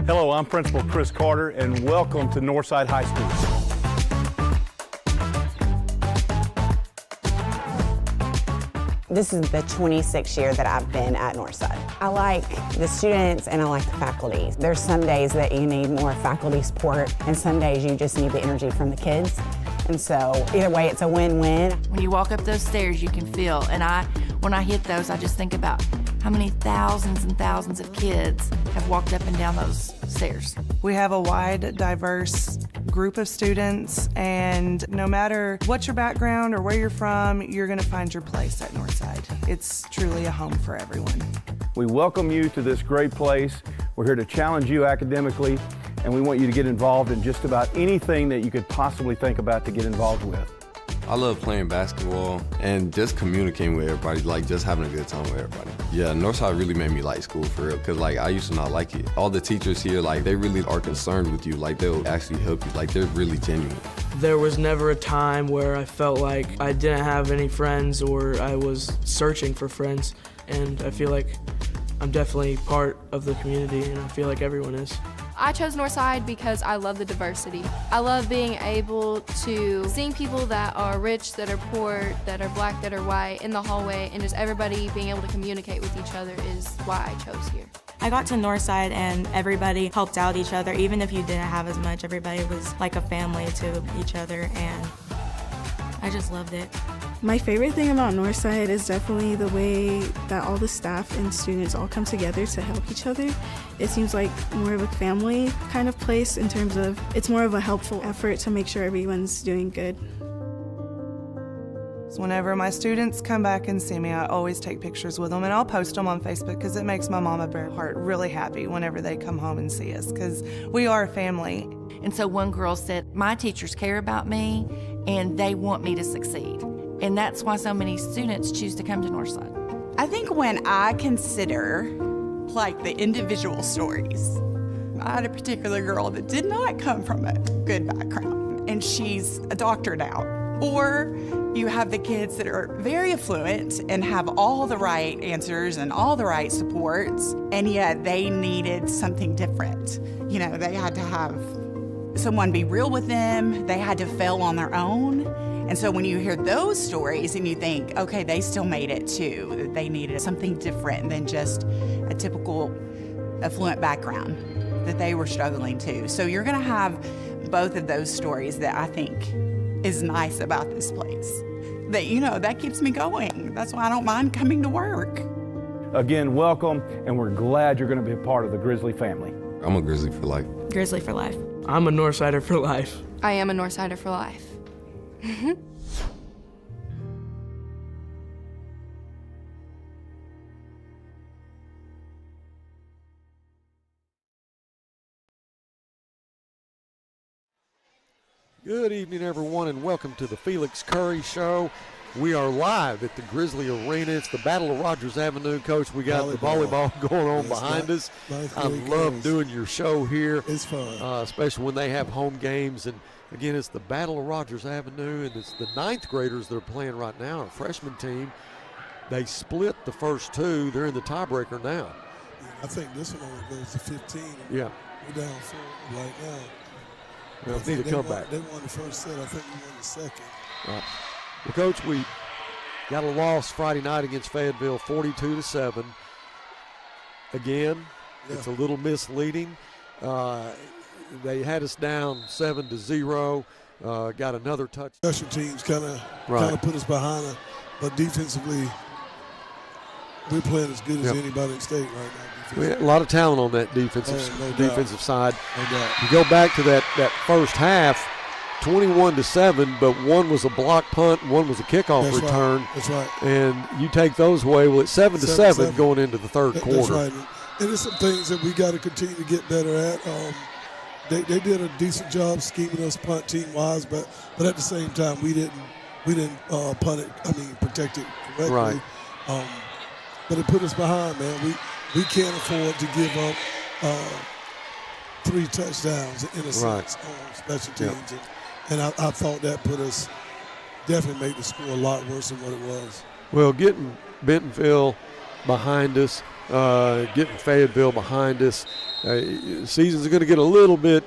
Hello, I'm Principal Chris Carter, and welcome to Northside High School. This is the 26th year that I've been at Northside. I like the students and I like the faculty. There's some days that you need more faculty support and some days you just need the energy from the kids. And so either way, it's a win-win. When you walk up those stairs, you can feel, and when I hit those, I just think about how many thousands and thousands of kids have walked up and down those stairs. We have a wide, diverse group of students, and no matter what your background or where you're from, you're going to find your place at Northside. It's truly a home for everyone. We welcome you to this great place. We're here to challenge you academically, and we want you to get involved in just about anything that you could possibly think about to get involved with. I love playing basketball and just communicating with everybody, like just having a good time with everybody. Yeah, Northside really made me like school for real, because like I used to not like it. All the teachers here, like they really are concerned with you, like they'll actually help you, like they're really genuine. There was never a time where I felt like I didn't have any friends or I was searching for friends, and I feel like I'm definitely part of the community and I feel like everyone is. I chose Northside because I love the diversity. I love being able to seeing people that are rich, that are poor, that are black, that are white in the hallway, and just everybody being able to communicate with each other is why I chose here. I got to Northside and everybody helped out each other. Even if you didn't have as much, everybody was like a family to each other, and I just loved it. My favorite thing about Northside is definitely the way that all the staff and students all come together to help each other. It seems like more of a family kind of place in terms of it's more of a helpful effort to make sure everyone's doing good. So whenever my students come back and see me, I always take pictures with them, and I'll post them on Facebook because it makes my mama bear heart really happy whenever they come home and see us, because we are a family. And so one girl said, my teachers care about me and they want me to succeed. And that's why so many students choose to come to Northside. I think when I consider like the individual stories, I had a particular girl that did not come from a good background and she's a doctor now. Or you have the kids that are very affluent and have all the right answers and all the right supports, and yet they needed something different. You know, they had to have someone be real with them, they had to fail on their own. And so when you hear those stories and you think, okay, they still made it too, that they needed something different than just a typical affluent background, that they were struggling too. So you're gonna have both of those stories that I think is nice about this place. That, you know, that keeps me going. That's why I don't mind coming to work. Again, welcome, and we're glad you're gonna be a part of the Grizzly family. I'm a Grizzly for life. Grizzly for life. I'm a Northsider for life. I am a Northsider for life. Good evening, everyone, and welcome to the Felix Curry Show. We are live at the Grizzly Arena. It's the Battle of Rogers Avenue, Coach. We got the volleyball going on behind us. I love doing your show here. It's fun. Especially when they have home games. And, again, it's the Battle of Rogers Avenue, and it's the 9th graders that are playing right now, our freshman team. They split the first two. They're in the tiebreaker now. Yeah, I think this one only goes to 15. Yeah. We're down 4 right now. Well, need a comeback. They won the first set. I think we won the second. Right. Well, Coach, we got a loss Friday night against Fayetteville, 42-7. Again, it's a little misleading. They had us down 7-0. Got another touch. Special teams kind of put us behind it, but defensively, we're playing as good as anybody in the state right now. We had a lot of talent on that defensive side. No doubt. You go back to that first half, 21-7, but one was a block punt, one was a kickoff return. Right. That's right. And you take those away. Well, it's 7-7 going into the third quarter. That's right. And there's some things that we got to continue to get better at. They did a decent job scheming us punt team-wise, but at the same time, we didn't punt it. Protect it correctly. Right. But it put us behind, man. We can't afford to give up 3 touchdowns in a sense on special teams. And I thought that definitely made the score a lot worse than what it was. Well, getting Bentonville behind us, getting Fayetteville behind us. Season's going to get a little bit,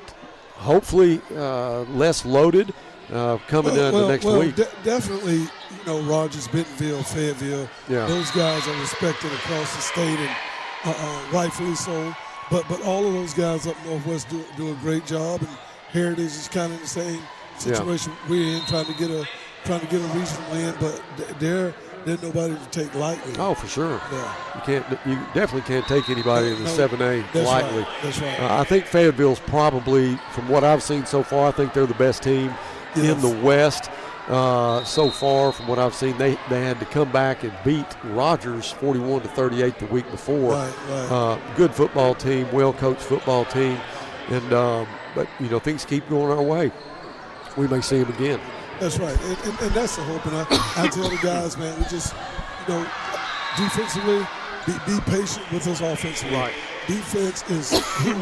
hopefully, less loaded coming down the next week. Definitely, you know, Rogers, Bentonville, Fayetteville, those guys are respected across the state, and rightfully so. But all of those guys up Northwest do a great job, and Heritage is kind of in the same situation we're in, trying to get a regional win, but they're nobody to take lightly. Oh, for sure. Yeah. You definitely can't take anybody in the 7A lightly. Right. That's right. I think Fayetteville's probably, from what I've seen so far, I think they're the best team in the West. So far, from what I've seen, they had to come back and beat Rogers 41-38 the week before. Right. Good football team, well-coached football team, and but you know, things keep going our way. We may see them again. That's right, and that's the hope. And I tell the guys, man, we just, you know, defensively, be patient with us offensively. Right. Defense is who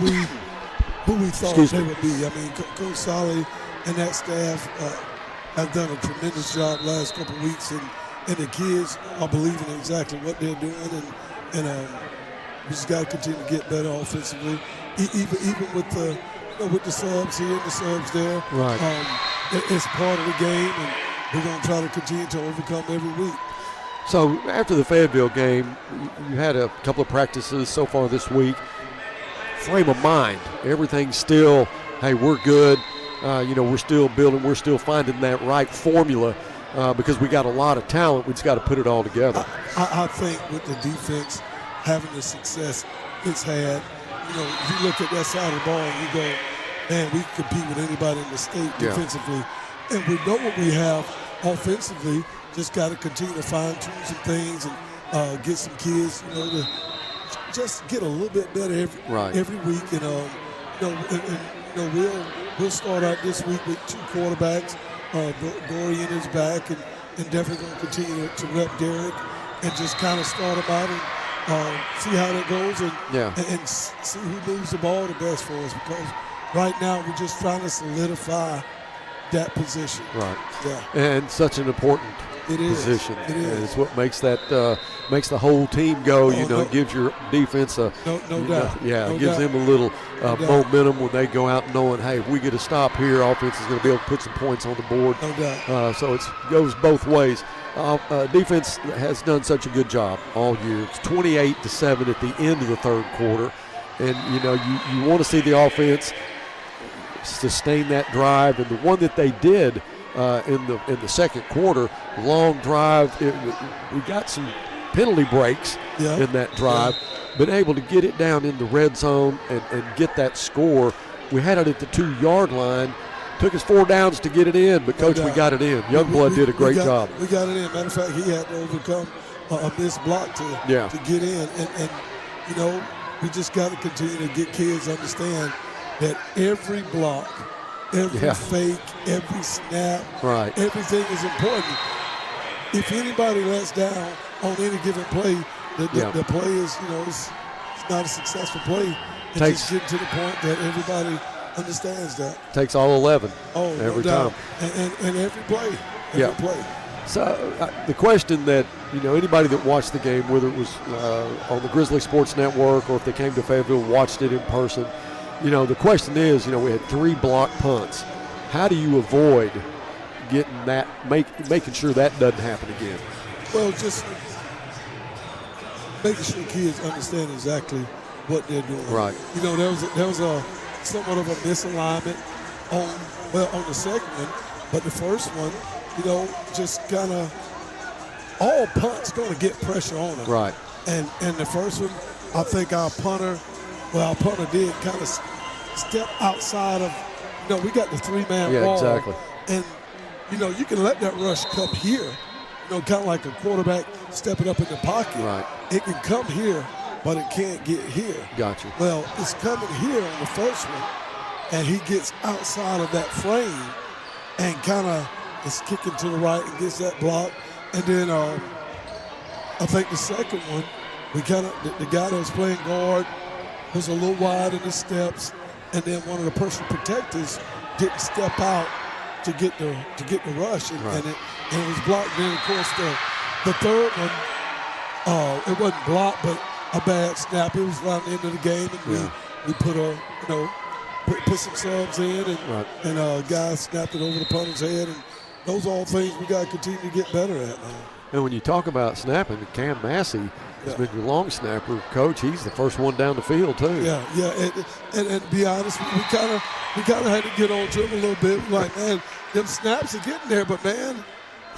we thought they would be. I mean, Coach Solly and that staff have done a tremendous job last couple of weeks, and the kids are believing in exactly what they're doing, and we just got to continue to get better offensively, even with the subs here and the subs there. Right. It's part of the game, and we're going to try to continue to overcome every week. So after the Fayetteville game, you had a couple of practices so far this week. Frame of mind, everything's still, hey, we're good. You know, we're still building, we're still finding that right formula because we got a lot of talent. We just got to put it all together. I think with the defense having the success it's had, you know, if you look at that side of the ball and you go, man, we can compete with anybody in the state defensively. And we know what we have offensively. Just got to continue to fine-tune some things and get some kids, you know, to just get a little bit better every week. And, you know, we'll start out this week with 2 quarterbacks. Dorian is back, and definitely going to continue to rep Derek and just kind of start him out and see how that goes and see who moves the ball the best for us, because right now we're just trying to solidify that position. Right. Yeah. And such an important position. It is. And it's what makes that makes the whole team go. It gives your defense a no doubt. It gives them a little momentum when they go out knowing, hey, if we get a stop here, offense is going to be able to put some points on the board. No doubt. So it goes both ways. Defense has done such a good job all year. It's 28-7 at the end of the third quarter, and you want to see the offense sustain that drive. And the one that they did in the second quarter, long drive, we got some penalty breaks in that drive, but able to get it down in the red zone and get that score. We had it at the 2-yard line. Took us 4 downs to get it in, but Coach, we got it in. Youngblood did a great job. We got it in. Matter of fact, he had to overcome a missed block to get in. And we just got to continue to get kids to understand that every block, every fake, every snap, everything is important. If anybody lets down on any given play, the play is, it's not a successful play. It just getting to the point that everybody understands that. Takes all 11 every time. And every play. Every play. So the question that, anybody that watched the game, whether it was on the Grizzly Sports Network or if they came to Fayetteville and watched it in person, the question is, we had 3 block punts. How do you avoid getting that, making sure that doesn't happen again? Well, just making sure kids understand exactly what they're doing. Right. There was a somewhat of a misalignment on the second one, but the first one, just kind of all punts going to get pressure on them. Right. And the first one, I think our punter did kind of step outside of, we got the 3-man wall. Yeah, exactly. And, you can let that rush come here, kind of like a quarterback stepping up in the pocket. Right. It can come here, but it can't get here. Gotcha. Well, it's coming here on the first one, and he gets outside of that frame and kind of is kicking to the right and gets that block. And then I think the second one, we kind of, the guy that was playing guard was a little wide in the steps, and then one of the personal protectors didn't step out to get the rush, and it was blocked. Then, of course, the third one, it wasn't blocked, but a bad snap. It was around the end of the game, and we put put some subs in, and guys snapped it over the punter's head, and those are all things we got to continue to get better at, man. And when you talk about snapping, Cam Massey has been your long snapper, Coach. He's the first one down the field too. And to be honest, we kind of had to get on to him a little bit. Like, man, them snaps are getting there, but man,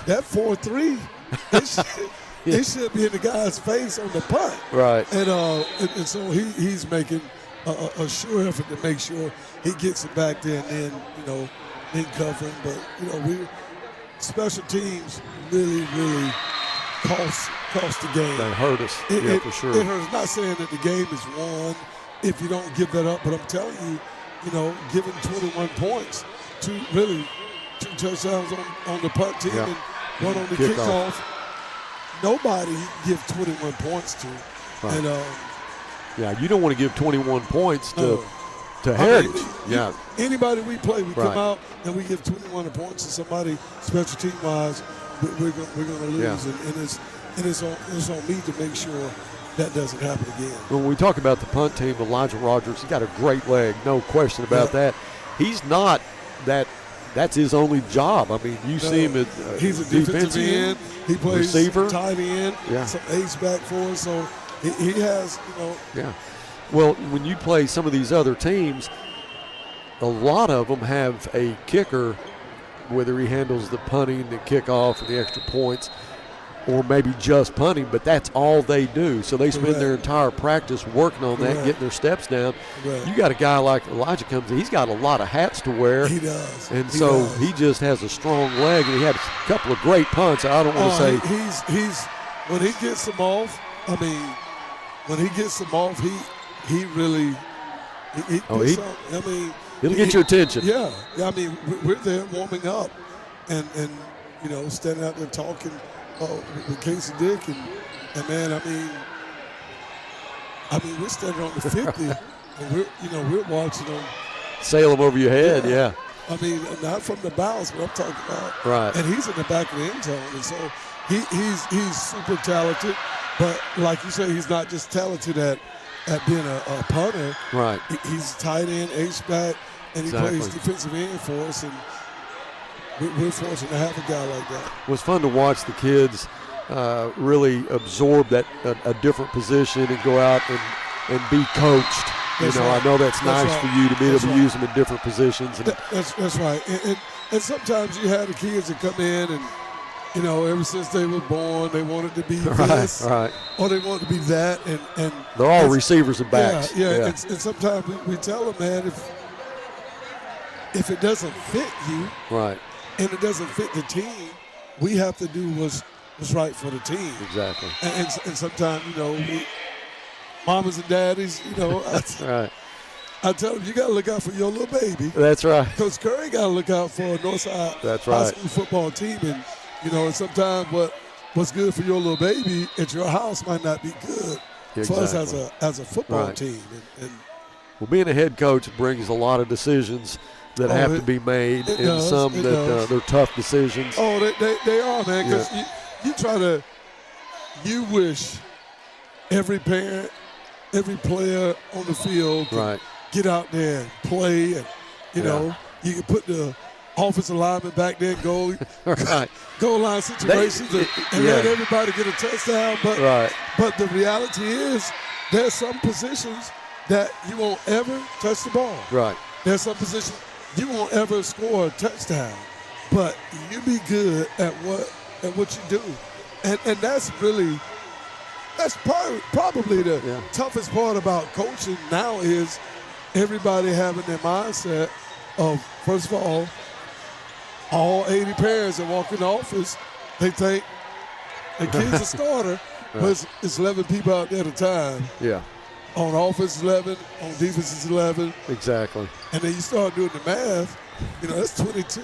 that 4-3, it should be in the guy's face on the punt. Right. And so he's making a sure effort to make sure he gets it back there and then, in covering. But, we special teams really cost the game. That hurt us, for sure. It hurts. Not saying that the game is won if you don't give that up, but I'm telling you, giving 21 points, two touchdowns on the punt team and one on the kickoff. Nobody give 21 points to. Right. And you don't want to give 21 points to Heritage. Anybody we play, we come out and we give 21 points to somebody special team wise, we're going to lose, and it's on me to make sure that doesn't happen again. When we talk about the punt team, Elijah Rogers, he got a great leg, no question about that. He's not that. That's his only job. I mean, you see him at he's a defensive end. He plays receiver, tight end, some ace back for us. So he has, Yeah. Well, when you play some of these other teams, a lot of them have a kicker, whether he handles the punting, the kickoff, and the extra points, or maybe just punting, but that's all they do. So they spend their entire practice working on that, getting their steps down. You got a guy like Elijah comes in, he's got a lot of hats to wear. He does. And he just has a strong leg, and he had a couple of great punts. I don't want to say. He's when he gets them off, he really it'll get your attention. Yeah. I mean, we're there warming up and standing out there talking with Casey Dick and man, I mean, we're standing on the 50 and we're watching them sail them over your head. Yeah. I mean, not from the bounce, but I'm talking about. Right. And he's in the back of the end zone, and so he's super talented. But like you say, he's not just talented at being a punter. Right. He's tight end, H-back, and he plays defensive end for us. And we're fortunate to have a guy like that. It was fun to watch the kids really absorb a different position and go out and be coached. I know that's nice for you to be able to use them in different positions. And that's right. And sometimes you have the kids that come in and, ever since they were born, they wanted to be this, or they wanted to be that. And they're all receivers and backs. Yeah. And sometimes we tell them, man, if it doesn't fit you, and it doesn't fit the team, we have to do what's right for the team. Exactly. And sometimes, mamas and daddies, I tell them, you got to look out for your little baby. That's right. Because Curry got to look out for a Northside high school football team. And, and sometimes what's good for your little baby at your house might not be good for us as a football team. Well, being a head coach brings a lot of decisions that have to be made, and some that they're tough decisions. Oh, they are, man, because you wish every parent, every player on the field can get out there and play, and you can put the offensive lineman back there and goal line situations and let everybody get a touchdown. But the reality is there's some positions that you won't ever touch the ball. Right. There's some positions you won't ever score a touchdown, but you be good at what you do, and that's probably the toughest part about coaching now is everybody having their mindset of, first of all 80 parents that walk in the office, they think the kid's a starter, but it's 11 people out there at a time. Yeah. On offense 11, on defense is 11. Exactly. And then you start doing the math, that's 22.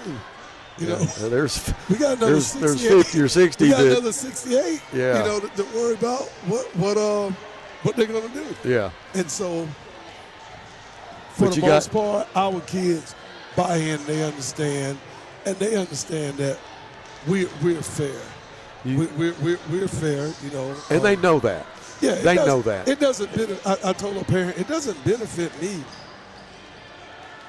We got another there's 68. There's 50 or 60. We got another 68. Yeah. To worry about what they're gonna do. Yeah. And so, for the most part, our kids buy in. They understand, and they understand that we're fair. We're fair, you know. And they know that. Yeah, they know that. It doesn't benefit. I told a parent, it doesn't benefit me,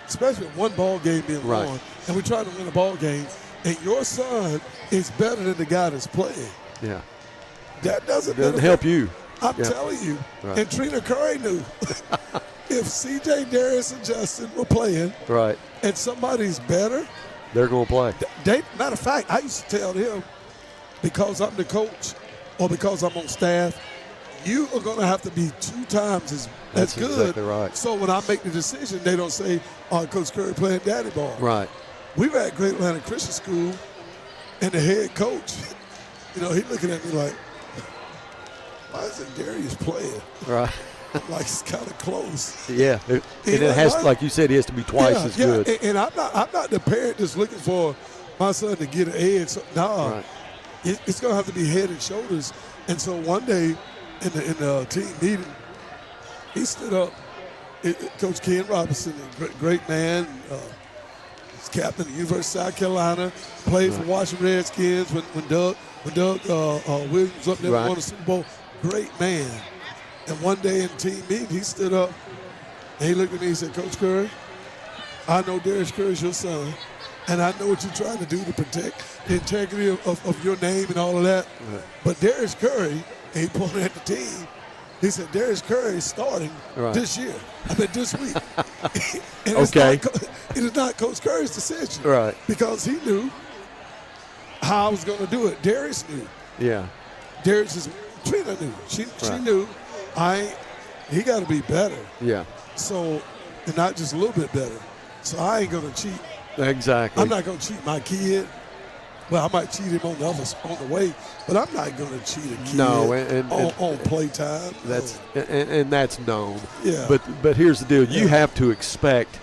especially one ball game being won, and we try to win a ball game, and your son is better than the guy that's playing. Yeah. That doesn't help you. I'm telling you. Right. And Trina Curry knew if CJ, Darius, and Justin were playing, and somebody's better, they're going to play. Matter of fact, I used to tell him, because I'm the coach or because I'm on staff, you are going to have to be 2 times as good. Exactly right. So when I make the decision, they don't say, "Oh, Coach Curry playing daddy ball." Right. We were at Great Atlanta Christian School, and the head coach, you know, he looking at me like, "Why isn't Darius playing?" Right. Like it's kind of close. Yeah. And it has, like you said, he has to be twice as good. And I'm not the parent that's looking for my son to get an edge. So, it's going to have to be head and shoulders. And so one day in the team meeting, he stood up. Coach Ken Robinson, a great man, he's captain of the University of South Carolina, played for Washington Redskins when Doug Williams was up there and won the Super Bowl. Great man. And one day in team meeting, he stood up and he looked at me and said, "Coach Curry, I know Darius Curry's your son, and I know what you're trying to do to protect the integrity of your name and all of that. But Darius Curry," and he pointed at the team, he said, "Darius Curry is starting this year. I mean, this week." And it is not Coach Curry's decision. Because he knew how I was going to do it. Darius knew. Yeah. Trina knew. She knew he got to be better. Yeah. So, and not just a little bit better. So I ain't going to cheat. Exactly. I'm not going to cheat my kid. Well, I might cheat him on the way, but I'm not going to cheat a kid on playtime. And that's known. Yeah. But here's the deal. You have to expect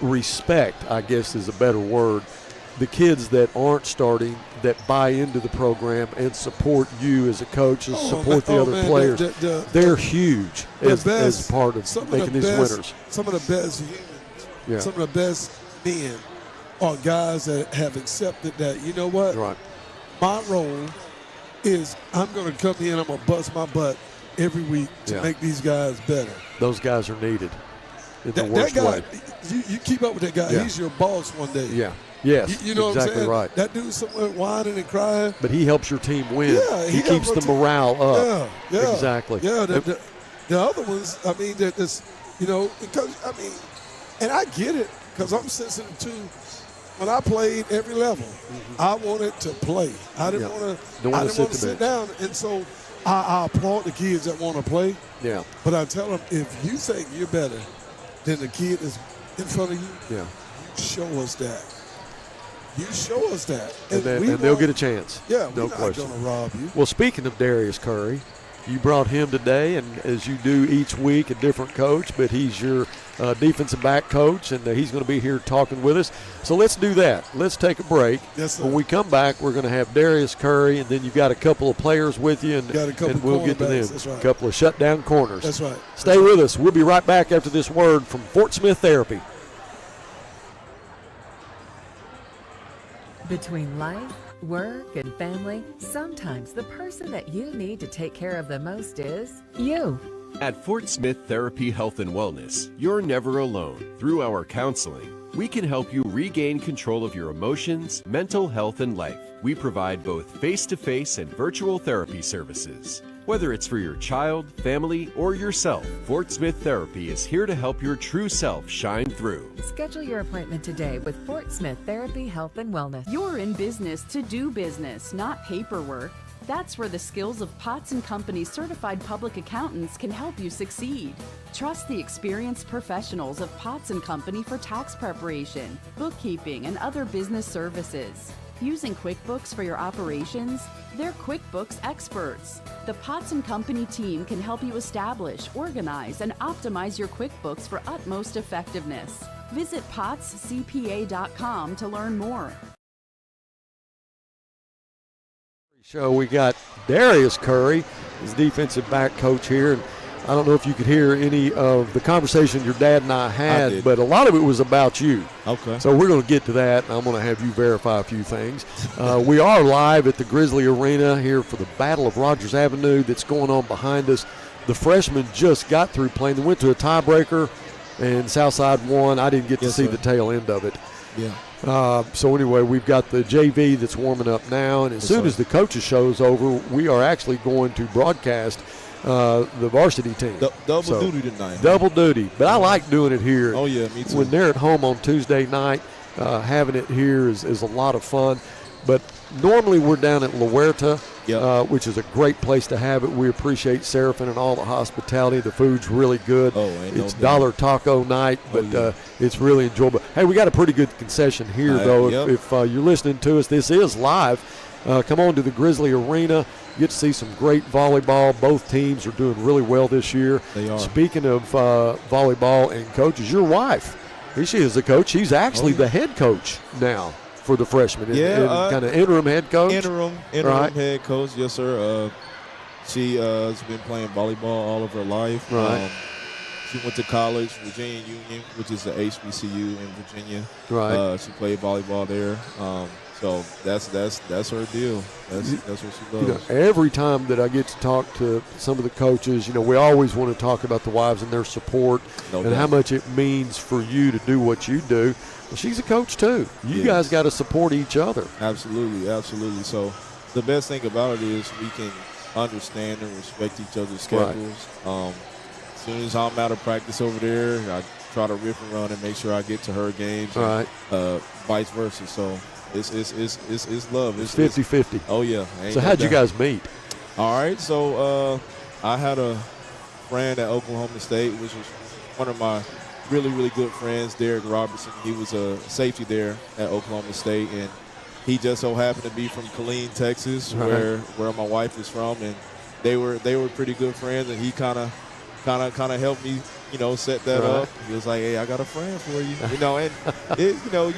respect, I guess is a better word, the kids that aren't starting, that buy into the program and support you as a coach and support the other players. They're huge as part of making these winners. Some of the best humans, some of the best men are guys that have accepted that, you know what? My role is I'm going to come in, I'm going to bust my butt every week to make these guys better. Those guys are needed in the worst way. You keep up with that guy. He's your boss one day. Yeah. Yes, you know exactly what I'm saying? right. That dude's somewhere whining and crying. But he helps your team win. Yeah, he keeps the morale up. Yeah. Exactly. Yeah, the other ones, I mean, because, and I get it, because I'm sensitive to, when I played every level, I wanted to play. I didn't want to sit down. And so I applaud the kids that want to play. Yeah. But I tell them, if you think you're better than the kid that's in front of you, show us that. You show us that. And they'll get a chance. Yeah, no we're not question. going to rob you. Well, speaking of Darius Curry, you brought him today, and as you do each week, a different coach, but he's your defensive back coach, and he's going to be here talking with us. So let's do that. Let's take a break. Yes, sir. When we come back, we're going to have Darius Curry, and then you've got a couple of players with you, and we'll get to them. That's right. A couple of shutdown corners. That's right. Stay with us. We'll be right back after this word from Fort Smith Therapy. Between life, work, and family, sometimes the person that you need to take care of the most is you. At Fort Smith Therapy Health and Wellness, you're never alone. Through our counseling, we can help you regain control of your emotions, mental health, and life. We provide both face-to-face and virtual therapy services. Whether it's for your child, family, or yourself, Fort Smith Therapy is here to help your true self shine through. Schedule your appointment today with Fort Smith Therapy Health and Wellness. You're in business to do business, not paperwork. That's where the skills of Potts & Company certified public accountants can help you succeed. Trust the experienced professionals of Potts & Company for tax preparation, bookkeeping, and other business services. Using QuickBooks for your operations? They're QuickBooks experts. The Potts & Company team can help you establish, organize, and optimize your QuickBooks for utmost effectiveness. Visit pottscpa.com to learn more. So we got Darius Curry, his defensive back coach here. And I don't know if you could hear any of the conversation your dad and I had, but a lot of it was about you. Okay. So we're going to get to that, and I'm going to have you verify a few things. We are live at the Grizzly Arena here for the Battle of Rogers Avenue that's going on behind us. The freshmen just got through playing. They went to a tiebreaker, and Southside won. I didn't get to see the tail end of it. Yeah. So anyway, we've got the JV that's warming up now, and as soon as the coaches show's over, we are actually going to broadcast the varsity team. Double duty tonight. Double duty. But I like doing it here. Oh, yeah, me too. When they're at home on Tuesday night, having it here is a lot of fun. But normally we're down at La Huerta, which is a great place to have it. We appreciate Seraphin and all the hospitality. The food's really good. Oh, it's dollar taco night, but it's really enjoyable. Hey, we got a pretty good concession here, though. If you're listening to us, this is live. Come on to the Grizzly Arena. You get to see some great volleyball. Both teams are doing really well this year. They are. Speaking of volleyball and coaches, your wife, she is the coach. She's actually the head coach now for the freshmen. Kind of interim head coach. Interim head coach, yes, sir. She has been playing volleyball all of her life. Right. She went to college, Virginia Union, which is the HBCU in Virginia. Right. She played volleyball there. So that's her deal. That's what she loves. Every time that I get to talk to some of the coaches, we always want to talk about the wives and their support how much it means for you to do what you do. Well, she's a coach too. You guys got to support each other. Absolutely, absolutely. So the best thing about it is we can understand and respect each other's schedules. Right. As soon as I'm out of practice over there, I try to rip and run and make sure I get to her games. Right. And, vice versa. So it's love. It's 50-50. Oh yeah. So how'd you guys meet? All right. So I had a friend at Oklahoma State, which was one of my really, really good friends, Derek Robertson. He was a safety there at Oklahoma State, and he just so happened to be from Killeen, Texas, where my wife is from, and they were pretty good friends, and he kind of helped me, set that up. He was like, "Hey, I got a friend for you," and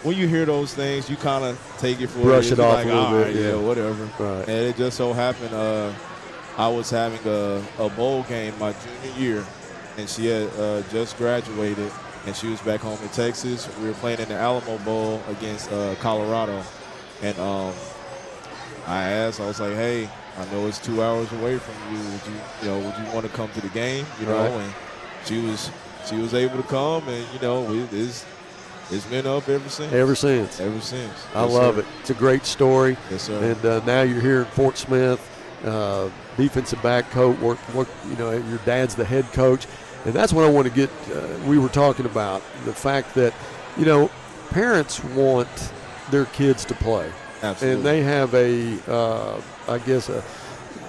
when you hear those things, you kind of take it for brush it off like, a little bit, yeah, whatever. Right. And it just so happened I was having a bowl game my junior year, and she had just graduated, and she was back home in Texas. We were playing in the Alamo Bowl against Colorado, and I asked, I was like, "Hey, I know it's 2 hours away from you. Would you want to come to the game?" And she was able to come, and it's been up ever since. Ever since. I love it. It's a great story. Yes, sir. And now you're here in Fort Smith, defensive back coach. Your dad's the head coach, and that's what I want to get. We were talking about the fact that parents want their kids to play. Absolutely. And they have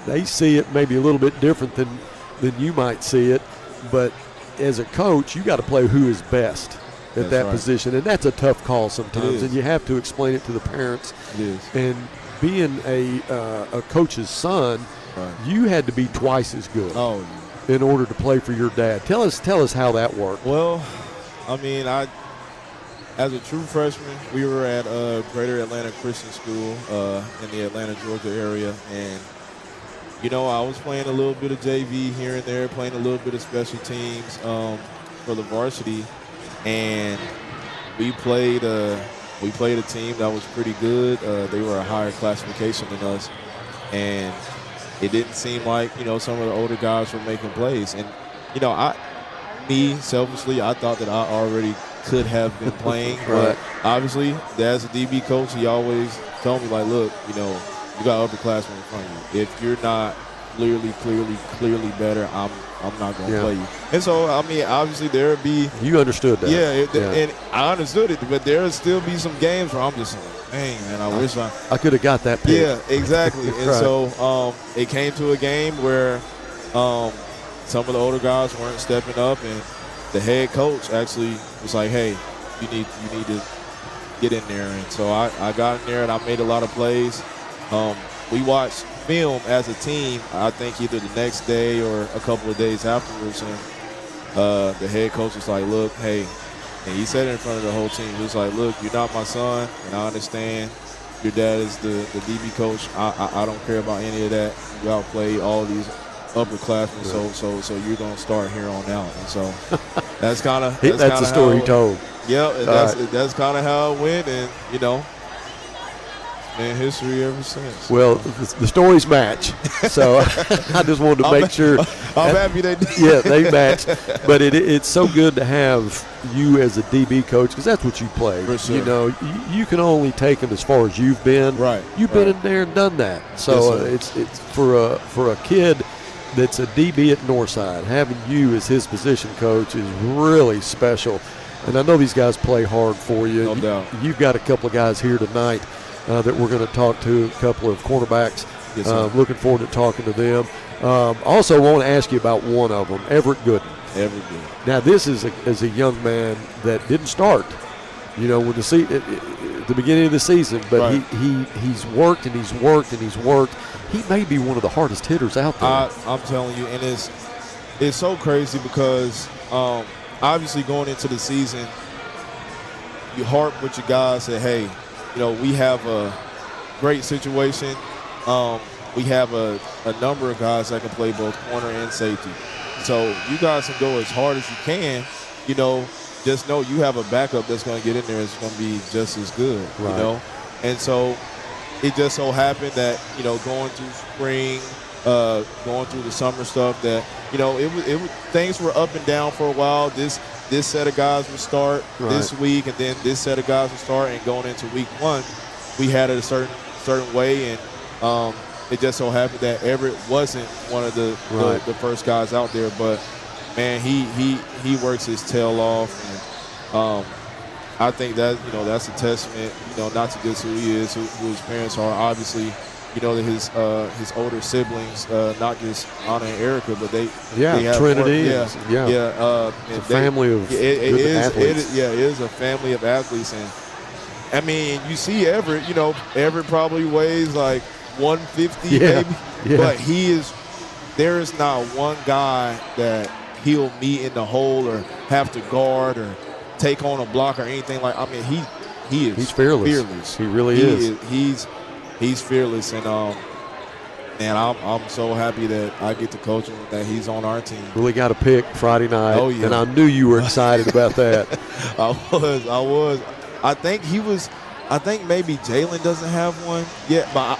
they see it maybe a little bit different than you might see it, but as a coach, you got to play who is best at that position, and that's a tough call sometimes, and you have to explain it to the parents. It is. And being a coach's son, you had to be twice as good in order to play for your dad. Tell us how that worked. Well, I mean, as a true freshman, we were at Greater Atlanta Christian School in the Atlanta, Georgia area, and I was playing a little bit of JV here and there, playing a little bit of special teams for the varsity. And we played a team that was pretty good. They were a higher classification than us, and it didn't seem like some of the older guys were making plays. And selfishly, I thought that I already could have been playing, but obviously, as a DB coach, he always told me like, "Look, you got upperclassmen in front of you. If you're not clearly better, I'm not going to play you." And so, I mean, obviously there would be. You understood that. Yeah, and I understood it, but there would still be some games where I'm just like, "Dang, man, I wish I could have got that pick." Yeah, exactly. And so it came to a game where some of the older guys weren't stepping up, and the head coach actually was like, "Hey, you need to get in there." And so I got in there, and I made a lot of plays. We watched film as a team, I think either the next day or a couple of days afterwards, and the head coach was like, "Look, hey," and he said it in front of the whole team. He was like, "Look, you're not my son, and I understand your dad is the DB coach. I don't care about any of that. You outplayed all of these upperclassmen, so you're gonna start here on out, and so that's kind of that's the story he told. Yeah, that's kind of how it went, and and history ever since. Well, the stories match, so I just wanted to make sure. I'm happy they did. Yeah, they match. But it's so good to have you as a DB coach, because that's what you played. For sure. You know, you can only take them as far as you've been. Right. You've been in there and done that. So Yes, it's for a kid that's a DB at Northside, having you as his position coach is really special. And I know these guys play hard for you. No doubt. You've got a couple of guys here tonight that we're going to talk to, a couple of cornerbacks. Yes, sir. Looking forward to talking to them. Also want to ask you about one of them, Everett Gooden. Everett Gooden. Now, this is a young man that didn't start, when at the beginning of the season, but Right. he's worked and he's worked and he's worked. He may be one of the hardest hitters out there. I'm telling you, and it's so crazy because obviously going into the season, you harp with your guys, say, hey, we have a great situation. We have a number of guys that can play both corner and safety. So you guys can go as hard as you can, just know you have a backup that's going to get in there. It's going to be just as good, Right. And so it just so happened that, going through spring, going through the summer stuff, that, things were up and down for a while. This set of guys would start this week, and then this set of guys would start, and going into week one, we had it a certain way, and it just so happened that Everett wasn't one of the first guys out there, but man, he works his tail off, and I think that that's a testament, not to just who he is, who his parents are. Obviously, that his older siblings, not just Anna and Erica, but they have Trinity, it's a family of good athletes. It is a family of athletes, and I mean, you see Everett. Everett probably weighs like 150 maybe, but there is not one guy that he'll meet in the hole or have to guard or take on a block or anything like. I mean, he's fearless. He really is. He's fearless, and man, I'm so happy that I get to coach him, that he's on our team. Really got a pick Friday night, Oh, yeah. and I knew you were excited about that. I was. I think maybe Jalen doesn't have one yet, but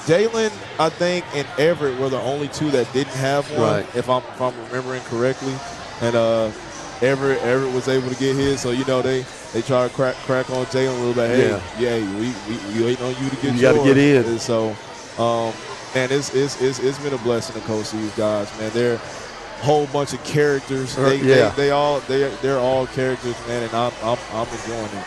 Jalen, I think, and Everett were the only two that didn't have one, if I'm remembering correctly. And Everett was able to get his, so they try to crack on Jalen a little bit. Hey, we waiting on you to get yours. You got to get in. And so, man, it's been a blessing to coach these guys, man. They're a whole bunch of characters. They're all characters, man, and I'm enjoying it.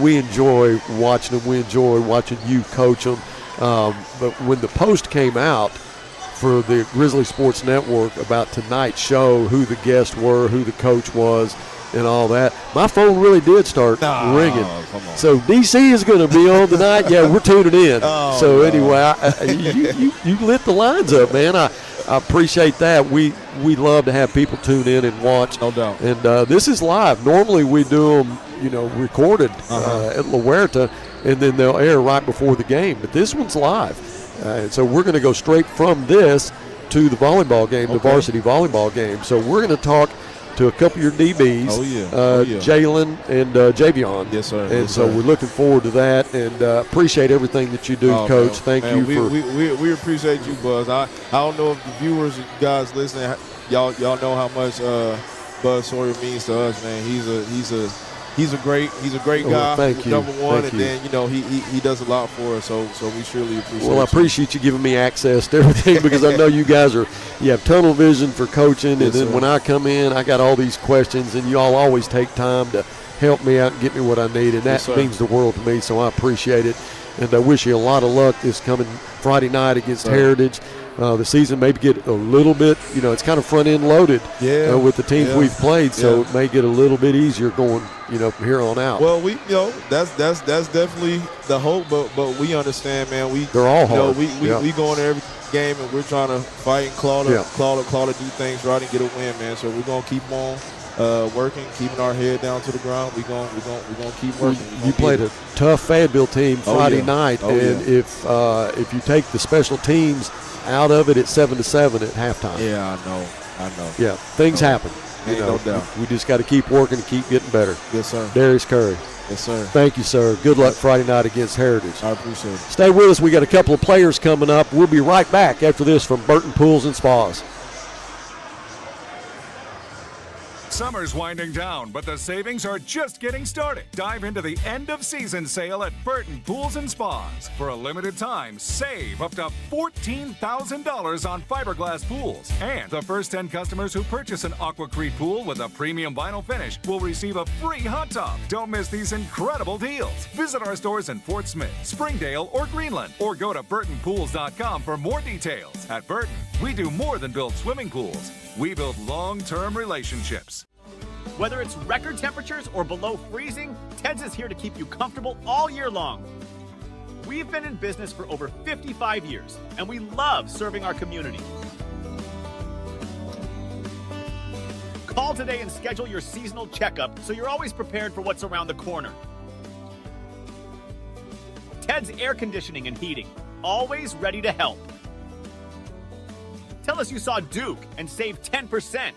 We enjoy watching them. We enjoy watching you coach them. But when the post came out for the Grizzly Sports Network about tonight's show, who the guests were, who the coach was, and all that, my phone really did start ringing. Come on. So DC is going to be on tonight. Yeah, we're tuning in. Anyway, you lit the lines up, man. I appreciate that. We love to have people tune in and watch. No doubt. And this is live. Normally we do them, recorded at La Huerta, and then they'll air right before the game. But this one's live. And so we're going to go straight from this to the volleyball game, the varsity volleyball game. So we're going to talk to a couple of your DBs, Jalen and Javion. Yes, sir. And so we're looking forward to that, and appreciate everything that you do, Coach. Man. Thank you for. We appreciate you, Buzz. I don't know if the viewers, you guys listening, y'all know how much Buzz Sawyer means to us, man. He's a great guy. Thank you. Number one, Thank and then he does a lot for us. So we surely appreciate. Well, I appreciate you giving me access to everything, because I know you guys you have tunnel vision for coaching, and then when I come in, I got all these questions, and you all always take time to help me out and get me what I need, and that means the world to me. So I appreciate it, and I wish you a lot of luck this coming Friday night against Heritage. The season maybe get a little bit, it's kind of front end loaded with the teams we've played, so it may get a little bit easier going, from here on out. Well, that's definitely the hope, but we understand, man. They're all hard. We go into every game and we're trying to fight and claw to do things right and get a win, man. So we're gonna keep on working, keeping our head down to the ground. We're gonna keep working. You played a tough Fayetteville team Friday night, and if you take the special teams out of it at 7-7 at halftime. Yeah, I know. Yeah, things happen. Ain't no doubt. We just got to keep working and keep getting better. Yes, sir. Darius Curry. Yes, sir. Thank you, sir. Good luck Friday night against Heritage. I appreciate it. Stay with us. We got a couple of players coming up. We'll be right back after this from Burton Pools and Spas. Summer's winding down, but the savings are just getting started. Dive into the end of season sale at Burton Pools and Spas. For a limited time, save up to $14,000 on fiberglass pools. And the first 10 customers who purchase an Aquacrete pool with a premium vinyl finish will receive a free hot tub. Don't miss these incredible deals. Visit our stores in Fort Smith, Springdale, or Greenland, or go to burtonpools.com for more details. At Burton, we do more than build swimming pools. We build long-term relationships. Whether it's record temperatures or below freezing, Ted's is here to keep you comfortable all year long. We've been in business for over 55 years, and we love serving our community. Call today and schedule your seasonal checkup so you're always prepared for what's around the corner. Ted's Air Conditioning and Heating, always ready to help. Tell us you saw Duke and save 10%.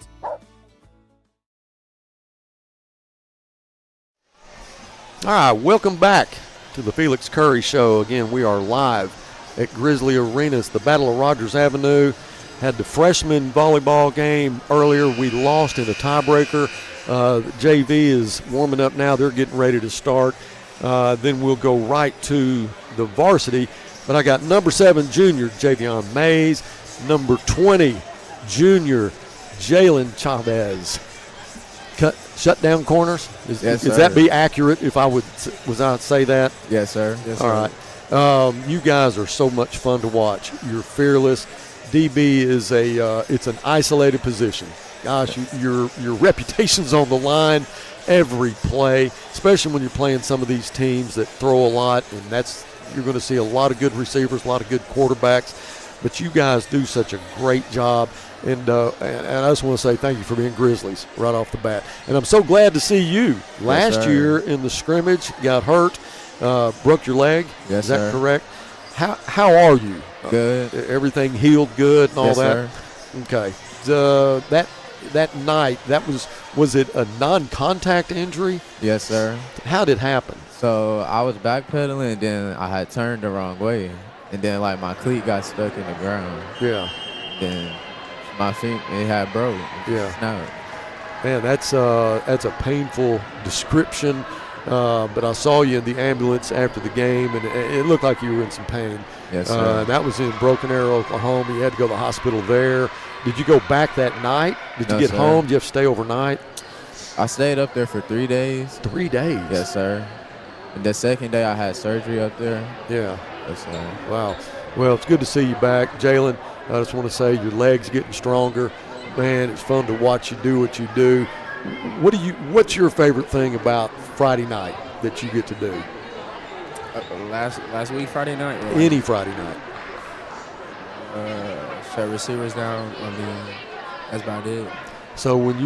All right, welcome back to the Felix Curry Show. Again, we are live at Grizzly Arena. It's the Battle of Rogers Avenue. Had the freshman volleyball game earlier. We lost in a tiebreaker. JV is warming up now. They're getting ready to start. Then we'll go right to the varsity. But I got number 7 junior Javion Mays, number 20 junior Jalen Chavez. Shut down corners? Is that be accurate if I would say that? Yes, sir. Yes, All right. You guys are so much fun to watch. You're fearless. DB is it's an isolated position. Gosh, your reputation's on the line every play, especially when you're playing some of these teams that throw a lot, and you're going to see a lot of good receivers, a lot of good quarterbacks. But you guys do such a great job. And I just want to say thank you for being Grizzlies right off the bat. And I'm so glad to see you. Last year in the scrimmage, got hurt, broke your leg. Yes, Is that sir. correct? How are you? Good. Everything healed good and all Yes, that? Sir. Okay. That night, was it a non-contact injury? Yes, sir. How did it happen? So I was backpedaling, and then I had turned the wrong way, and then my cleat got stuck in the ground. Yeah. Then my feet, it had broke. Yeah. Snapped. Man, that's a painful description. But I saw you in the ambulance after the game, and it looked like you were in some pain. Yes, sir. That was in Broken Arrow, Oklahoma. You had to go to the hospital there. Did you go back that night? Did you get home? Did you have to stay overnight? I stayed up there for 3 days. 3 days? Yes, sir. And the second day I had surgery up there. Yeah. Yes, sir. Wow. Well, it's good to see you back. Jalen, I just want to say your leg's getting stronger. Man, it's fun to watch you do what you do. What's your favorite thing about Friday night that you get to do? Last week Friday night? Or Any Friday night. Shut receivers down. I mean, that's about it. So when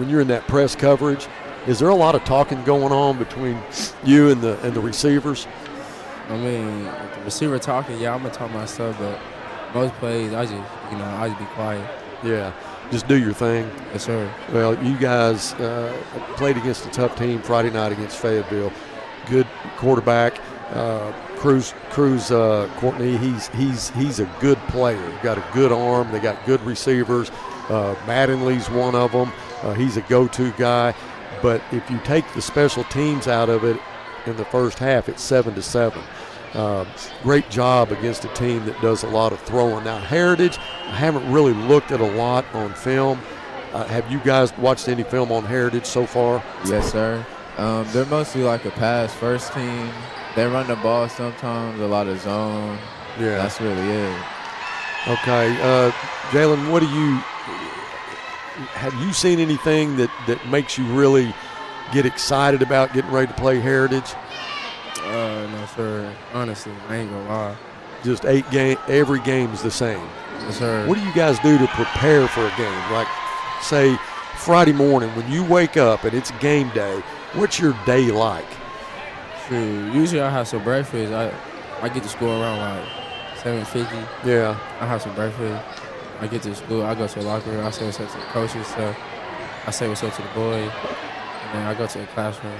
you're in that press coverage, is there a lot of talking going on between you and the receivers? I mean, if the receiver talking, yeah, I'm gonna talk my stuff, but most plays I just be quiet. Yeah, just do your thing. Yes, sir. Well, you guys played against a tough team Friday night against Fayetteville. Good quarterback, Cruz Courtney. He's a good player. Got a good arm. They got good receivers. Mattingly's one of them. He's a go-to guy. But if you take the special teams out of it in the first half, it's 7-7. Great job against a team that does a lot of throwing. Now, Heritage, I haven't really looked at a lot on film. Have you guys watched any film on Heritage so far? Yes, sir. They're mostly like a pass-first team. They run the ball sometimes, a lot of zone. Yeah. That's really it. Okay. Jalen, have you seen anything that makes you really get excited about getting ready to play Heritage? No, sir. Honestly, I ain't gonna lie. Just every game is the same. Yes, sir. What do you guys do to prepare for a game? Like, say, Friday morning when you wake up and it's game day, what's your day like? Shoot, usually I have some breakfast. I get to school around like 7:50. Yeah. I have some breakfast. I get to school. I go to the locker room. I say what's up to the coaches. So I say what's up to the boys. And then I go to the classroom.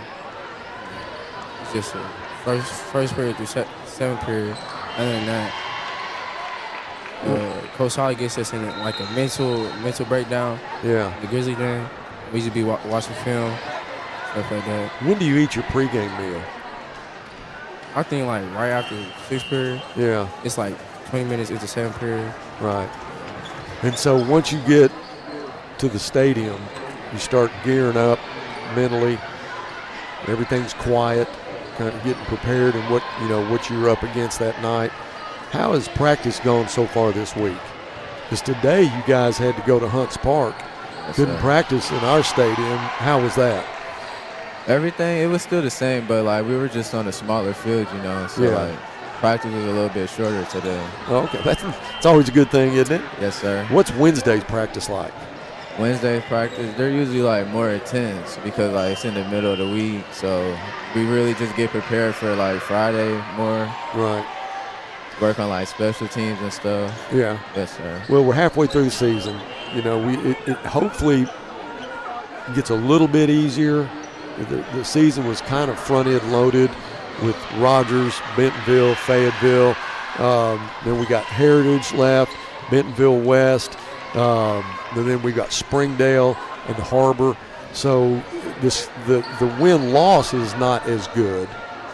It's just a first period through seventh period. Other than that, Coach Holly gets us in like a mental breakdown. Yeah. The Grizzly game. We used to be watching film, stuff like that. When do you eat your pregame meal? I think like right after sixth period. Yeah. It's like 20 minutes into seventh period. Right. And so once you get to the stadium, you start gearing up mentally. Everything's quiet, kind of getting prepared and what you're up against that night. How has practice gone so far this week? Because today you guys had to go to Hunts Park. Yes, Couldn't sir. practice in our stadium. How was that? Everything, it was still the same, but like we were just on a smaller field, so Yeah. like practice was a little bit shorter today. Okay, that's always a good thing, isn't it? Yes, sir. What's Wednesday's practice like? Wednesday practice, they're usually like more intense because like it's in the middle of the week, so we really just get prepared for like Friday more. Right. Work on like special teams and stuff. Yeah. Yes, sir. Well, we're halfway through the season. It hopefully gets a little bit easier. The season was kind of front-end loaded with Rogers, Bentonville, Fayetteville. Then we got Heritage left, Bentonville West. And then we got Springdale and the har-ber. So the win-loss is not as good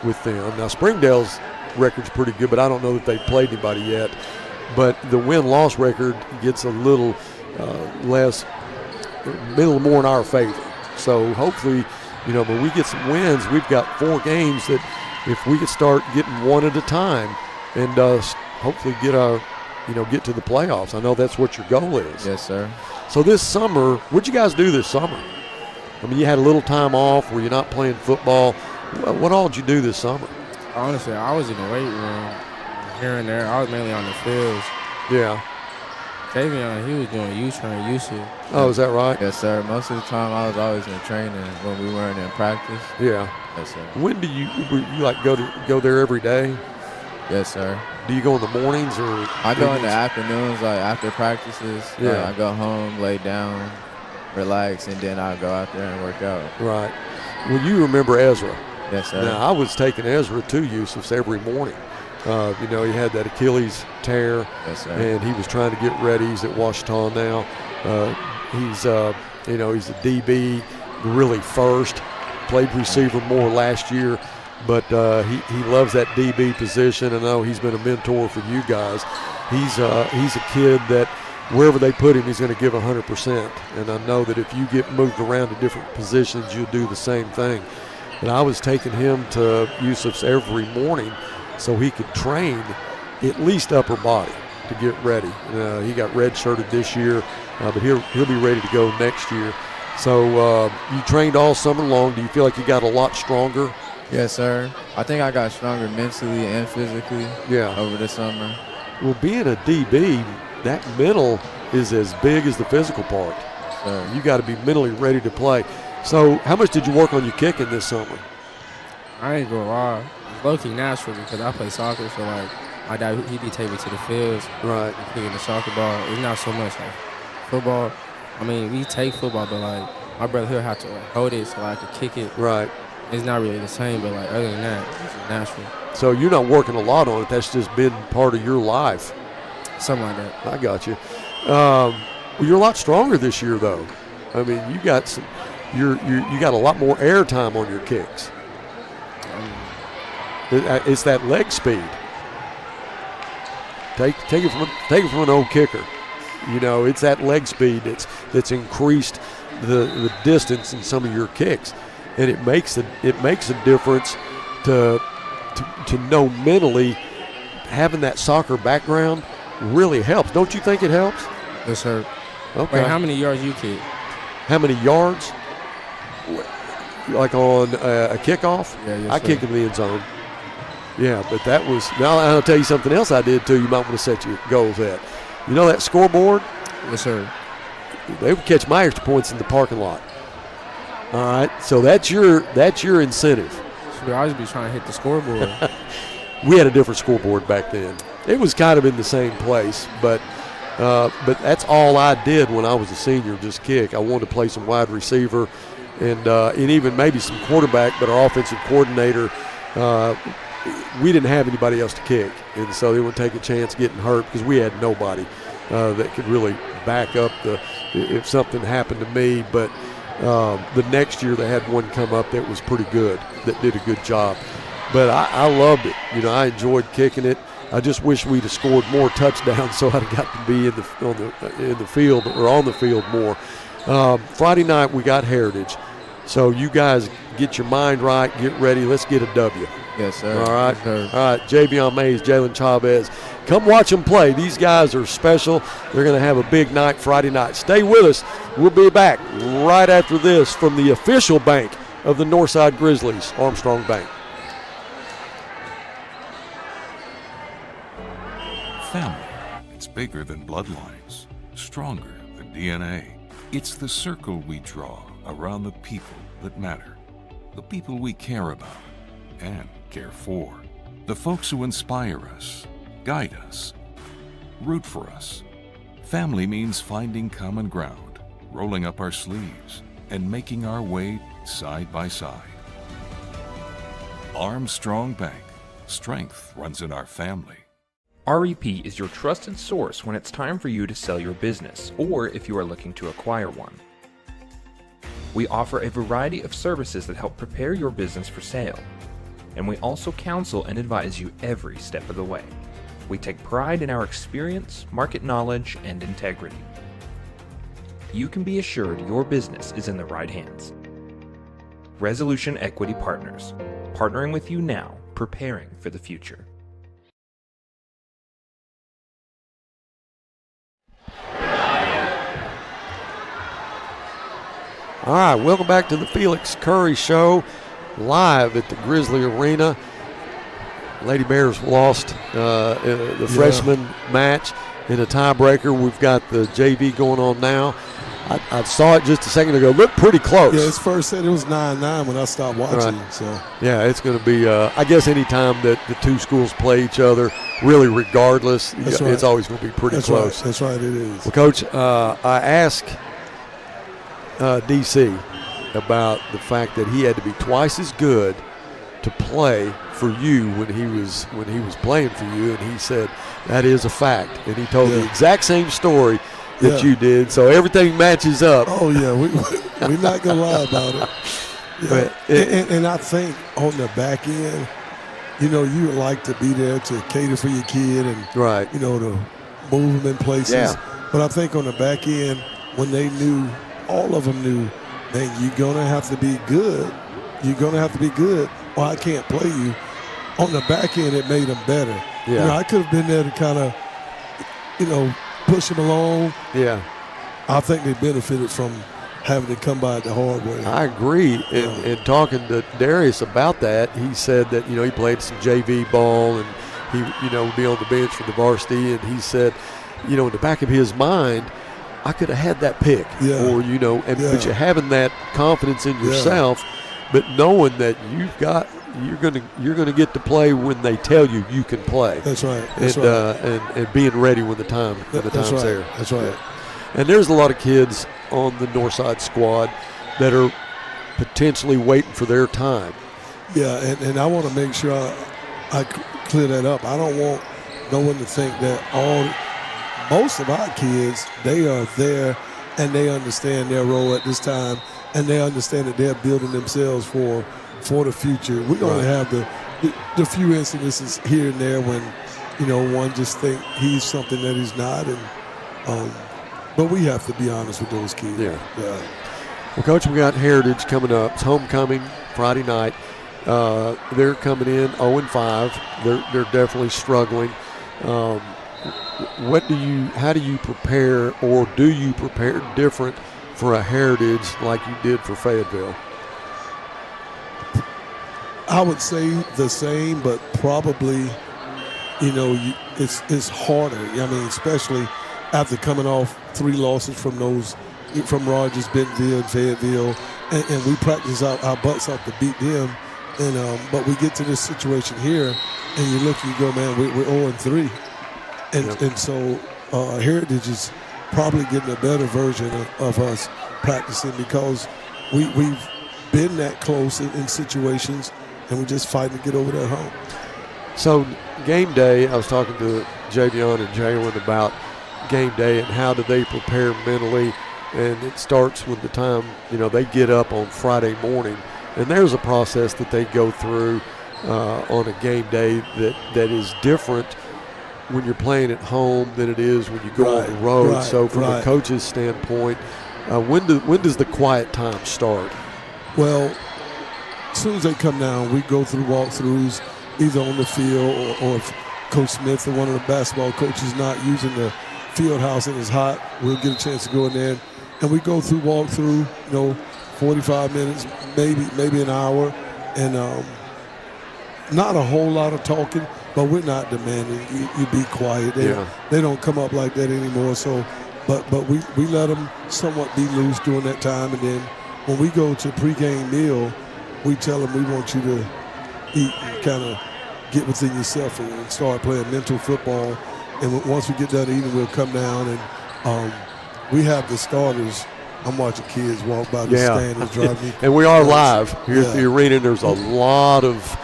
with them. Now, Springdale's record's pretty good, but I don't know that they've played anybody yet. But the win-loss record gets a little less, a little more in our favor. So hopefully, when we get some wins, we've got 4 games that if we could start getting one at a time and hopefully get to the playoffs. I know that's what your goal is. Yes, sir. So this summer, what'd you guys do this summer? I mean, you had a little time off. Were you not playing football? What all did you do this summer? Honestly, I was in the weight room here and there. I was mainly on the fields. Yeah. Davion, he was doing U-turn usage. Oh, is that right? Yes, sir. Most of the time I was always in training when we weren't in practice. Yeah. Yes, sir. When do you like go there every day? Yes, sir. Do you go in the mornings or? I go in the afternoons, like after practices. Yeah. I go home, lay down, relax, and then I go out there and work out. Right. Well, you remember Ezra. Yes, sir. Now, I was taking Ezra to Yusuf's every morning. He had that Achilles tear, yes, sir. and he was trying to get ready. He's at Washington now. He's a DB, really first. Played receiver more last year, but he loves that DB position. I know he's been a mentor for you guys. He's a kid that wherever they put him, he's going to give 100%. And I know that if you get moved around to different positions, you'll do the same thing. And I was taking him to Yusuf's every morning so he could train at least upper body to get ready. He got redshirted this year, but he'll be ready to go next year. So you trained all summer long. Do you feel like you got a lot stronger? Yes, sir. I think I got stronger mentally and physically over the summer. Well, being a DB, that mental is as big as the physical part. Sure. You got to be mentally ready to play. So how much did you work on your kicking this summer? I ain't gonna lie. It's low-key natural because I play soccer, so like my dad, he be taking me to the fields. Right. Kicking the soccer ball. It's not so much like football. I mean, we take football, but like my brother, he'll have to hold it so I can kick it. Right. It's not really the same, but like other than that, it's natural. So you're not working a lot on it. That's just been part of your life. Something like that. I got you. Well, you're a lot stronger this year, though. I mean, you got some. You got a lot more air time on your kicks. It's that leg speed. Take it from an old kicker. It's that leg speed that's increased the distance in some of your kicks, and it makes a difference to know mentally. Having that soccer background really helps. Don't you think it helps? Yes, sir. Okay. Wait, how many yards you kick? How many yards? Like on a kickoff? Yeah, yes, I sir. kicked in the end zone. Yeah, but that was. Now I'll tell you something else I did too. You might want to set your goals at. You know that scoreboard? Yes, sir. They would catch my extra points in the parking lot. All right, so that's your incentive. Should I always be trying to hit the scoreboard? We had a different scoreboard back then. It was kind of in the same place, but that's all I did when I was a senior, just kick. I wanted to play some wide receiver and even maybe some quarterback, but our offensive coordinator, we didn't have anybody else to kick, and so they wouldn't take a chance getting hurt because we had nobody that could really back up if something happened to me. But the next year they had one come up that was pretty good, that did a good job. But I loved it. I enjoyed kicking it. I just wish we'd have scored more touchdowns so I'd have got to be in the field or on the field more. Friday night we got Heritage. So you guys get your mind right, get ready. Let's get a W. Yes, sir. All right. Yes, sir. All right. Javion Mays, Jalen Chavez. Come watch them play. These guys are special. They're going to have a big night Friday night. Stay with us. We'll be back right after this from the official bank of the Northside Grizzlies, Armstrong Bank. Family, it's bigger than bloodlines, stronger than DNA. It's the circle we draw around the people that matter, the people we care about and care for, the folks who inspire us, guide us, root for us. Family means finding common ground, rolling up our sleeves, and making our way side by side. Armstrong Bank, strength runs in our family. REP is your trusted source when it's time for you to sell your business or if you are looking to acquire one. We offer a variety of services that help prepare your business for sale, and we also counsel and advise you every step of the way. We take pride in our experience, market knowledge, and integrity. You can be assured your business is in the right hands. Resolution Equity Partners, partnering with you now, preparing for the future. All right, welcome back to the Felix Curry Show, live at the Grizzly Arena. Lady Bears lost the freshman match in a tiebreaker. We've got the JV going on now. I saw it just a second ago. Looked pretty close. Yeah, it's first set. It was 9-9 when I stopped watching. Right. So yeah, it's going to be, I guess, any time that the two schools play each other, really regardless, it's always going to be pretty close. Right. That's right, it is. Well, Coach, I asked DC about the fact that he had to be twice as good to play for you when he was playing for you, and he said that is a fact, and he told the exact same story that you did, so everything matches up. Oh yeah, we're not gonna lie about it. Yeah. And I think on the back end, you would like to be there to cater for your kid and to move them in places. Yeah. But I think on the back end, when they knew, all of them knew, man, you're gonna have to be good. You're gonna have to be good, or I can't play you. On the back end, it made them better. Yeah. I could have been there to kind of, push them along. Yeah. I think they benefited from having to come by the hard way. I agree. And talking to Darius about that, he said that, he played some JV ball and he, would be on the bench for the varsity. And he said, in the back of his mind, I could have had that pick. Yeah. Or, but you having that confidence in yourself, but knowing that you're gonna get to play when they tell you can play. That's right. And being ready when the time's there. That's right. And there's a lot of kids on the Northside squad that are potentially waiting for their time. Yeah, and I want to make sure I clear that up. I don't want no one to think that most of our kids, they are there and they understand their role at this time, and they understand that they're building themselves for the future. We only have the few instances here and there when, one just think he's something that he's not, and but we have to be honest with those kids. Yeah. Well, Coach, we got Heritage coming up. It's homecoming Friday night. They're coming in 0-5. They're definitely struggling. How do you prepare, or do you prepare different for a Heritage like you did for Fayetteville? I would say the same, but probably, it's harder. I mean, especially after coming off 3 losses from Rogers, Bentonville, and Fayetteville, and we practice our butts off to beat them. And but we get to this situation here, and you look, you go, man, we're 0-3. And so Heritage is probably getting a better version of us practicing because we've been that close in situations, and we're just fighting to get over that hump. So game day, I was talking to Javion and Jalen about game day and how do they prepare mentally, and it starts with the time, they get up on Friday morning, and there's a process that they go through on a game day that is different when you're playing at home than it is when you go on the road. So from a coach's standpoint, when does the quiet time start? Well, as soon as they come down, we go through walkthroughs, either on the field or if Coach Smith or one of the basketball coaches not using the field house and it's hot, we'll get a chance to go in there. And we go through walkthrough, 45 minutes, maybe an hour, and not a whole lot of talking, but we're not demanding you be quiet. They don't come up like that anymore. So, but we let them somewhat be loose during that time, and then when we go to pregame meal, we tell them we want you to eat and kind of get within yourself and start playing mental football. And once we get done eating, we'll come down and we have the starters. I'm watching kids walk by the stand and drive me. And we are live here at the arena. There's a lot of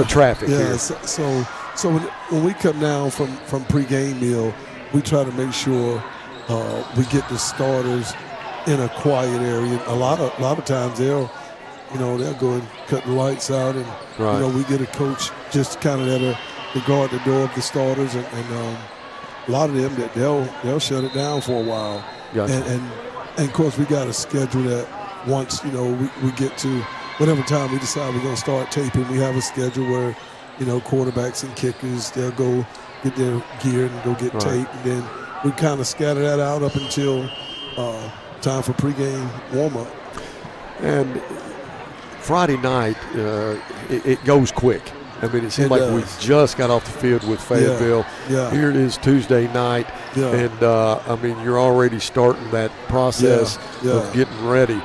traffic here. So when we come down from pregame meal, we try to make sure we get the starters in a quiet area. A lot of times they'll go and cut the lights out, and we get a coach just kind of there to guard the door of the starters, and a lot of them that they'll shut it down for a while. Gotcha. And of course we got a schedule that once we get to whatever time we decide we're going to start taping, we have a schedule where quarterbacks and kickers, they'll go get their gear and go get taped, and then we kind of scatter that out up until time for pregame warm-up. And Friday night, it goes quick. I mean, it seems like we just got off the field with Fayetteville. Here it is Tuesday night, and you're already starting that process of getting ready.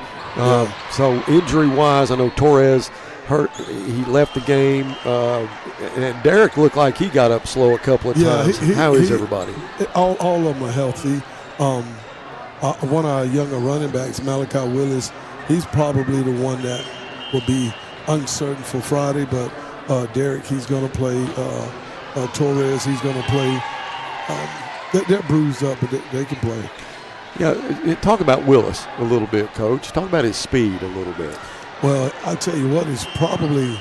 So injury-wise, I know Torres hurt. He left the game, and Derek looked like he got up slow a couple of times. How is everybody? All of them are healthy. One of our younger running backs, Malachi Willis, he's probably the one that will be uncertain for Friday, but Derek, he's going to play. Torres, he's going to play. They're bruised up, but they can play. Yeah, talk about Willis a little bit, Coach. Talk about his speed a little bit. Well, I tell you what, he's probably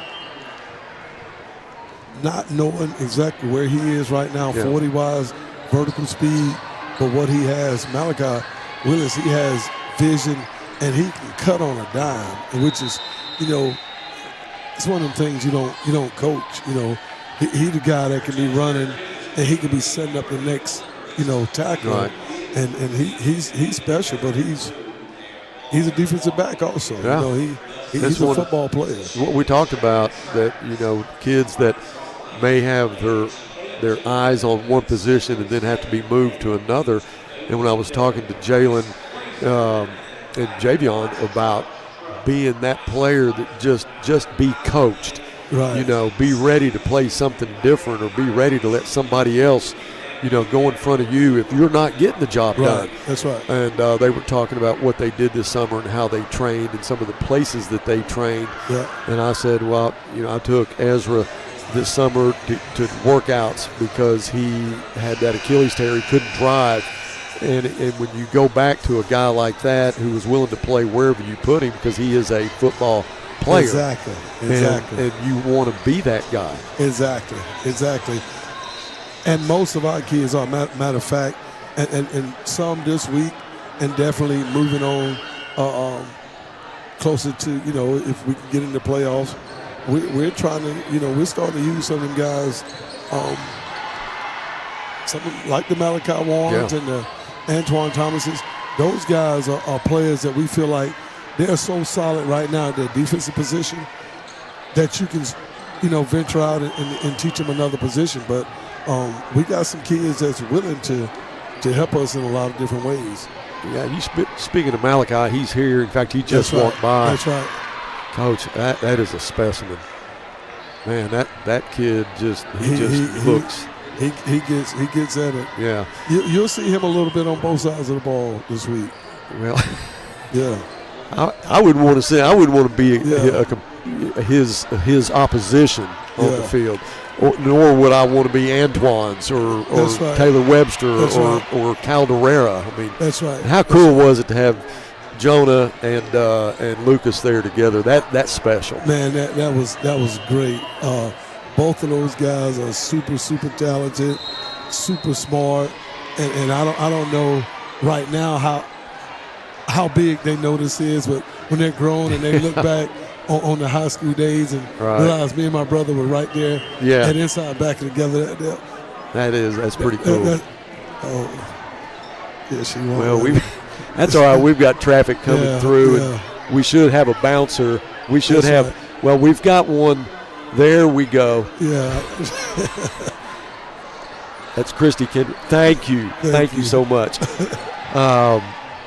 not knowing exactly where he is right now, 40-wise, vertical speed, but what he has, Malachi Willis, he has vision, and he can cut on a dime, which is, it's one of them things you don't coach. He the guy that can be running, and he can be setting up the next, tackle. Right. And he's special, but he's a defensive back also. Yeah. He's a football player. What we talked about, that kids that may have their eyes on one position and then have to be moved to another. And when I was talking to Jalen and Javion about being that player that just be coached, be ready to play something different, or be ready to let somebody else go in front of you if you're not getting the job done. That's right. And they were talking about what they did this summer and how they trained and some of the places that they trained. Yeah. And I said, well, I took Ezra this summer to workouts because he had that Achilles tear. He couldn't drive. And when you go back to a guy like that who is willing to play wherever you put him, because he is a football player. Exactly. And you want to be that guy. Exactly. And most of our kids are, matter of fact, and some this week, and definitely moving on closer to, if we can get into playoffs, we're trying to, we're starting to use some of them guys, something like the Malachi Warrens and the Antoine Thomases. Those guys are players that we feel like they're so solid right now at their defensive position that you can, venture out and teach them another position. But we got some kids that's willing to help us in a lot of different ways. Yeah, speaking of Malachi, he's here. In fact, he just walked by. That's right. Coach, that is a specimen. Man, that kid just looks He gets at it. Yeah. You'll see him a little bit on both sides of the ball this week. Well, yeah. I wouldn't want to see. I wouldn't want to be his opposition on the field, nor would I want to be Antoine's or right. Taylor Webster That's or Caldera. I mean, that's right. How cool was it to have Jonah and Lucas there together? That's special. Man, that was great. Both of those guys are super talented, super smart, and I don't know right now how big they know this is, but when they're grown and they look back on the high school days and realize me and my brother were right there at Inside Backer together. That's pretty cool. She won. Well, that's all right. We've got traffic coming through, and we should have a bouncer. We should have. Right. Well, we've got one. There we go. Yeah. That's Christy Kendrick. Thank you. Thank you so much.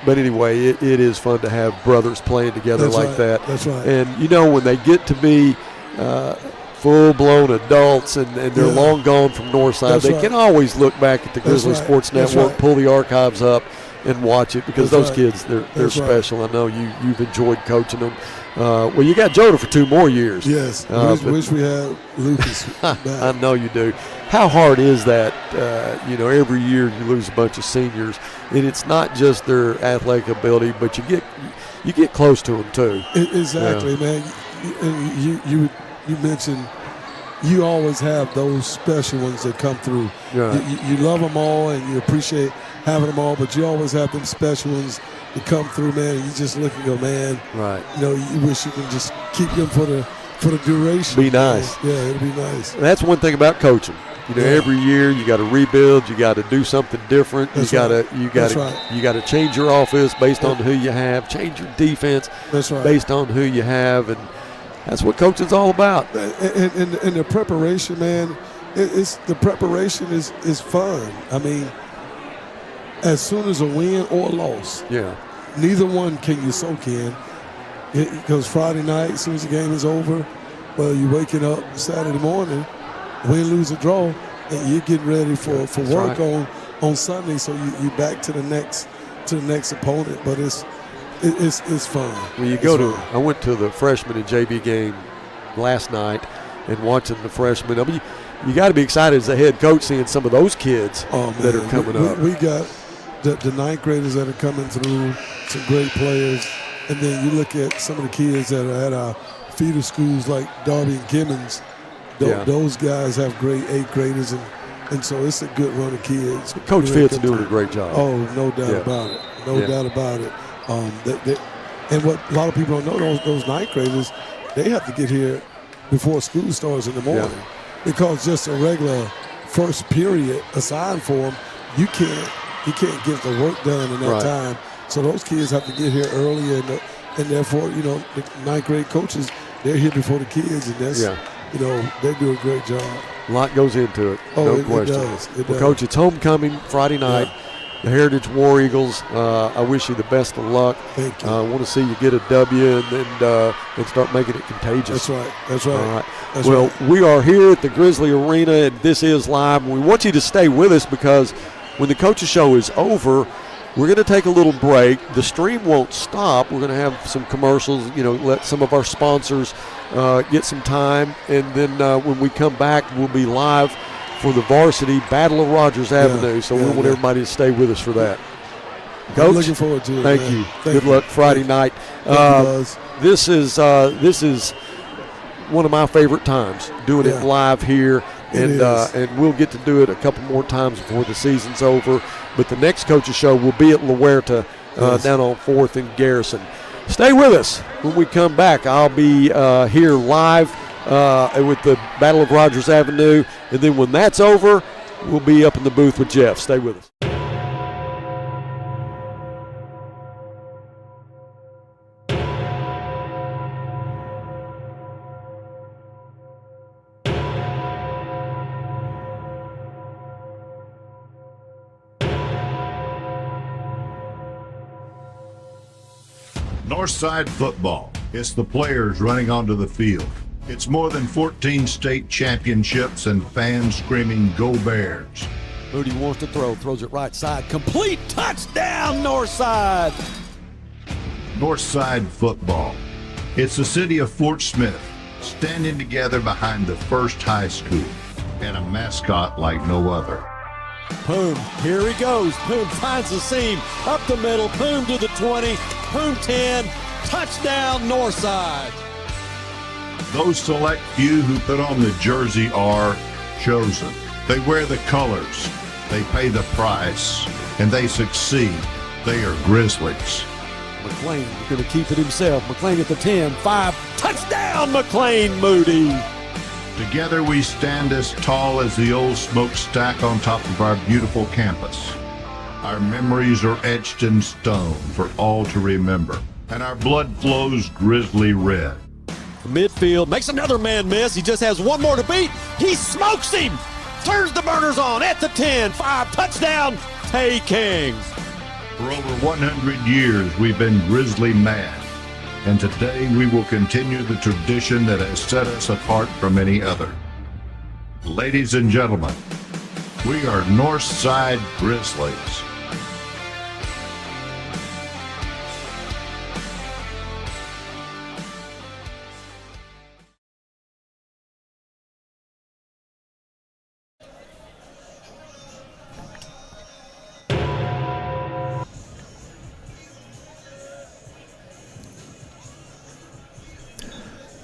But anyway, it is fun to have brothers playing together that. That's right. And, when they get to be full-blown adults and they're long gone from Northside, they can always look back at the Grizzly Sports Network, pull the archives up, and watch it because those kids, they're special. I know you've enjoyed coaching them. Well, you got Jonah for 2 more years. Yes. Wish we had Lucas back. I know you do. How hard is that? Every year you lose a bunch of seniors, and it's not just their athletic ability, but you get close to them too. Exactly, man. And you mentioned you always have those special ones that come through. Right. You love them all, and you appreciate having them all, but you always have them special ones that come through, man. And you just look and go, man. Right. You wish you could just keep them for the duration. Be nice. Yeah, it'd be nice. That's one thing about coaching. Every year you got to rebuild. You got to do something different. That's you right. got to change your offense based on who you have. Change your defense based on who you have, and that's what coaching's all about. And the preparation, man. The preparation is fun. I mean, as soon as a win or a loss, neither one can you soak in. Because Friday night, as soon as the game is over, well, you're waking up Saturday morning, win, lose, or draw, and you're getting ready for work on Sunday. So you back to the next opponent. But it's fun. Well, I went to the freshman and JV game last night and watching the freshmen. I mean, you got to be excited as a head coach seeing some of those kids that are coming up. We got the ninth graders that are coming through, some great players. And then you look at some of the kids that are at our feeder schools like Darby and Kimmons. Those guys have great 8th graders, and so it's a good run of kids. Coach Fitz doing a great job. Oh, no doubt about it. No doubt about it. And what a lot of people don't know, those 9th graders, they have to get here before school starts in the morning because just a regular first period assigned for them, you can't get the work done in that time. So those kids have to get here early, and therefore, the 9th grade coaches, they're here before the kids, and that's, they do a great job. A lot goes into it, no question. It does. Coach, it's homecoming Friday night. The Heritage War Eagles, I wish you the best of luck. Thank you. I want to see you get a W and start making it contagious. That's right. All right. We are here at the Grizzly Arena, and this is live. We want you to stay with us because when the Coaches Show is over, we're going to take a little break. The stream won't stop. We're going to have some commercials, let some of our sponsors get some time. And then when we come back, we'll be live for the Varsity Battle of Rogers Avenue. So we want everybody to stay with us for that. Coach, I'm looking forward to it. Thank you. Good luck Friday night. This is one of my favorite times, doing it live here. And we'll get to do it a couple more times before the season's over. But the next Coaches Show will be at La Huerta down on 4th and Garrison. Stay with us. When we come back, I'll be here live with the Battle of Rogers Avenue. And then when that's over, we'll be up in the booth with Jeff. Stay with us. Northside football. It's the players running onto the field. It's more than 14 state championships and fans screaming, "Go Bears!" Moody wants to throw, throws it right side. Complete touchdown, Northside! Northside football. It's the city of Fort Smith standing together behind the first high school and a mascot like no other. Poom, here he goes. Poom finds the seam, up the middle. Poom to the 20, Poom 10, touchdown Northside. Those select few who put on the jersey are chosen. They wear the colors, they pay the price, and they succeed. They are Grizzlies. McLean is going to keep it himself. McLean at the 10, 5, touchdown McLean Moody. Together we stand as tall as the old smokestack on top of our beautiful campus. Our memories are etched in stone for all to remember, and our blood flows Grizzly red. Midfield makes another man miss. He just has one more to beat. He smokes him. Turns the burners on at the 10, 5, touchdown Tay King. For over 100 years we've been Grizzly mad. And today we will continue the tradition that has set us apart from any other. Ladies and gentlemen, we are Northside Grizzlies.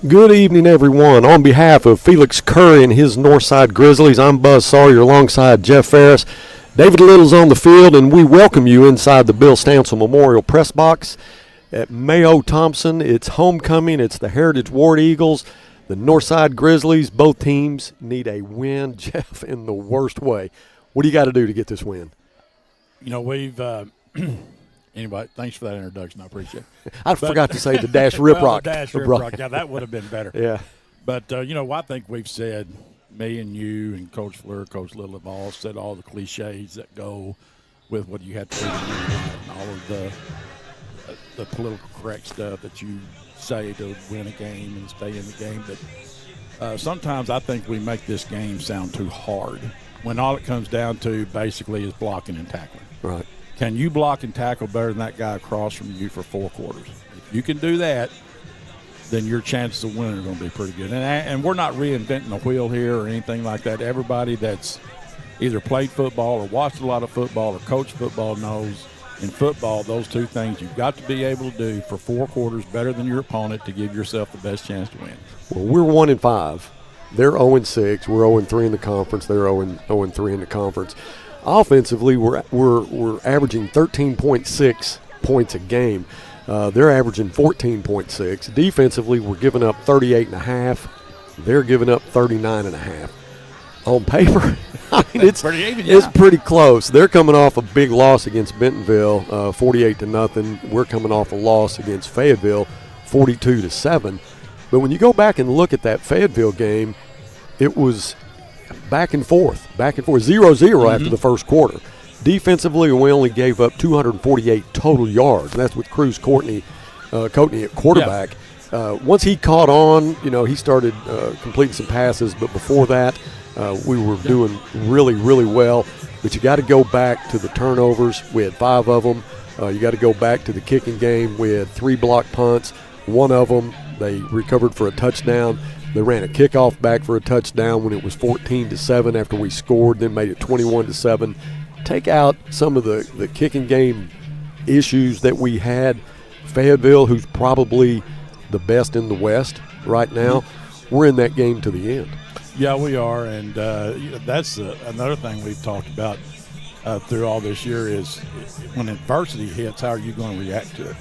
Good evening, everyone. On behalf of Felix Curry and his Northside Grizzlies, I'm Buzz Sawyer alongside Jeff Ferris. David Little's on the field, and we welcome you inside the Bill Stansel Memorial Press Box at Mayo Thompson. It's homecoming. It's the Heritage Ward Eagles, the Northside Grizzlies. Both teams need a win, Jeff, in the worst way. What do you got to do to get this win? You know, we've anyway, thanks for that introduction. I appreciate it. I forgot to say the dash rip well, rock. The dash rip rock. Yeah, that would have been better. Yeah. But, you know, I think we've said, me and you and Coach Fleur, Coach Little have all said all the cliches that go with what you have to do and all of the political correct stuff that you say to win a game and stay in the game. But sometimes I think we make this game sound too hard when all it comes down to basically is blocking and tackling. Right. Can you block and tackle better than that guy across from you for 4 quarters? If you can do that, then your chances of winning are going to be pretty good. And we're not reinventing the wheel here or anything like that. Everybody that's either played football or watched a lot of football or coached football knows in football those two things you've got to be able to do for 4 quarters better than your opponent to give yourself the best chance to win. Well, we're 1-5. They're 0-6. We're 0-3 in the conference. They're 0-3 in the conference. Offensively, we're averaging 13.6 points a game. They're averaging 14.6. Defensively, we're giving up 38.5. They're giving up 39.5. On paper, I mean, it's pretty even, yeah. It's pretty close. They're coming off a big loss against Bentonville, 48-0. We're coming off a loss against Fayetteville, 42-7. But when you go back and look at that Fayetteville game, it was back and forth, 0-0 after the first quarter. Defensively, we only gave up 248 total yards. And that's with Cruz Courtney at quarterback. Yeah. Once he caught on, you know, he started completing some passes. But before that, we were doing really, really well. But you got to go back to the turnovers. We had 5 of them. You got to go back to the kicking game. We had 3 block punts. 1 of them, they recovered for a touchdown. They ran a kickoff back for a touchdown when it was 14-7 after we scored, then made it 21-7. Take out some of the kicking game issues that we had. Fayetteville, who's probably the best in the West right now, we're in that game to the end. Yeah, we are, and that's another thing we've talked about through all this year is when adversity hits, how are you going to react to it?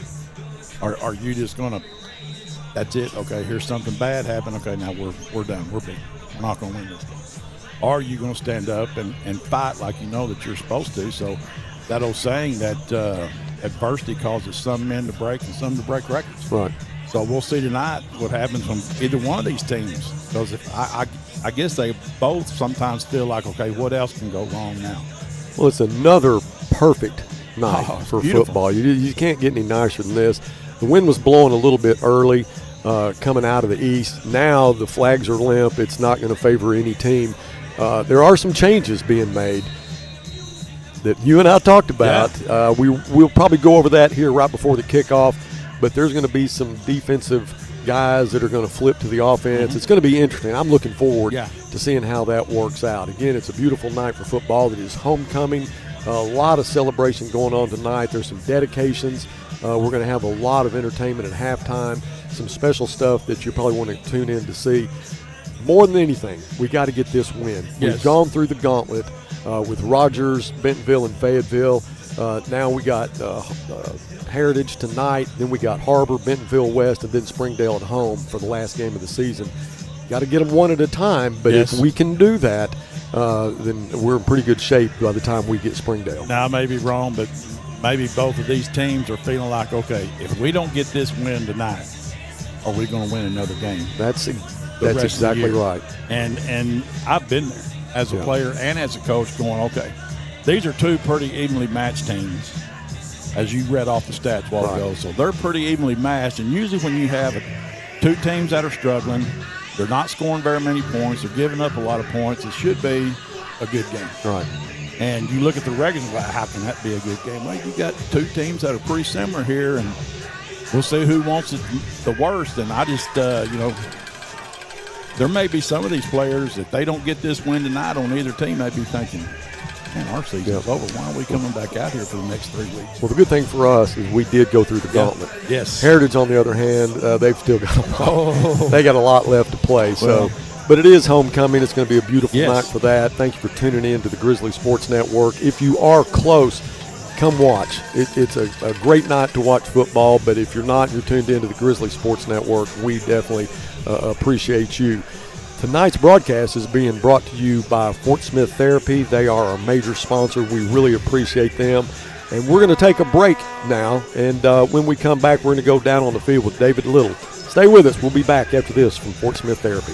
Are you just going to, that's it, okay, here's something bad happened, okay, now we're done, we're beat, we're not going to win this game. Are you going to stand up and fight like you know that you're supposed to? So that old saying that adversity causes some men to break and some to break records. Right. So we'll see tonight what happens from either one of these teams. Because if I guess they both sometimes feel like, okay, what else can go wrong now? Well, it's another perfect night for beautiful football. You can't get any nicer than this. The wind was blowing a little bit early. coming out of the East. Now the flags are limp. It's not going to favor any team. There are some changes being made that you and I talked about. Yeah. We'll probably go over that here right before the kickoff, but there's going to be some defensive guys that are going to flip to the offense. Mm-hmm. It's going to be interesting. I'm looking forward to seeing how that works out. Again, it's a beautiful night for football. It is homecoming. A lot of celebration going on tonight. There's some dedications. We're going to have a lot of entertainment at halftime, some special stuff that you probably want to tune in to see. More than anything, we got to get this win. Yes. We've gone through the gauntlet with Rogers, Bentonville, and Fayetteville. Now we got Heritage tonight. Then we got har-ber, Bentonville West, and then Springdale at home for the last game of the season. Got to get them one at a time, but if we can do that, then we're in pretty good shape by the time we get Springdale. Now, I may be wrong, but maybe both of these teams are feeling like, okay, if we don't get this win tonight, are we going to win another game? That's exactly right. And I've been there as a player and as a coach going, okay, these are two pretty evenly matched teams, as you read off the stats a while ago. So they're pretty evenly matched, and usually when you have two teams that are struggling, they're not scoring very many points, they're giving up a lot of points, it should be a good game. Right. And you look at the regulars, well, how can that be a good game? Well, you got two teams that are pretty similar here, and we'll see who wants it the worst. And I just, there may be some of these players, if they don't get this win tonight on either team, may be thinking, man, our season's over. Why are we coming back out here for the next 3 weeks? Well, the good thing for us is we did go through the gauntlet. Yes. Heritage, on the other hand, they've still got a lot. They got a lot left to play. So, but it is homecoming. It's going to be a beautiful night for that. Thank you for tuning in to the Grizzly Sports Network. If you are close, come watch. It's a great night to watch football. But if you're not, you're tuned into the Grizzly Sports Network. We definitely appreciate you. Tonight's broadcast is being brought to you by Fort Smith Therapy. They are our major sponsor. We really appreciate them. And we're going to take a break now. And when we come back, we're going to go down on the field with David Little. Stay with us. We'll be back after this from Fort Smith Therapy.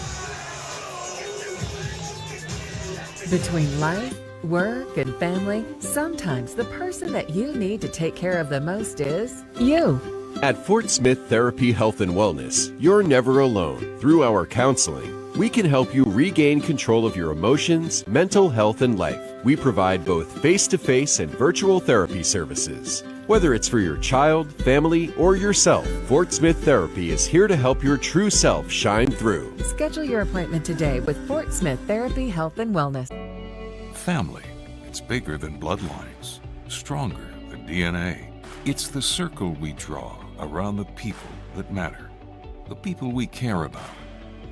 Between life, work, and family, sometimes the person that you need to take care of the most is you. At Fort Smith Therapy Health and Wellness, you're never alone. Through our counseling, we can help you regain control of your emotions, mental health, and life. We provide both face-to-face and virtual therapy services. Whether it's for your child, family, or yourself, Fort Smith Therapy is here to help your true self shine through. Schedule your appointment today with Fort Smith Therapy Health and Wellness. Family. It's bigger than bloodlines, stronger than DNA. It's the circle we draw around the people that matter, the people we care about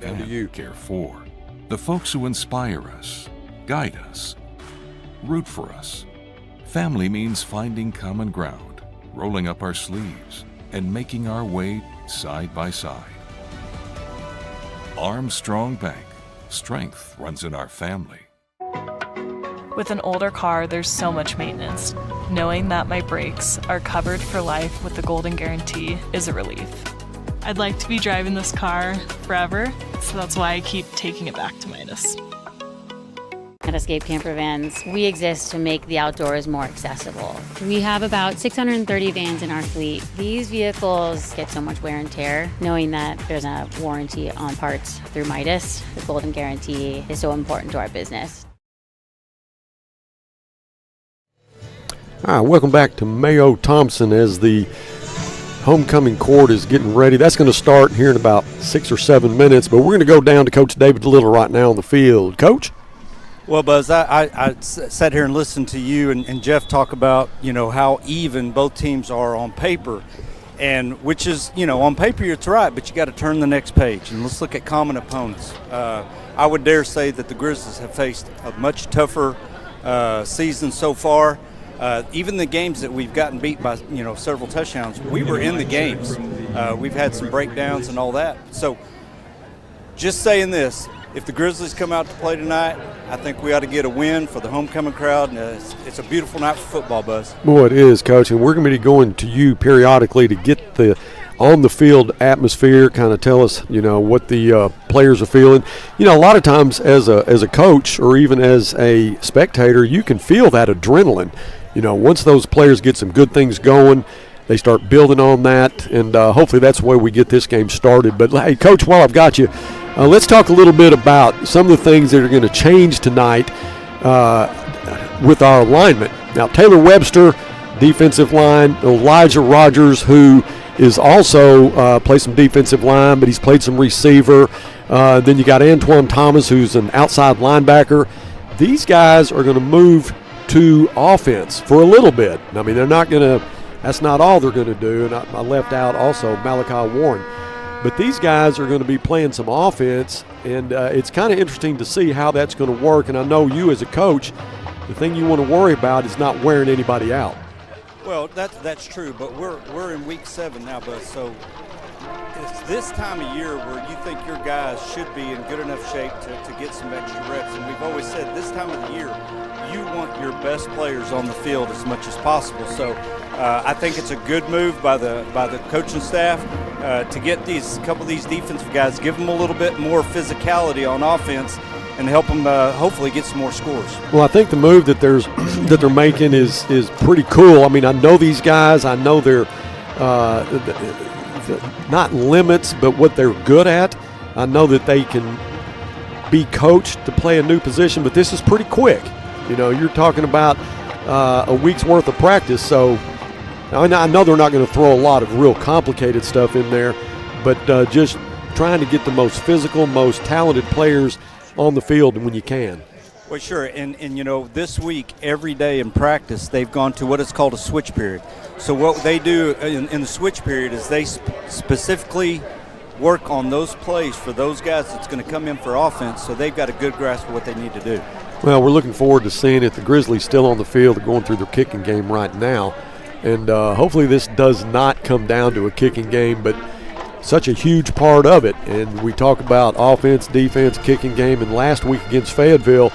and you care for, the folks who inspire us, guide us, root for us. Family means finding common ground, rolling up our sleeves, and making our way side by side. Armstrong Bank. Strength runs in our family. With an older car, there's so much maintenance. Knowing that my brakes are covered for life with the Golden Guarantee is a relief. I'd like to be driving this car forever, so that's why I keep taking it back to Midas. At Escape Camper Vans, we exist to make the outdoors more accessible. We have about 630 vans in our fleet. These vehicles get so much wear and tear. Knowing that there's a warranty on parts through Midas, the Golden Guarantee is so important to our business. All right, welcome back to Mayo Thompson as the homecoming court is getting ready. That's going to start here in about 6 or 7 minutes, but we're going to go down to Coach David Little right now on the field. Coach? Well, Buzz, I sat here and listened to you and Jeff talk about, how even both teams are on paper, and which is, on paper it's right, but you got to turn the next page, and let's look at common opponents. I would dare say that the Grizzlies have faced a much tougher season so far. Even the games that we've gotten beat by, several touchdowns, we were in the games. We've had some breakdowns and all that. So just saying this, if the Grizzlies come out to play tonight, I think we ought to get a win for the homecoming crowd. And it's a beautiful night for football, Buzz. Boy, it is, Coach. And we're going to be going to you periodically to get the on-the-field atmosphere, kind of tell us, what the players are feeling. A lot of times as a coach or even as a spectator, you can feel that adrenaline. Once those players get some good things going, they start building on that, and hopefully that's the way we get this game started. But, hey, Coach, while I've got you, let's talk a little bit about some of the things that are going to change tonight with our alignment. Now, Taylor Webster, defensive line, Elijah Rogers, who is also plays some defensive line, but he's played some receiver. Then you got Antoine Thomas, who's an outside linebacker. These guys are going to move to offense for a little bit. I mean, they're not going to – that's not all they're going to do. And I left out also Malachi Warren. But these guys are going to be playing some offense, and it's kind of interesting to see how that's going to work. And I know you as a coach, the thing you want to worry about is not wearing anybody out. Well, that's true, but we're in week 7 now, Buzz. So it's this time of year where you think your guys should be in good enough shape to get some extra reps. And we've always said this time of the year, you want your best players on the field as much as possible. So I think it's a good move by the coaching staff to get a couple of these defensive guys, give them a little bit more physicality on offense, and help them hopefully get some more scores. Well, I think the move that they're making is pretty cool. I mean, I know these guys. I know they're not limits, but what they're good at. I know that they can be coached to play a new position, but this is pretty quick. You know, you're talking about a week's worth of practice. So I know they're not going to throw a lot of real complicated stuff in there, but just trying to get the most physical, most talented players on the field when you can. Well, sure, and you know, this week, every day in practice, they've gone to what is called a switch period. So what they do in the switch period is they specifically work on those plays for those guys that's going to come in for offense, so they've got a good grasp of what they need to do. Well, we're looking forward to seeing it. The Grizzlies still on the field. They're going through their kicking game right now, and hopefully this does not come down to a kicking game, but such a huge part of it. And we talk about offense, defense, kicking game, and last week against Fayetteville,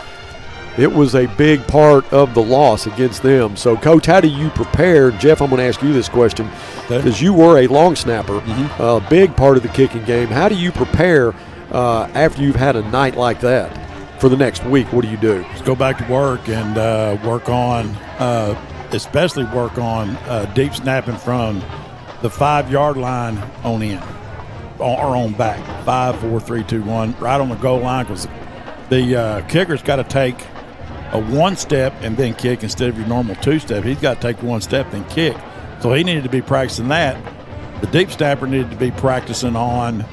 it was a big part of the loss against them. So, Coach, how do you prepare? Jeff, I'm going to ask you this question because you were a long snapper, a big part of the kicking game. How do you prepare after you've had a night like that for the next week? What do you do? Just go back to work and especially work on deep snapping from the 5-yard line on in or on back. 5, 4, 3, 2, 1, right on the goal line, because the kicker's got to take a 1-step and then kick instead of your normal 2-step. He's got to take 1 step then kick. So he needed to be practicing that. The deep snapper needed to be practicing on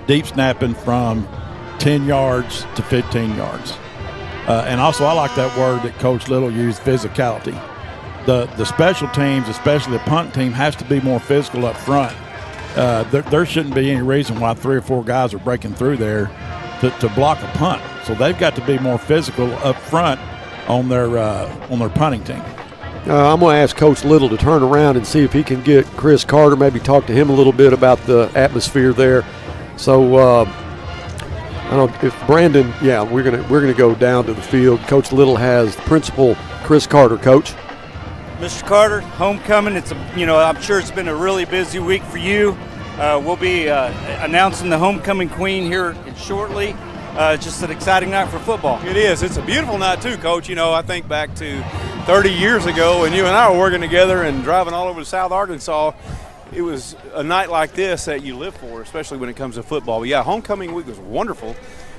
deep snapping from 10 yards to 15 yards. And also I like that word that Coach Little used, physicality. The special teams, especially the punt team, has to be more physical up front. There shouldn't be any reason why 3 or 4 guys are breaking through there to block a punt. So they've got to be more physical up front on their punting team. I'm going to ask Coach Little to turn around and see if he can get Chris Carter, maybe talk to him a little bit about the atmosphere there. So I don't know if Brandon, we're gonna go down to the field. Coach Little has Principal Chris Carter. Coach. Mr. Carter, homecoming. I'm sure it's been a really busy week for you. We'll be announcing the homecoming queen here shortly. Just an exciting night for football. It is. It's a beautiful night too, Coach. You know, I think back to 30 years ago when you and I were working together and driving all over South Arkansas. It was a night like this that you live for, especially when it comes to football. But yeah, homecoming week was wonderful.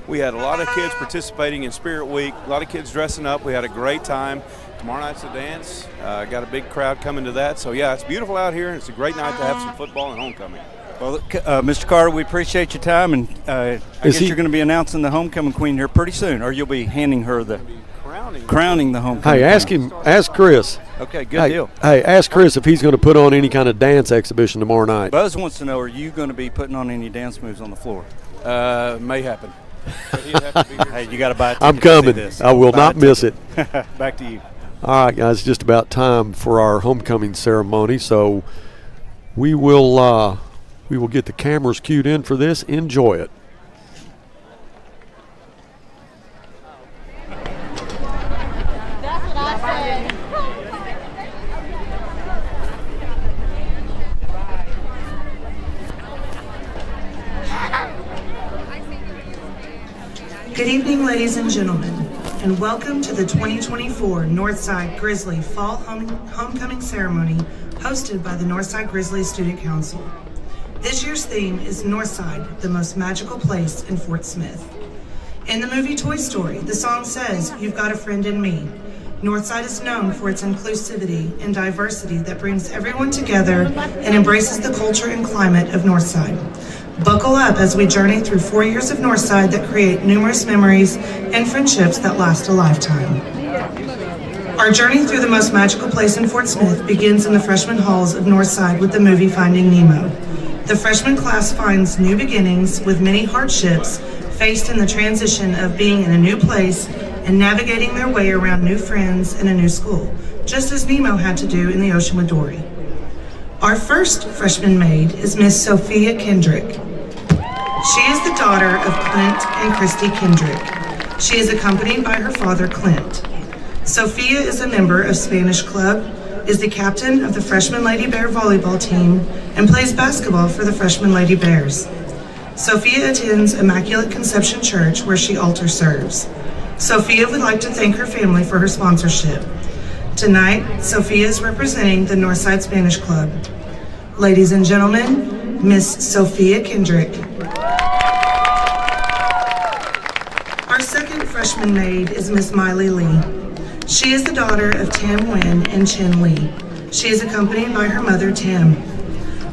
We had a lot of kids participating in Spirit Week, a lot of kids dressing up. We had a great time. Tomorrow night's the dance. Got a big crowd coming to that. So yeah, it's beautiful out here, and it's a great night to have some football and homecoming. Well, Mr. Carter, we appreciate your time, and I guess you're going to be announcing the homecoming queen here pretty soon, or you'll be handing her the crowning the homecoming. Hey, ask Chris. Okay, good deal. Hey, ask Chris if he's going to put on any kind of dance exhibition tomorrow night. Buzz wants to know, are you going to be putting on any dance moves on the floor? May happen. Hey, you got to buy a ticket. I'm coming. I will not miss it. Back to you. All right, guys, just about time for our homecoming ceremony, so we will get the cameras cued in for this. Enjoy it. That's what I said. Good evening, ladies and gentlemen. and welcome to the 2024 Northside Grizzly Fall Homecoming Ceremony hosted by the Northside Grizzlies Student Council. This year's theme is Northside, the most magical place in Fort Smith. In the movie Toy Story, the song says, "You've got a friend in me." Northside is known for its inclusivity and diversity that brings everyone together and embraces the culture and climate of Northside. Buckle up as we journey through 4 years of Northside that create numerous memories and friendships that last a lifetime. Our journey through the most magical place in Fort Smith begins in the freshman halls of Northside with the movie Finding Nemo. The freshman class finds new beginnings with many hardships faced in the transition of being in a new place and navigating their way around new friends and a new school, just as Nemo had to do in the ocean with Dory. Our first freshman maid is Miss Sophia Kendrick. She is the daughter of Clint and Christy Kendrick. She is accompanied by her father, Clint. Sophia is a member of Spanish Club, is the captain of the Freshman Lady Bear volleyball team, and plays basketball for the Freshman Lady Bears. Sophia attends Immaculate Conception Church, where she altar serves. Sophia would like to thank her family for her sponsorship. Tonight, Sophia is representing the Northside Spanish Club. Ladies and gentlemen, Miss Sophia Kendrick. Our second freshman maid is Miss Miley Lee. She is the daughter of Tim Nguyen and Chin Lee. She is accompanied by her mother, Tim.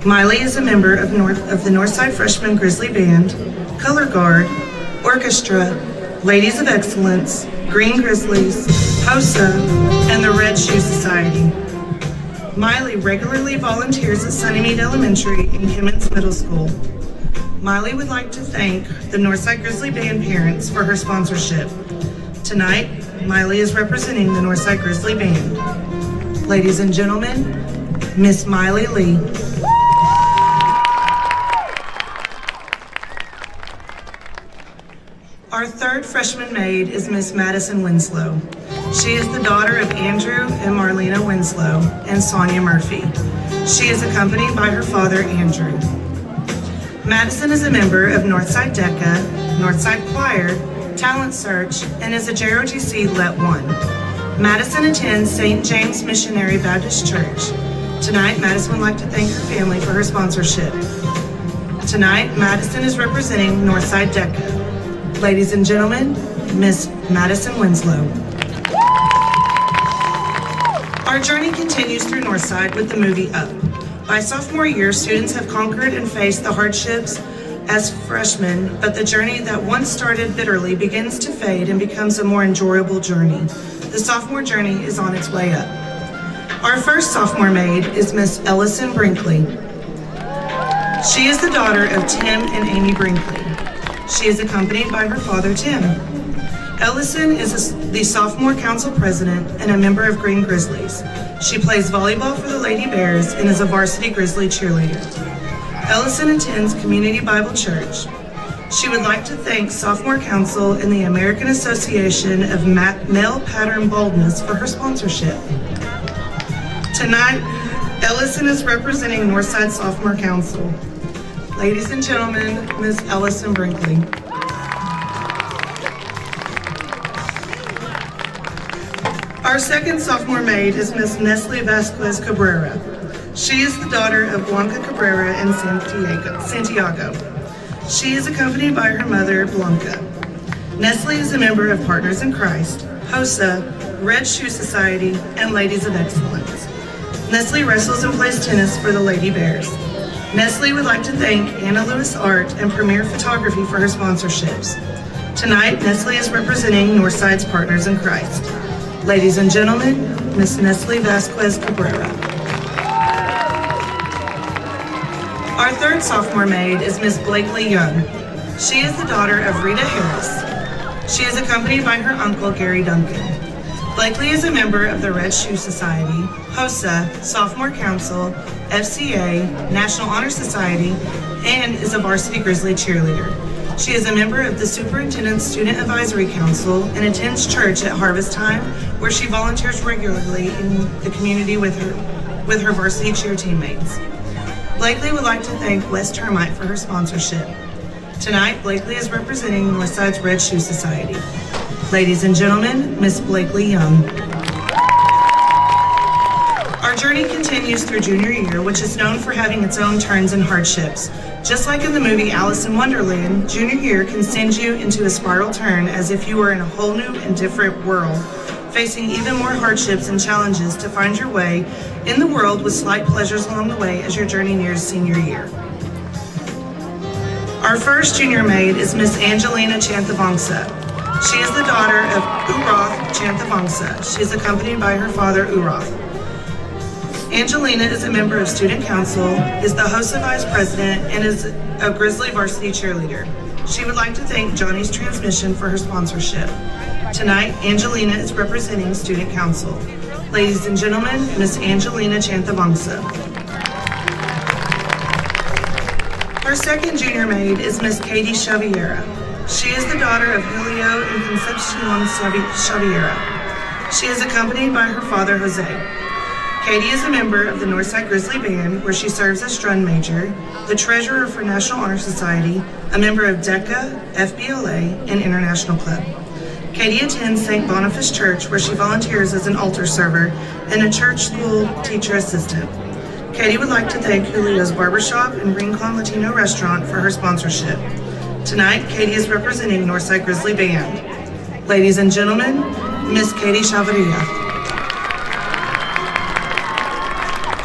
Miley is a member of the Northside Freshman Grizzly Band, Color Guard, Orchestra, Ladies of Excellence, Green Grizzlies, HOSA, and the Red Shoe Society. Miley regularly volunteers at Sunnymead Elementary and Kimmons Middle School. Miley would like to thank the Northside Grizzly Band parents for her sponsorship. Tonight, Miley is representing the Northside Grizzly Band. Ladies and gentlemen, Miss Miley Lee. Our third freshman maid is Miss Madison Winslow. She is the daughter of Andrew and Marlena Winslow and Sonia Murphy. She is accompanied by her father, Andrew. Madison is a member of Northside DECA, Northside Choir, Talent Search, and is a JROTC Let 1. Madison attends St. James Missionary Baptist Church. Tonight, Madison would like to thank her family for her sponsorship. Tonight, Madison is representing Northside DECA. Ladies and gentlemen, Miss Madison Winslow. Our journey continues through Northside with the movie Up. By sophomore year, students have conquered and faced the hardships as freshmen, but the journey that once started bitterly begins to fade and becomes a more enjoyable journey. The sophomore journey is on its way up. Our first sophomore maid is Miss Ellison Brinkley. She is the daughter of Tim and Amy Brinkley. She is accompanied by her father, Tim. Ellison is the sophomore council president and a member of Green Grizzlies. She plays volleyball for the Lady Bears and is a varsity Grizzly cheerleader. Ellison attends Community Bible Church. She would like to thank sophomore council and the American Association of Male Pattern Baldness for her sponsorship. Tonight, Ellison is representing Northside Sophomore Council. Ladies and gentlemen, Ms. Ellison Brinkley. Our second sophomore maid is Ms. Nestle Vasquez Cabrera. She is the daughter of Blanca Cabrera and Santiago. She is accompanied by her mother, Blanca. Nestle is a member of Partners in Christ, HOSA, Red Shoe Society, and Ladies of Excellence. Nestle wrestles and plays tennis for the Lady Bears. Nestle would like to thank Anna Lewis Art and Premier Photography for her sponsorships. Tonight, Nestle is representing Northside's Partners in Christ. Ladies and gentlemen, Miss Nestle Vasquez Cabrera. Our third sophomore maid is Miss Blakely Young. She is the daughter of Rita Harris. She is accompanied by her uncle, Gary Duncan. Blakely is a member of the Red Shoe Society, HOSA, Sophomore Council, FCA, National Honor Society, and is a varsity Grizzly cheerleader. She is a member of the Superintendent's Student Advisory Council and attends church at harvest time, where she volunteers regularly in the community with her varsity cheer teammates. Blakely would like to thank West Termite for her sponsorship. Tonight, Blakely is representing Northside's Red Shoe Society. Ladies and gentlemen, Miss Blakely Young. Our journey continues through junior year, which is known for having its own turns and hardships. Just like in the movie Alice in Wonderland, junior year can send you into a spiral turn as if you were in a whole new and different world, facing even more hardships and challenges to find your way in the world with slight pleasures along the way as your journey nears senior year. Our first junior maid is Miss Angelina Chanthavongsa. She is the daughter of Uroth Chanthavongsa. She is accompanied by her father, Uroth. Angelina is a member of student council, is the HOSA vice president, and is a Grizzly varsity cheerleader. She would like to thank Johnny's Transmission for her sponsorship. Tonight, Angelina is representing student council. Ladies and gentlemen, Miss Angelina Chanthavongsa. Our second junior maid is Miss Katie Xaviera. She is the daughter of Julio and Concepcion Xaviera. She is accompanied by her father, Jose. Katie is a member of the Northside Grizzly Band, where she serves as drum major, the treasurer for National Honor Society, a member of DECA, FBLA, and International Club. Katie attends St. Boniface Church, where she volunteers as an altar server and a church school teacher assistant. Katie would like to thank Julio's Barbershop and Rincon Latino Restaurant for her sponsorship. Tonight, Katie is representing Northside Grizzly Band. Ladies and gentlemen, Miss Katie Chavarria.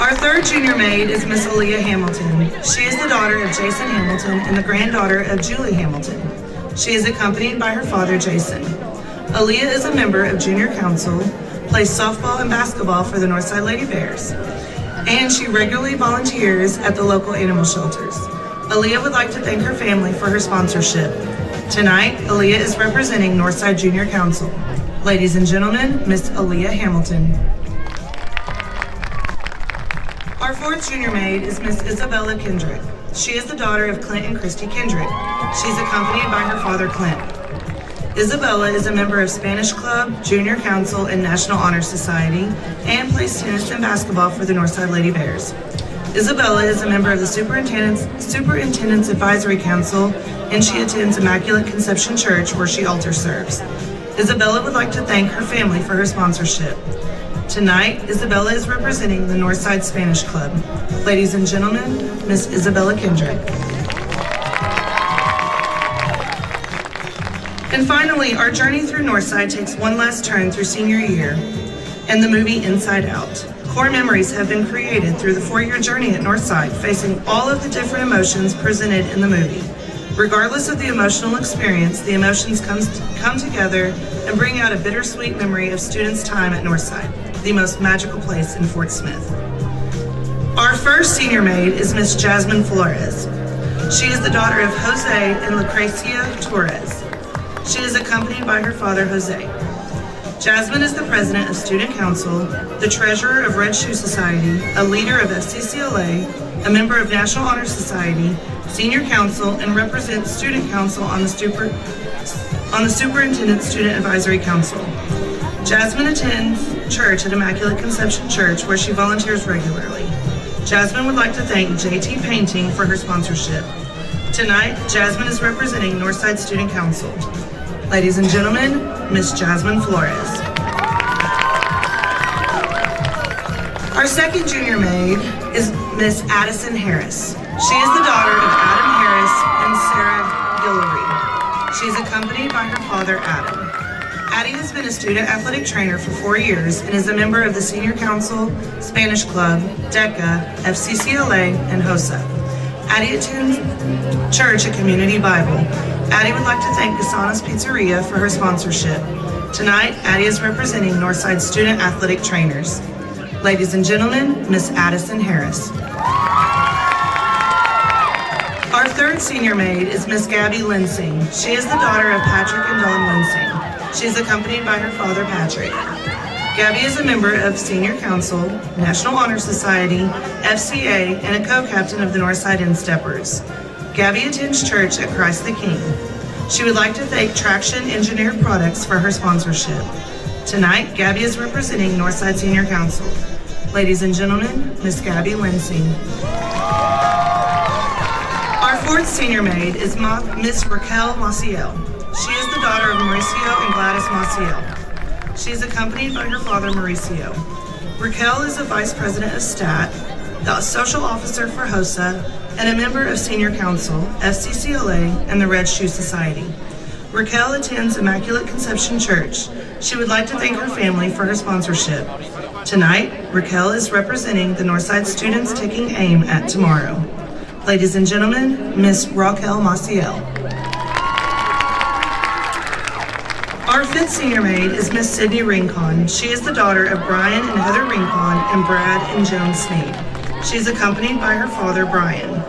Our third junior maid is Miss Aaliyah Hamilton. She is the daughter of Jason Hamilton and the granddaughter of Julie Hamilton. She is accompanied by her father, Jason. Aaliyah is a member of junior council, plays softball and basketball for the Northside Lady Bears, and she regularly volunteers at the local animal shelters. Aaliyah would like to thank her family for her sponsorship. Tonight, Aaliyah is representing Northside Junior Council. Ladies and gentlemen, Miss Aaliyah Hamilton. Our fourth junior maid is Miss Isabella Kendrick. She is the daughter of Clint and Christy Kendrick. She's accompanied by her father, Clint. Isabella is a member of Spanish Club, Junior Council, and National Honor Society, and plays tennis and basketball for the Northside Lady Bears. Isabella is a member of the Superintendent's Advisory Council, and she attends Immaculate Conception Church, where she altar serves. Isabella would like to thank her family for her sponsorship. Tonight, Isabella is representing the Northside Spanish Club. Ladies and gentlemen, Miss Isabella Kendrick. And finally, our journey through Northside takes one last turn through senior year and the movie Inside Out. Core memories have been created through the 4-year journey at Northside, facing all of the different emotions presented in the movie. Regardless of the emotional experience, the emotions come together and bring out a bittersweet memory of students' time at Northside, the most magical place in Fort Smith. Our first senior maid is Miss Jasmine Flores. She is the daughter of Jose and Lucrecia Torres. She is accompanied by her father, Jose. Jasmine is the president of Student Council, the treasurer of Red Shoe Society, a leader of FCCLA, a member of National Honor Society, Senior Council, and represents Student Council on the Superintendent Student Advisory Council. Jasmine attends church at Immaculate Conception Church, where she volunteers regularly. Jasmine would like to thank JT Painting for her sponsorship. Tonight, Jasmine is representing Northside Student Council. Ladies and gentlemen, Miss Jasmine Flores. Our second junior maid is Miss Addison Harris. She is the daughter of Adam Harris and Sarah Guillory. She is accompanied by her father, Adam. Addie has been a student athletic trainer for 4 years and is a member of the Senior Council, Spanish Club, DECA, FCCLA, and HOSA. Addie attends church at Community Bible. Addie would like to thank Gasana's Pizzeria for her sponsorship. Tonight, Addie is representing Northside Student Athletic Trainers. Ladies and gentlemen, Miss Addison Harris. Our third senior maid is Miss Gabby Linsing. She is the daughter of Patrick and Dawn Linsing. She is accompanied by her father, Patrick. Gabby is a member of Senior Council, National Honor Society, FCA, and a co-captain of the Northside Insteppers. Gabby attends church at Christ the King. She would like to thank Traction Engineered Products for her sponsorship. Tonight, Gabby is representing Northside Senior Council. Ladies and gentlemen, Miss Gabby Linsing. Our fourth senior maid is Miss Raquel Maciel. She is the daughter of Mauricio and Gladys Maciel. She is accompanied by her father, Mauricio. Raquel is the Vice President of STAT, the Social Officer for HOSA, and a member of Senior Council, FCCLA, and the Red Shoe Society. Raquel attends Immaculate Conception Church. She would like to thank her family for her sponsorship. Tonight, Raquel is representing the Northside students taking aim at tomorrow. Ladies and gentlemen, Miss Raquel Maciel. Our fifth senior maid is Miss Sydney Rincon. She is the daughter of Brian and Heather Rincon and Brad and Joan Sneed. She is accompanied by her father, Brian.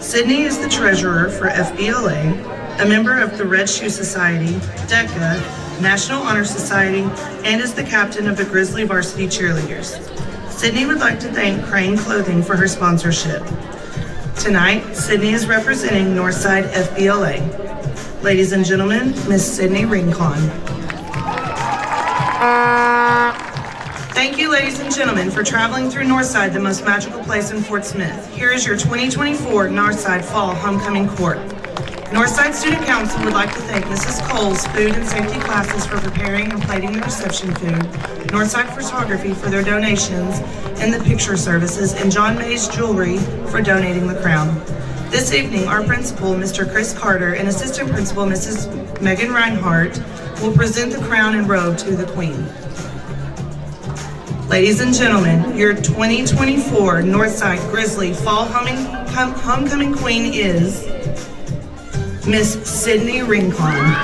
Sydney is the treasurer for FBLA, a member of the Red Shoe Society, DECA, National Honor Society, and is the captain of the Grizzly Varsity Cheerleaders. Sydney would like to thank Crane Clothing for her sponsorship. Tonight, Sydney is representing Northside FBLA. Ladies and gentlemen, Miss Sydney Rincon. Thank you, ladies and gentlemen, for traveling through Northside, the most magical place in Fort Smith. Here is your 2024 Northside Fall Homecoming Court. Northside Student Council would like to thank Mrs. Cole's Food and Safety Classes for preparing and plating the reception food, Northside Photography for their donations and the picture services, and John May's Jewelry for donating the crown. This evening, our principal, Mr. Chris Carter, and assistant principal, Mrs. Megan Reinhardt, will present the crown and robe to the Queen. Ladies and gentlemen, your 2024 Northside Grizzly Fall Homecoming Queen is Miss Sydney Rincon.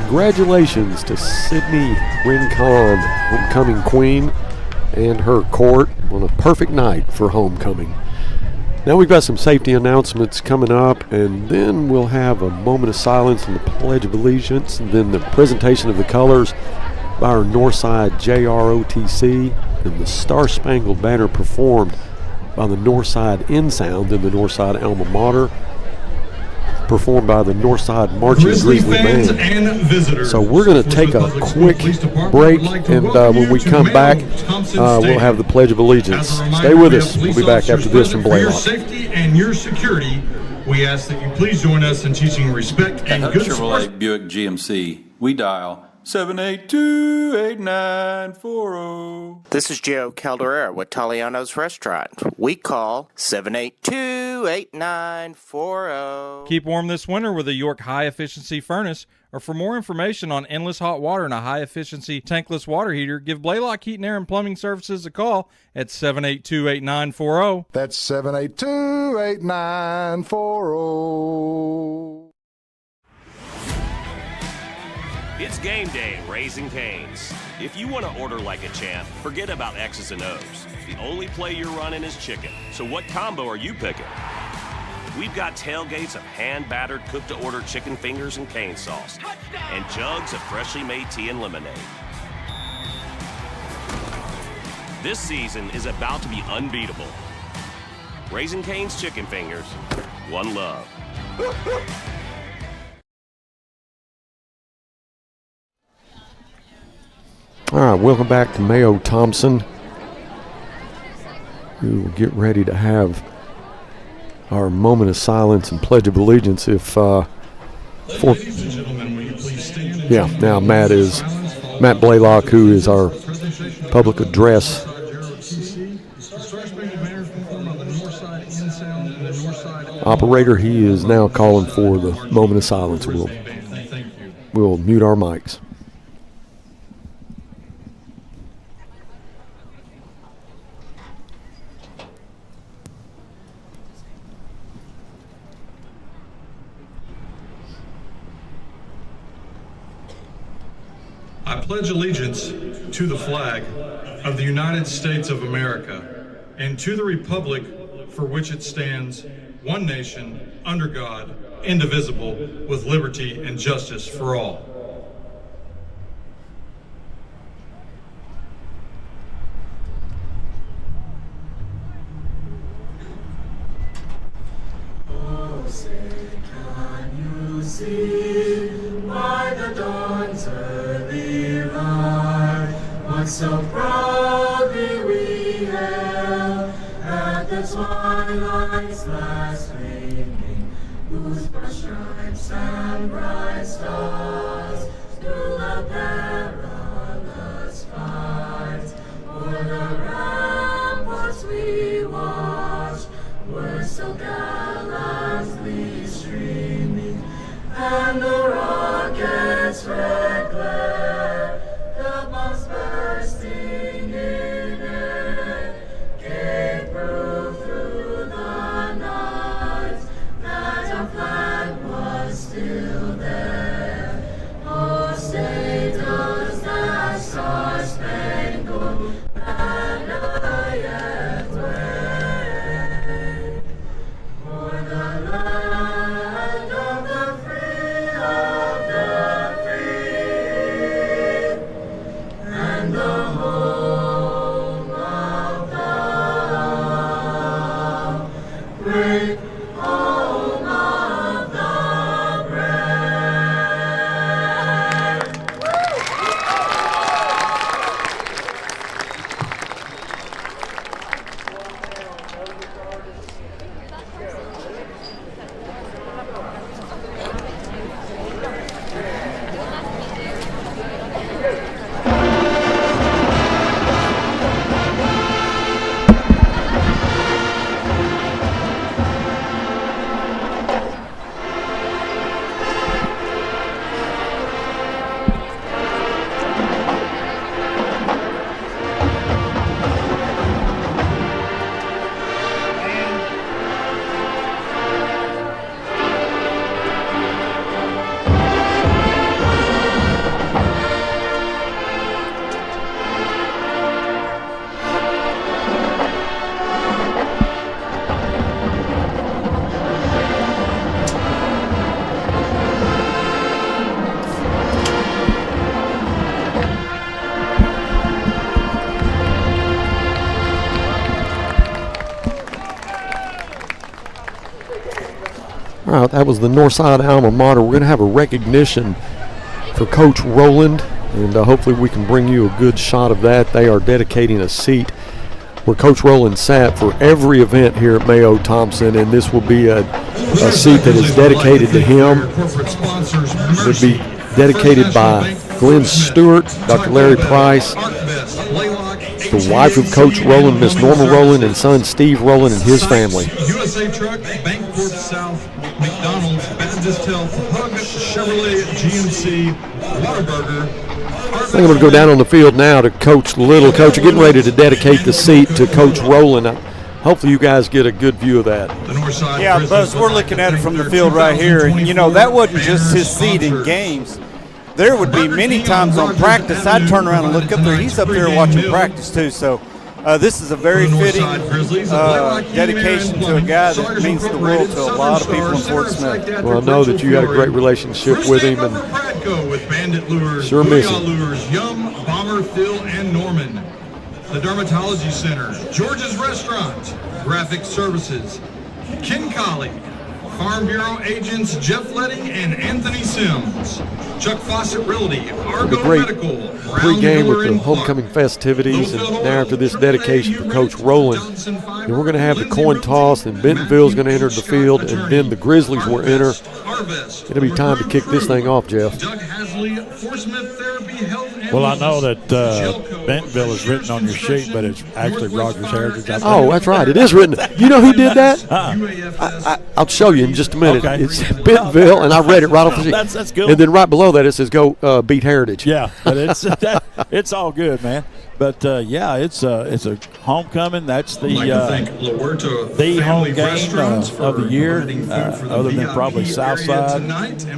Congratulations to Sydney Rincon, homecoming queen, and her court on a perfect night for homecoming. Now we've got some safety announcements coming up, and then we'll have a moment of silence and the Pledge of Allegiance, and then the presentation of the colors by our Northside JROTC, and the Star Spangled Banner performed by the Northside In Sound and the Northside Alma Mater, performed by the Northside Marching Grizzly fans Band. And visitors. So we're going to take a quick break, and when we come back, we'll have the Pledge of Allegiance. Stay with us. We'll be back after this from Blaylock. For your safety and your security, we ask that you please join us in teaching respect and At good Chevrolet Buick GMC, we dial 782-8940. This is Joe Calderera with Taliano's Restaurant. We call 782-8940. Keep warm this winter with a York high-efficiency furnace, or for more information on endless hot water and a high-efficiency tankless water heater, give Blaylock Heating, Air, and Plumbing Services a call at 782-8940. That's 782-8940. It's game day at Raising Cane's. If you want to order like a champ, forget about X's and O's. The only play you're running is chicken. So what combo are you picking? We've got tailgates of hand-battered, cooked-to-order chicken fingers and cane sauce, and jugs of freshly made tea and lemonade. This season is about to be unbeatable. Raising Cane's chicken fingers, one love. All right, welcome back to Mayo Thompson. We will get ready to have our moment of silence and pledge of allegiance. If Ladies and gentlemen, will you please stand? now Matt Blaylock, who is our public address. Operator, he is now calling for the moment of silence. We'll mute our mics. I pledge allegiance to the flag of the United States of America and to the republic for which it stands, one nation, under God, indivisible, with liberty and justice for all. Oh, say, can you see by the dawn's early light what so proudly we hailed at the twilight's last gleaming, whose broad stripes and bright stars through the perilous fight o'er the ramparts we watched were so gallantly streaming, and the rocket's red glare, the bombs bursting in air, gave proof through the night that our flag was still there. Oh, say does that star-spangled banner yet wave o'er the land of the free, and the home of the great, home of the brave. All right, that was the Northside Alma Mater. We're going to have a recognition for Coach Rowland, and hopefully we can bring you a good shot of that. They are dedicating a seat where Coach Rowland sat for every event here at Mayo Thompson, and this will be a seat that is dedicated to him. It will be dedicated by Glenn Stewart, Dr. Larry Price, the wife of Coach Rowland, Miss Norma Rowland, and son Steve Rowland and his family. USA Truck, Bancorp South, McDonald's, Baptist Health, Hug, Chevrolet, GMC, Whataburger. I think I'm going to go down on the field now to Coach Little. Coach, you're getting ready to dedicate the seat to Coach Rowland. Hopefully you guys get a good view of that. Yeah, Buzz, we're looking at it from the field right here. And, you know, that wasn't just his seat in games. There would be many times on practice I'd turn around and look up there. He's up there watching practice, too. So this is a very fitting dedication to a guy that means the world to a lot of people in Fort Smith. Well, I know that you had a great relationship with him, and with Bandit Lures, sure miss Booyah him. Lures, Yum, Bomber, Phil, and Norman. The Dermatology Center, George's Restaurant, Graphic Services, Ken Colley, Farm Bureau agents Jeff Letting and Anthony Sims, Chuck Fawcett Realty, Argo great Medical, pre-game with the homecoming festivities, and now after this dedication for Coach Rowland, and we're going to have the coin toss, and Bentonville's going to enter the field, and then the Grizzlies will enter. It'll be time to kick this thing off, Jeff. Well, I know that Bentonville is written on your sheet, but it's actually Rogers Heritage. Oh, that's right. It is written. You know who did that? I'll show you in just a minute. Okay. It's Bentonville, and I read it right off the sheet. That's good. And then right below that it says "Go beat Heritage." Yeah, but it's all good, man. But yeah, it's a homecoming. That's the home game of the year, other than probably Southside.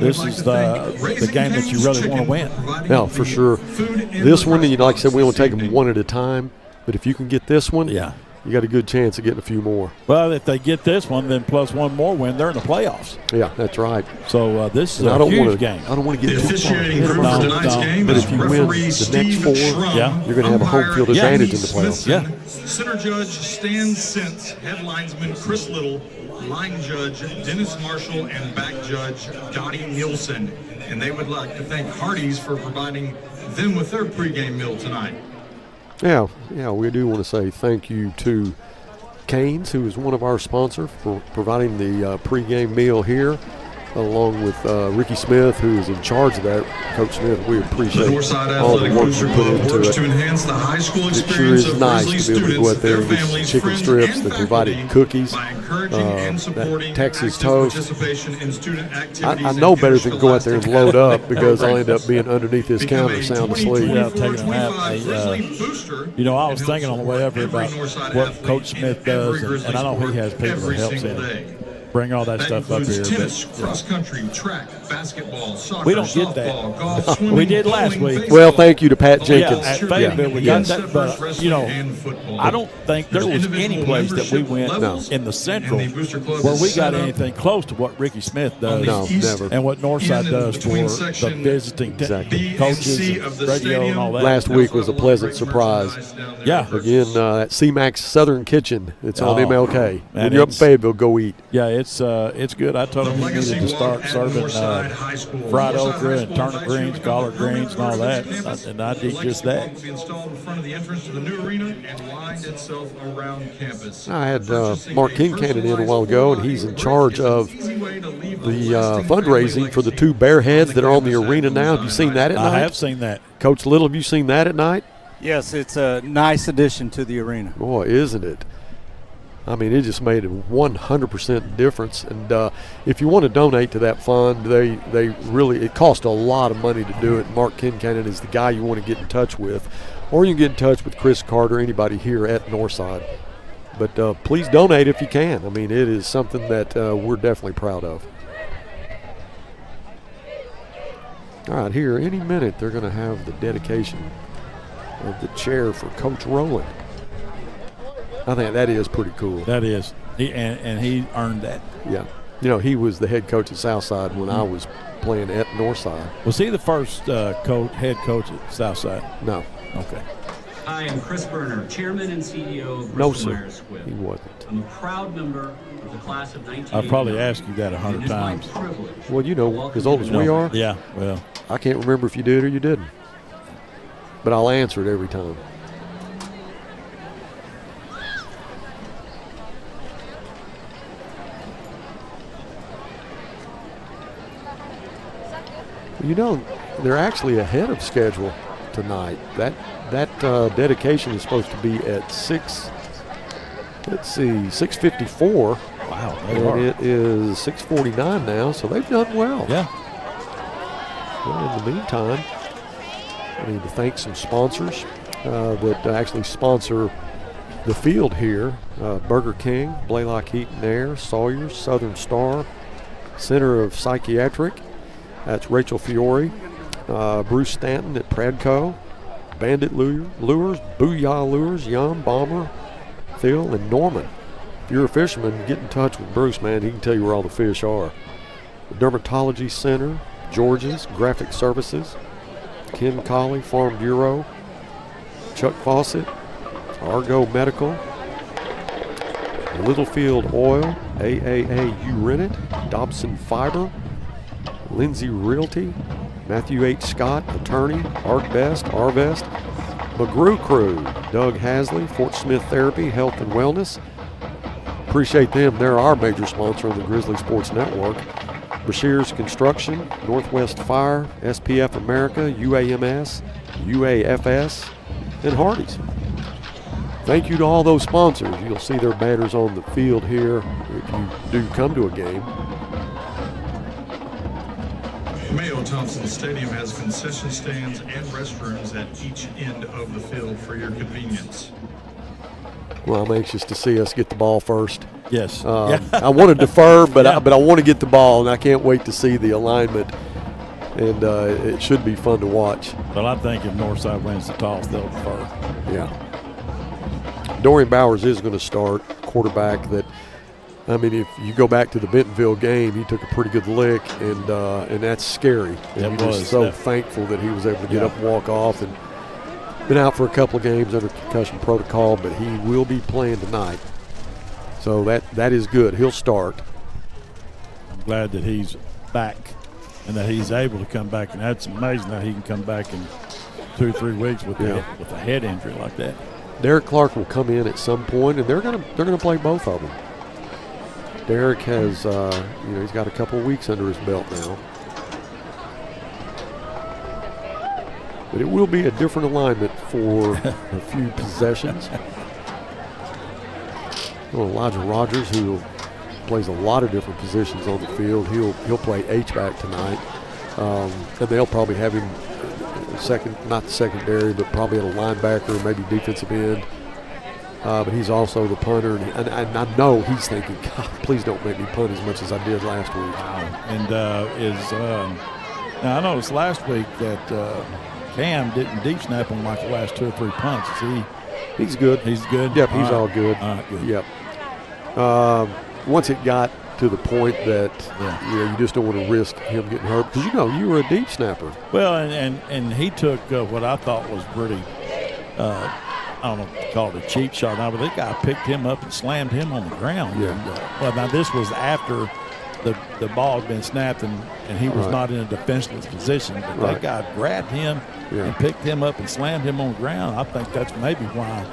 This is the game that you really want to win. Yeah, for sure. This one, like I said, we only take them one at a time. But if you can get this one, yeah, you got a good chance of getting a few more. Well, if they get this one, then plus one more win, they're in the playoffs. Yeah, that's right. So this is a huge game. I don't want to get too far ahead of myself. But if you win the next four, you're going to have a home field advantage in the playoffs. Yeah. Center Judge Stan Sint, Headlinesman Chris Little, Line Judge Dennis Marshall, and Back Judge Dottie Nielsen. And they would like to thank Hardee's for providing them with their pregame meal tonight. Yeah, we do want to say thank you to Canes, who is one of our sponsors, for providing the pregame meal here, along with Ricky Smith, who is in charge of that. Coach Smith, we appreciate all the work you put into it. To enhance the high school It sure experience is of nice Grizzly to be able to go out students, there their and get families, chicken friends, strips. and They provided cookies, by encouraging and supporting that Texas active toast. participation in student activities I know and better than go out there and load up because I'll end up breakfast. being underneath this counter sound asleep. Yeah, taking a nap. I was thinking on the way up here about what Coach Smith does, and I know he has people that helps him bring all that stuff up here. Tennis, cross country, track, basketball, soccer, We don't get softball, that. golf, swimming, We did last bowling, week. Well, thank you to Pat Jenkins. Yeah, at Fayetteville, we got that, but I don't think there was any place that we went in the Central where we got anything close to what Ricky Smith does. No, never. And what Northside does for the visiting coaches and radio and all that. Last week was a pleasant surprise. Yeah. Again, at C-Max Southern Kitchen. It's on MLK. When and you're up in Fayetteville, go eat. Yeah, it's good. I told him he needed to start serving fried okra and turnip greens, collard greens, and all that. And I did just that. I had Mark Kincannon in a while ago, and he's in charge of the fundraising for the two bear heads that are on the arena now. Have you seen that at night? I have seen that. Coach Little, have you seen that at night? Yes, it's a nice addition to the arena. Boy, isn't it? I mean, it just made a 100% difference. And if you want to donate to that fund, they really, it costs a lot of money to do it. Mark Kincannon is the guy you want to get in touch with. Or you can get in touch with Chris Carter, anybody here at Northside. But please donate if you can. I mean, it is something that we're definitely proud of. All right, here, any minute, they're going to have the dedication of the chair for Coach Rowland. I think that is pretty cool. That is. And he earned that. Yeah. You know, he was the head coach at Southside when I was playing at Northside. Was he the first head coach at Southside? No. Okay. Hi, I'm Chris Berner, Chairman and CEO of No, Bristol sir. Myers Squibb. He wasn't. I'm a proud member of the class of 1989. I've probably asked you that 100 times. Well, you know, as old as we are. Yeah, well. I can't remember if you did or you didn't. But I'll answer it every time. You know, they're actually ahead of schedule tonight. That dedication is supposed to be at 6:54. Wow, and it is 6:49 now, so they've done well. Yeah. Well, in the meantime, I need to thank some sponsors that actually sponsor the field here. Burger King, Blaylock Heat and Air, Sawyer's, Southern Star, Center of Psychiatric. That's Rachel Fiore. Bruce Stanton at Pradco. Bandit Lures, Booyah Lures, Yum, Bomber, Phil, and Norman. If you're a fisherman, get in touch with Bruce, man. He can tell you where all the fish are. The Dermatology Center, George's, Graphic Services, Ken Colley, Farm Bureau, Chuck Fawcett, Argo Medical, Littlefield Oil, AAA Urinit, Dobson Fiber, Lindsay Realty, Matthew H. Scott, Attorney, ArcBest, Arvest, McGrew Crew, Doug Hasley, Fort Smith Therapy, Health and Wellness. Appreciate them. They're our major sponsor on the Grizzly Sports Network. Brashears Construction, Northwest Fire, SPF America, UAMS, UAFS, and Hardee's. Thank you to all those sponsors. You'll see their banners on the field here if you do come to a game. Mayo Thompson Stadium has concession stands and restrooms at each end of the field for your convenience. Well, I'm anxious to see us get the ball first. Yes. I want to defer, but I want to get the ball, and I can't wait to see the alignment. And it should be fun to watch. Well, I think if Northside wins the toss, they'll defer. Yeah. Dorian Bowers is going to start, quarterback that, I mean, if you go back to the Bentonville game, he took a pretty good lick, and that's scary. And you're just so thankful that he was able to get up and walk off, and been out for a couple of games under concussion protocol, but he will be playing tonight. So that is good. He'll start. I'm glad that he's back and that he's able to come back, and that's amazing that he can come back in 2 or 3 weeks with a head injury like that. Derek Clark will come in at some point, and they're gonna play both of them. Derek has, he's got a couple of weeks under his belt now. But it will be a different alignment for a few possessions. Well, Elijah Rogers, who plays a lot of different positions on the field, he'll play H-back tonight. And they'll probably have him not the secondary, but probably at a linebacker, maybe defensive end. But he's also the punter, and I know he's thinking, God, please don't make me punt as much as I did last week. Wow. And now I noticed last week that Cam didn't deep snap on like the last 2 or 3 punts. He's good. He's good? Yep, he's all good. All right, good. Yep. Once it got to the point that you just don't want to risk him getting hurt, because you were a deep snapper. Well, and he took what I thought was pretty, I don't know if to call it a cheap shot now, but this guy picked him up and slammed him on the ground. Yeah. And, well, now this was after the ball had been snapped and he was not in a defenseless position, but that guy grabbed him and picked him up and slammed him on the ground. I think that's maybe why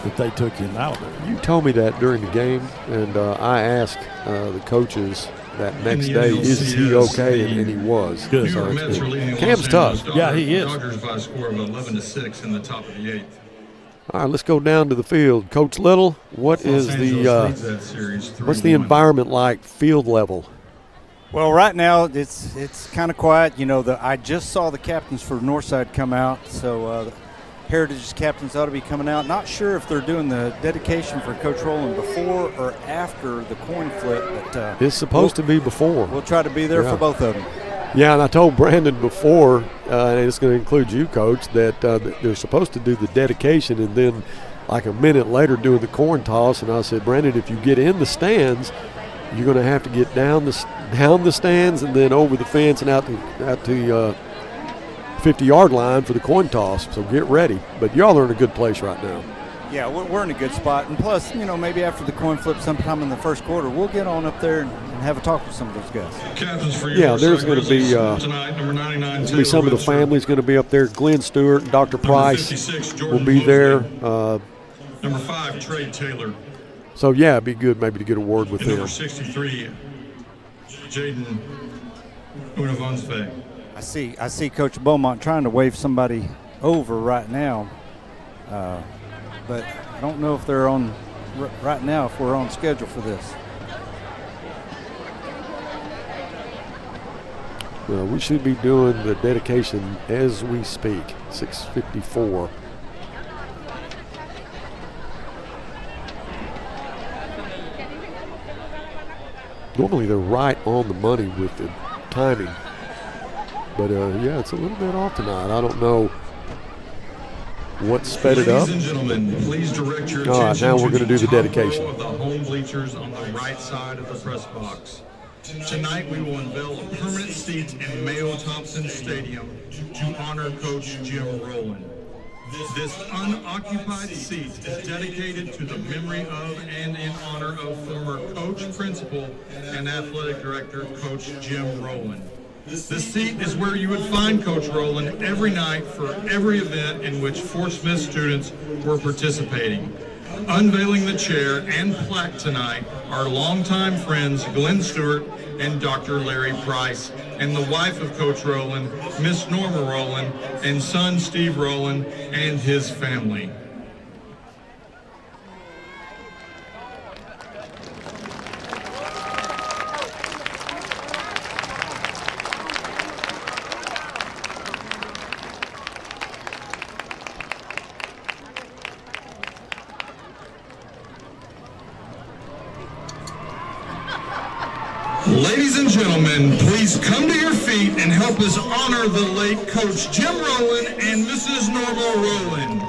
that they took him out there. You told me that during the game, and I asked the coaches that next day, is he okay? And he was. Good. So Cam's tough. Yeah, he is. Dodgers by a score of 11-6 in the top of the 8th. All right, let's go down to the field. Coach Little, what's the environment like field level? Well, right now it's kind of quiet. I just saw the captains for Northside come out, so the Heritage captains ought to be coming out. Not sure if they're doing the dedication for Coach Rowland before or after the coin flip, but it's supposed to be before. We'll try to be there for both of them. Yeah, and I told Brandon before, and it's going to include you, Coach, that they're supposed to do the dedication and then like a minute later doing the coin toss. And I said, Brandon, if you get in the stands, you're going to have to get down the stands and then over the fence and out to 50-yard line for the coin toss. So get ready. But y'all are in a good place right now. Yeah, we're in a good spot. And plus, maybe after the coin flip sometime in the first quarter, we'll get on up there and have a talk with some of those guys. There's going to be some of the families going to be up there. Glenn Stewart and Dr. Price will be there. Number 5, Trey Taylor. So, it'd be good maybe to get a word with them. Number 63, Jaden Unavansve. I see Coach Beaumont trying to wave somebody over right now, but I don't know if they're on right now, if we're on schedule for this. Well, we should be doing the dedication as we speak, 6:54. Normally they're right on the money with the timing. But, yeah, it's a little bit off tonight. I don't know what sped it up. Ladies and gentlemen, please direct your All right, attention now we're to going to do the top dedication. row of the home bleachers on the right side of the press box. Tonight we will unveil a permanent seat in Mayo Thompson Stadium to honor Coach Jim Rowland. This unoccupied seat is dedicated to the memory of and in honor of former coach, principal, and athletic director, Coach Jim Rowland. This seat is where you would find Coach Rowland every night for every event in which Fort Smith students were participating. Unveiling the chair and plaque tonight are longtime friends Glenn Stewart and Dr. Larry Price, and the wife of Coach Rowland, Miss Norma Rowland, and son Steve Rowland and his family. Ladies and gentlemen, please come to your feet and help us honor the late Coach Jim Rowland and Mrs. Norma Rowland.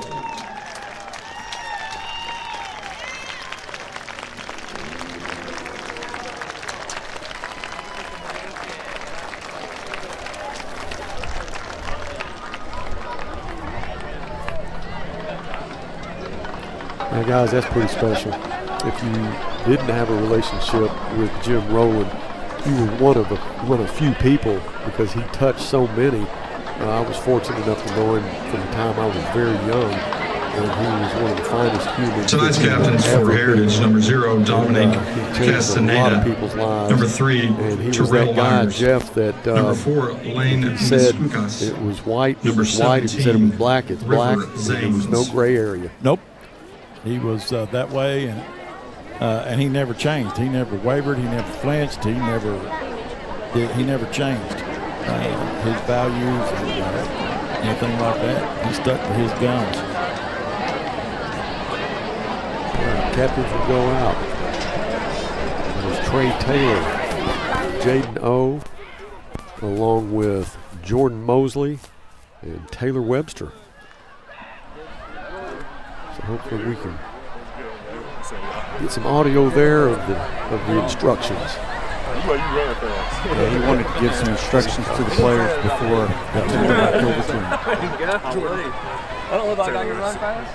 Now, guys, that's pretty special. If you didn't have a relationship with Jim Rowland, you were one of few people, because he touched so many. I was fortunate enough to know him from the time I was very young, and he was one of the finest humans. Tonight's captains for Heritage, number 0, Dominic Castaneda. Number 3, and he was Terrell that guy, Myers. Jeff, that Number 4, Lane he said Misukas. it was white, it Number was white. If he said it was 17, black, it's black. River There was no Zanes. gray area. Nope. He was that way, and he never changed. He never wavered. He never flinched. He never changed his values and anything like that. He stuck to his guns. Captains will go out. There's Trey Taylor, Jaden O, along with Jordan Mosley and Taylor Webster. So hopefully we can get some audio there of the instructions. Yeah, he wanted to give some instructions to the players before they took it back over to him. I don't look like I can run fast.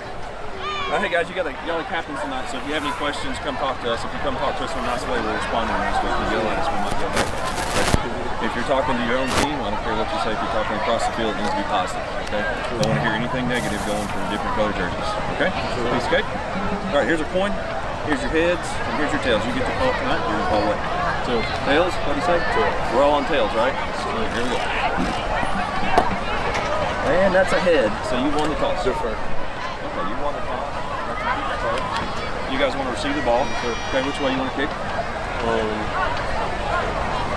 Hey guys, y'all the captains tonight, so if you have any questions, come talk to us. If you come talk to us in a nice way, we'll respond in a nice way. If you yell at us, we might yell back. If you're talking to your own team, I don't care what you say. If you're talking across the field, it needs to be positive, okay? Don't want to hear anything negative going from different color jerseys, okay? Piece of cake? All right, here's a coin, here's your heads, and here's your tails. You get to call tonight, you're going to call what? Tails? What do you say? We're all on tails, right? Here we go. And that's a head, so you won the toss. Different. Okay, you won the toss. You guys want to receive the ball? Okay, which way you want to kick?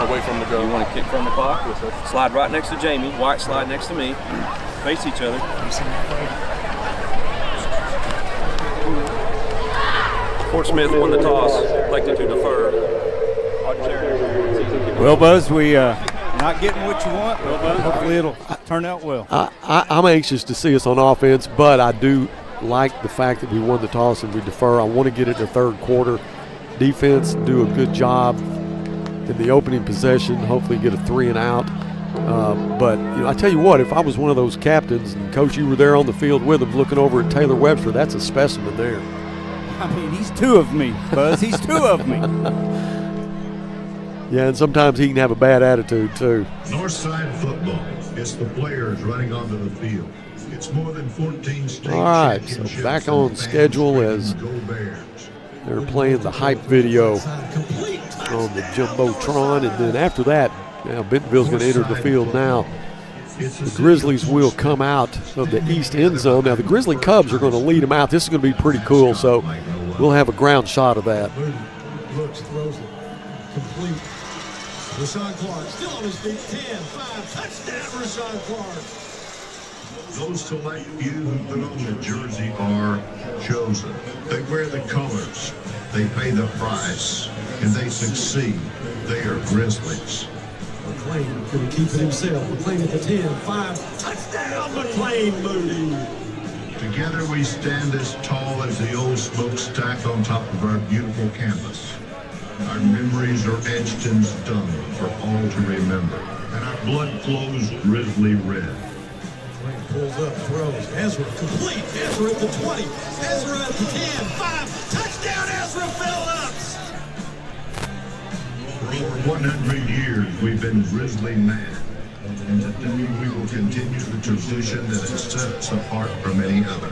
Away from the goal. You want to kick from the clock? Yes, sir. Slide right next to Jamie. White slide next to me. Face each other. Fort Smith won the toss. Elected to defer. Well, Buzz, we not getting what you want, but hopefully it'll turn out well. I'm anxious to see us on offense, but I do like the fact that we won the toss and we defer. I want to get it in the third quarter. Defense do a good job in the opening possession, hopefully get a 3 and out. But I tell you what, if I was one of those captains and Coach, you were there on the field with him looking over at Taylor Webster, that's a specimen there. I mean, he's 2 of me, Buzz. He's 2 of me. Yeah, and sometimes he can have a bad attitude too. Northside football. It's the players running onto the field. It's more than 14 state All right, so back on schedule as they're playing the hype video on the Jumbotron, and then after that, Bentonville's going to enter the field now The Grizzlies will come out of the east end zone. Now, the Grizzly Cubs are going to lead them out. This is going to be pretty cool, so we'll have a ground shot of that. Looks, throws it, complete. Rashawn Clark still on his feet, 10-5, touchdown Rashawn Clark. Those select few who put on the jersey are chosen. They wear the colors, they pay the price, and they succeed. They are Grizzlies. McClain going to keep it himself. McClain at the 10-5, touchdown McClain Moody. Together we stand as tall as the old smokestack on top of our beautiful campus. Our memories are etched in stone for all to remember, and our blood flows Grizzly red. McClain pulls up, throws. Ezra complete. Ezra at the 20. Ezra at the 10-5, touchdown Ezra Phillips. For over 100 years we've been Grizzly mad, and today we will continue the tradition that has set us apart from any other.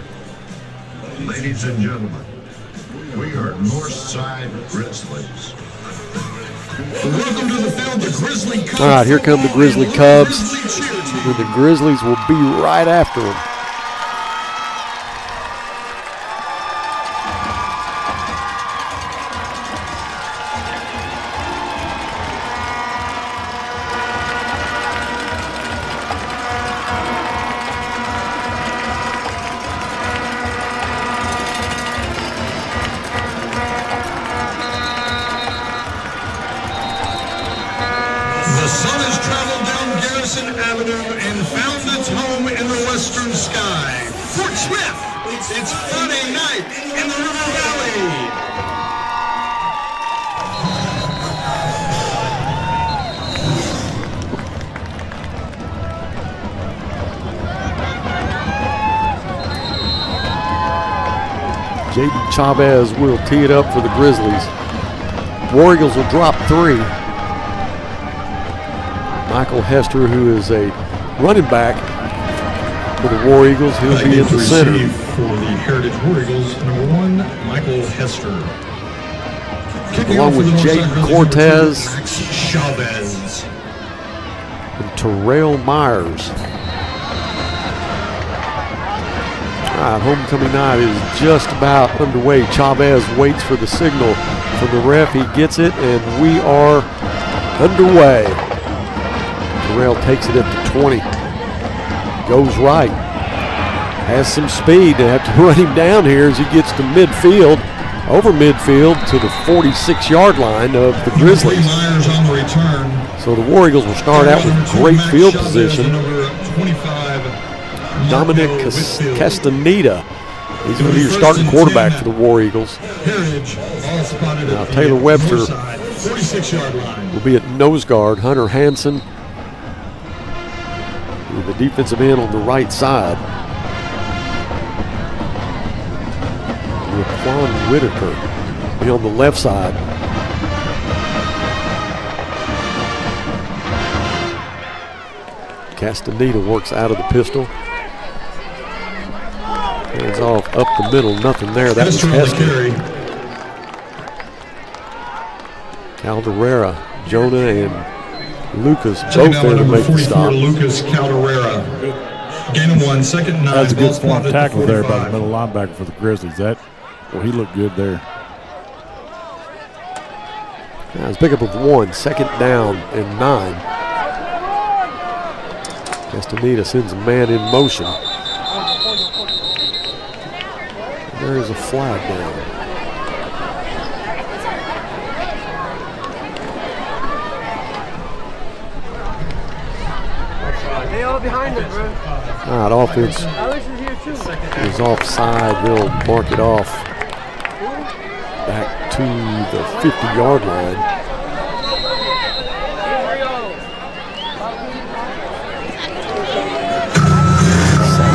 Ladies and gentlemen, we are Northside Grizzlies. Welcome to the field, the Grizzly Cubs. All right, here come the Grizzly Cubs. And the Grizzlies will be right after them. The sun has traveled down Garrison Avenue and found its home in the western sky. Fort Smith, it's Friday night in the River Valley. Jaden Chavez will tee it up for the Grizzlies. War Eagles will drop 3. Michael Hester, who is a running back for the War Eagles, he'll be in the center. For the Heritage War Eagles, number 1, Michael Hester. Along with Jaden Cortez Max Chavez and Terrell Myers. All right, homecoming night is just about underway. Chavez waits for the signal from the ref. He gets it, and we are underway. Terrell takes it at the 20. Goes right. Has some speed. They have to run him down here as he gets to midfield. Over midfield to the 46-yard line of the Grizzlies. Myers on the return. So the War Eagles will start out with great field position. Dominic Castaneda. He's going to be your starting quarterback for the War Eagles. Now Taylor Webster will be at nose guard. Hunter Hansen, the defensive end on the right side. Raquan Whitaker be on the left side. Castaneda works out of the pistol. Hands off up the middle, nothing there. That was Hester. Calderera, Jonah, and Lucas both there to make the stop. Lucas Calderera. Gain of 1, second and 9. That's a good form tackle there by the middle linebacker for the Grizzlies. He looked good there. Now it's pick up of 1, second down and 9. Castaneda sends a man in motion. And there is a flag down. They all behind us, bro. All right, offense is offside. They'll mark it off back to the 50-yard line.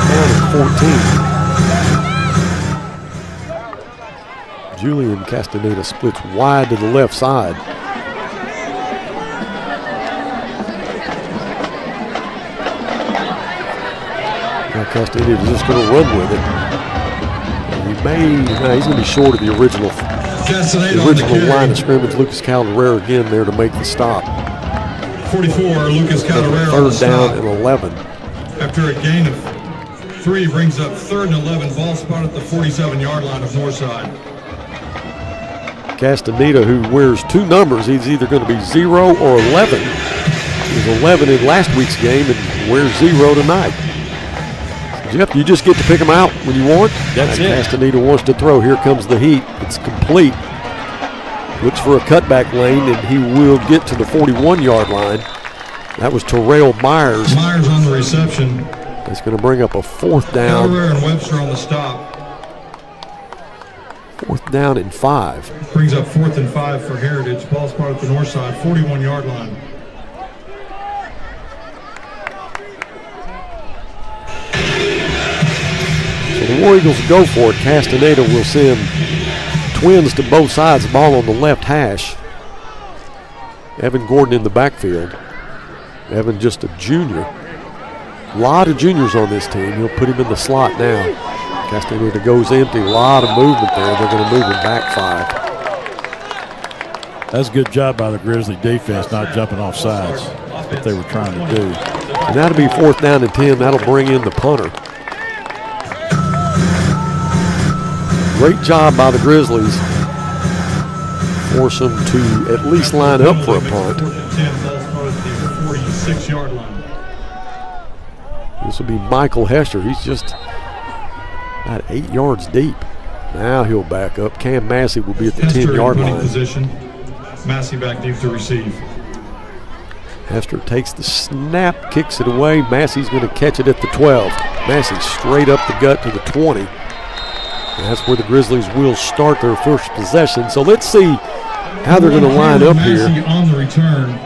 Down at 14. Julian Castaneda splits wide to the left side. Castaneda is just going to run with it. He's going to be short of the original line of scrimmage. Lucas Calderera again there to make the stop. 44, Lucas Calderera. Third down and 11. after a gain of 3 brings up 3rd and 11, ball spot at the 47-yard line of Northside. Castaneda, who wears 2 numbers, he's either going to be 0 or 11. He was 11 in last week's game and wears 0 tonight. Jeff, you just get to pick him out when you want. That's it. Castaneda wants to throw. Here comes the heat. It's complete. Looks for a cutback lane, and he will get to the 41-yard line. That was Terrell Myers. Myers on the reception. That's going to bring up a 4th down. Har-ber and Webster on the stop. 4th down and 5. Brings up 4th and 5 for Heritage. Ball spot at the north side, 41-yard line. So the War Eagles go for it. Castaneda will send twins to both sides. Ball on the left hash. Evan Gordon in the backfield. Evan just a junior. A lot of juniors on this team. He'll put him in the slot now. Castaneda goes empty. A lot of movement there. They're going to move him back 5. That's a good job by the Grizzly defense, not jumping off sides. That's what they were trying to do. And that'll be 4th down and 10. That'll bring in the punter. Great job by the Grizzlies. Force them to at least line up for a punt. 46-yard line. This will be Michael Hester. He's just about 8 yards deep. Now he'll back up. Cam Massey will be at the 10-yard line. Position. Massey back deep to receive. Hester takes the snap, kicks it away. Massey's going to catch it at the 12. Massey straight up the gut to the 20. And that's where the Grizzlies will start their first possession. So let's see how they're going to line up here. Massey on the return.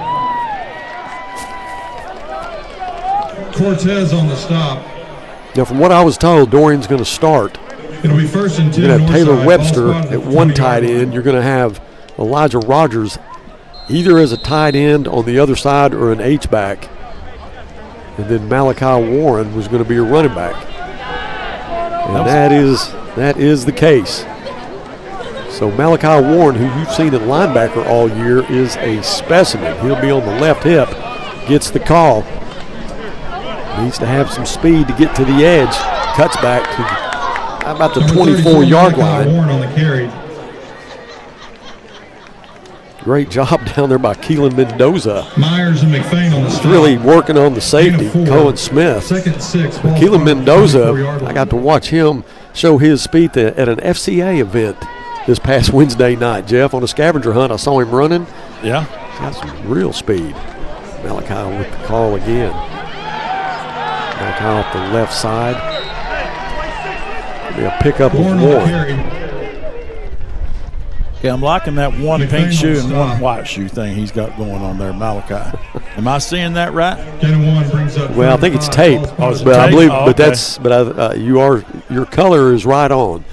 Cortez on the stop. Now, from what I was told, Dorian's going to start. It'll be 1st and 10. You're going to have Taylor Webster at one tight end. You're going to have Elijah Rogers either as a tight end on the other side or an H-back. And then Malachi Warren was going to be a running back. And that is the case. So Malachi Warren, who you've seen at linebacker all year, is a specimen. He'll be on the left hip, gets the call. Needs to have some speed to get to the edge. Cuts back to about the 24-yard line. Warren on the carry. Great job down there by Keelan Mendoza. Myers and McFain on the stop. Really working on the safety, Cohen Smith. 2nd and 6. Keelan Mendoza, I got to watch him show his speed at an FCA event this past Wednesday night, Jeff, on a scavenger hunt. I saw him running. Yeah. He's got some real speed. Malachi with the call again. Malachi off the left side. It'll be a pickup of Warren. Yeah, I'm liking that one pink shoe and one white shoe thing he's got going on there, Malachi. Am I seeing that right? Well, I think it's tape, but I believe, your color is right on.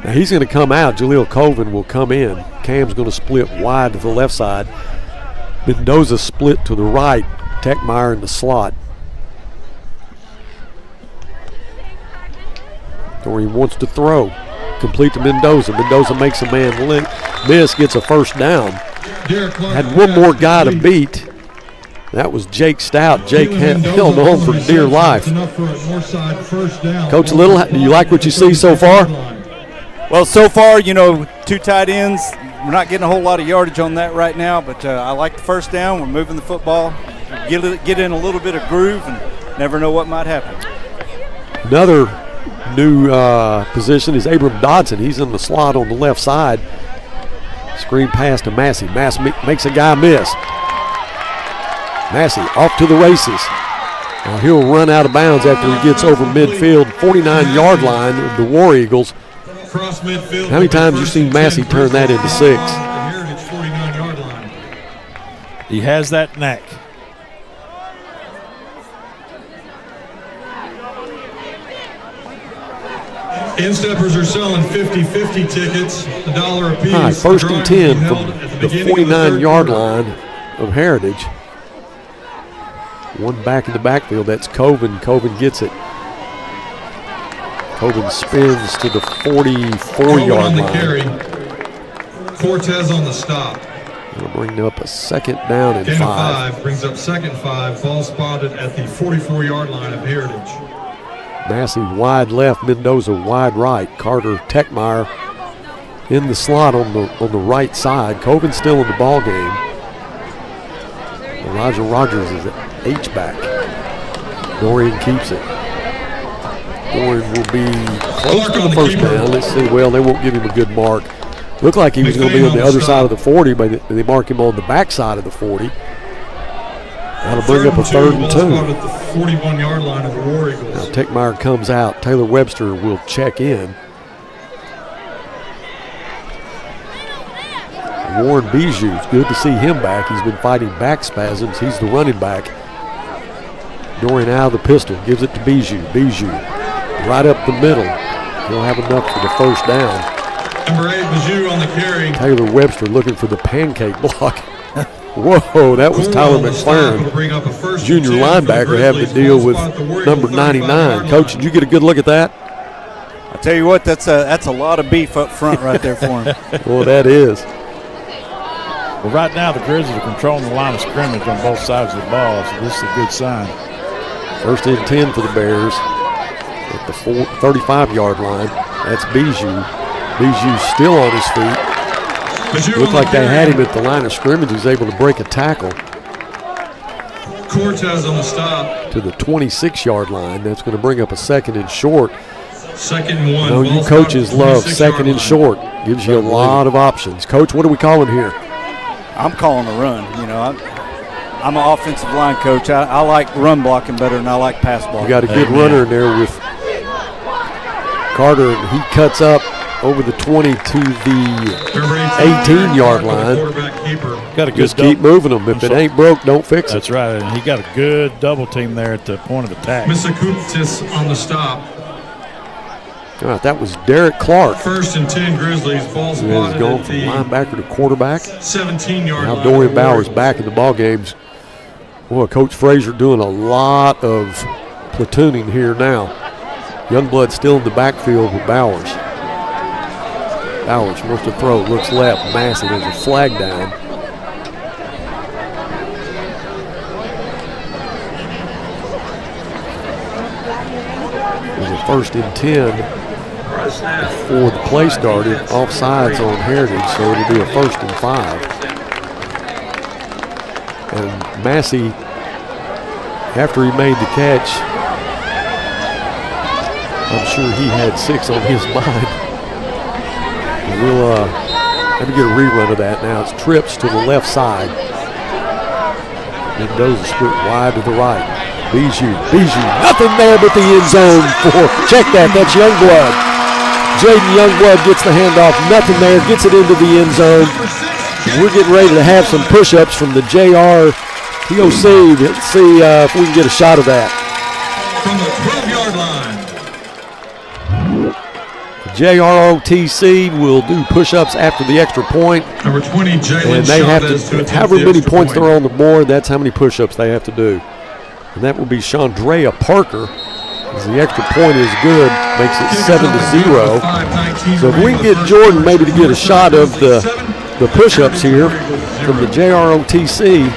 Now he's going to come out. Jaleel Colvin will come in. Cam's going to split wide to the left side. Mendoza split to the right. Techmeyer in the slot. Or he wants to throw. Complete to Mendoza. Mendoza makes a man miss, gets a 1st down. Had one more guy to beat. That was Jake Stout. Jake held on for dear life. Coach Little, do you like what you see so far? Well, so far, 2 tight ends. We're not getting a whole lot of yardage on that right now, but I like the 1st down. We're moving the football. Get in a little bit of groove and never know what might happen. Another new position is Abram Dodson. He's in the slot on the left side. Screen pass to Massey. Massey makes a guy miss. Massey off to the races. Now he'll run out of bounds after he gets over midfield, 49-yard line of the War Eagles. How many times you seen Massey turn that into 6? He has that knack. Insteppers are selling 50-50 tickets, $1 a piece. All right, 1st and 10 from the 49-yard line of Heritage. One back in the backfield, that's Coven. Coven gets it. Coven spins to the 44-yard line. Cortez on the stop. It'll bring up a second down and Gain of 5. 5 brings up second 5. Ball spotted at the 44-yard line of Heritage. Massey wide left, Mendoza wide right. Carter Techmeyer in the slot on the right side. Coven still in the ball game. Elijah Rogers is at H-back. Dorian keeps it. Dorian will be close to the first down. Let's see. Well, they won't give him a good mark. Looked like he was going to be on the other side of the 40, but they mark him on the back side of the 40. That'll bring up a 3rd and 2. At the 41-yard line of the War Eagles. Now Techmeyer comes out. Taylor Webster will check in. Warren Bijou, it's good to see him back. He's been fighting back spasms. He's the running back. Dorian out of the pistol, gives it to Bijou. Bijou right up the middle. He'll have enough for the first down. Number 8, Bijou on the carry. Taylor Webster looking for the pancake block. Whoa, that was Tyler McLaren, junior linebacker, having to deal with number 99. Coach, did you get a good look at that? I tell you what, that's a lot of beef up front right there for him. Well, that is. Well, right now the Grizzlies are controlling the line of scrimmage on both sides of the ball, so this is a good sign. 1st and 10 for the Bears at the 35-yard line. That's Bijou. Bijou still on his feet. Looked like they had him at the line of scrimmage. He was able to break a tackle. Cortez on the stop. To the 26-yard line. That's going to bring up a 2nd and short. 2nd and 1. I know you coaches love 2nd and short. Gives you a lot of options. Coach, what are we calling here? I'm calling a run. You know, I'm an offensive line coach. I like run blocking better than I like pass blocking. You got a good runner in there with Carter, and he cuts up over the 20 to the 18-yard line. Got a good Just keep moving them. If it ain't broke, don't fix it. That's right, and he got a good double team there at the point of attack. Misakoutis on the stop. All right, that was Derek Clark. 1st and 10 Grizzlies. Ball spotted He's going at from the linebacker to quarterback. 17-yard line. Now Dorian Bowers back in the ball games. Boy, Coach Frazier doing a lot of platooning here now. Youngblood still in the backfield with Bowers. Bowers wants to throw, looks left, Massey, there's a flag down. There's a 1st and 10 before the play started. Offsides on Heritage, so it'll be a 1st and 5. And Massey, after he made the catch, I'm sure he had 6 on his mind. We'll let me get a rerun of that now. It's trips to the left side. Mendoza split wide to the right. Bijou, nothing there but the end zone for, check that, that's Youngblood. Jaden Youngblood gets the handoff, nothing there, gets it into the end zone. We're getting ready to have some push-ups from the JR POC. Let's see if we can get a shot of that. From the 12-yard line. JROTC will do push-ups after the extra point. Number 20, Jalen And they have Chavez to, however many points they're on the board, that's how many push-ups they have to do. And that will be Chandrea Parker. As the extra point is good, makes it 7-0. So if we can get Jordan maybe to get a shot of the push-ups here from the JROTC,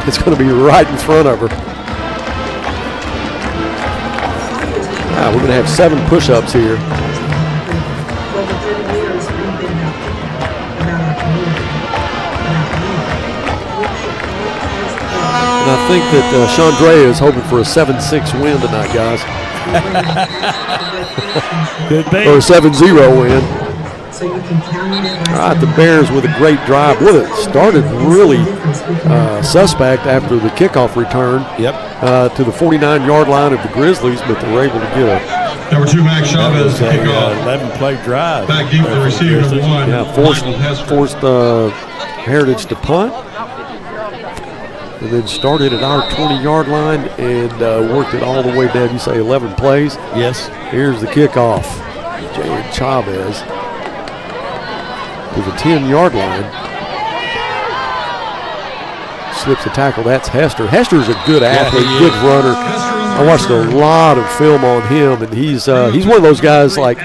it's going to be right in front of her. We're going to have 7 push-ups here. And I think that Chandrea is hoping for a 7-6 win tonight, guys. Could be. Or a 7-0 win. All right, the Bears with a great drive. Well, it started really suspect after the kickoff return to the 49-yard line of the Grizzlies, but they were able to get a Number 2, Max Chavez to kick off. 11-play drive. Back deep to receive number 1. Yeah, forced Heritage to punt. And then started at our 20-yard line and worked it all the way down. You say 11 plays? Yes. Here's the kickoff. Jalen Chavez to the 10-yard line. Slips a tackle. That's Hester. Hester's a good athlete, good runner. I watched a lot of film on him, and he's one of those guys like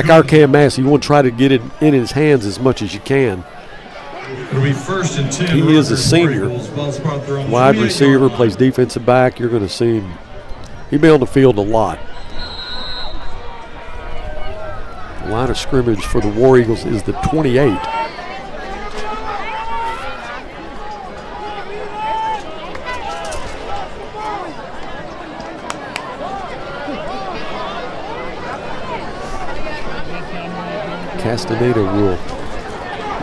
our Cam Massey. You want to try to get it in his hands as much as you can. It'll be 1st and 10. He is a senior. Ball spot there on the Wide 28-yard receiver, line. plays defensive back. You're going to see him. He'll be on the field a lot. The line of scrimmage for the War Eagles is the 28. Castaneda will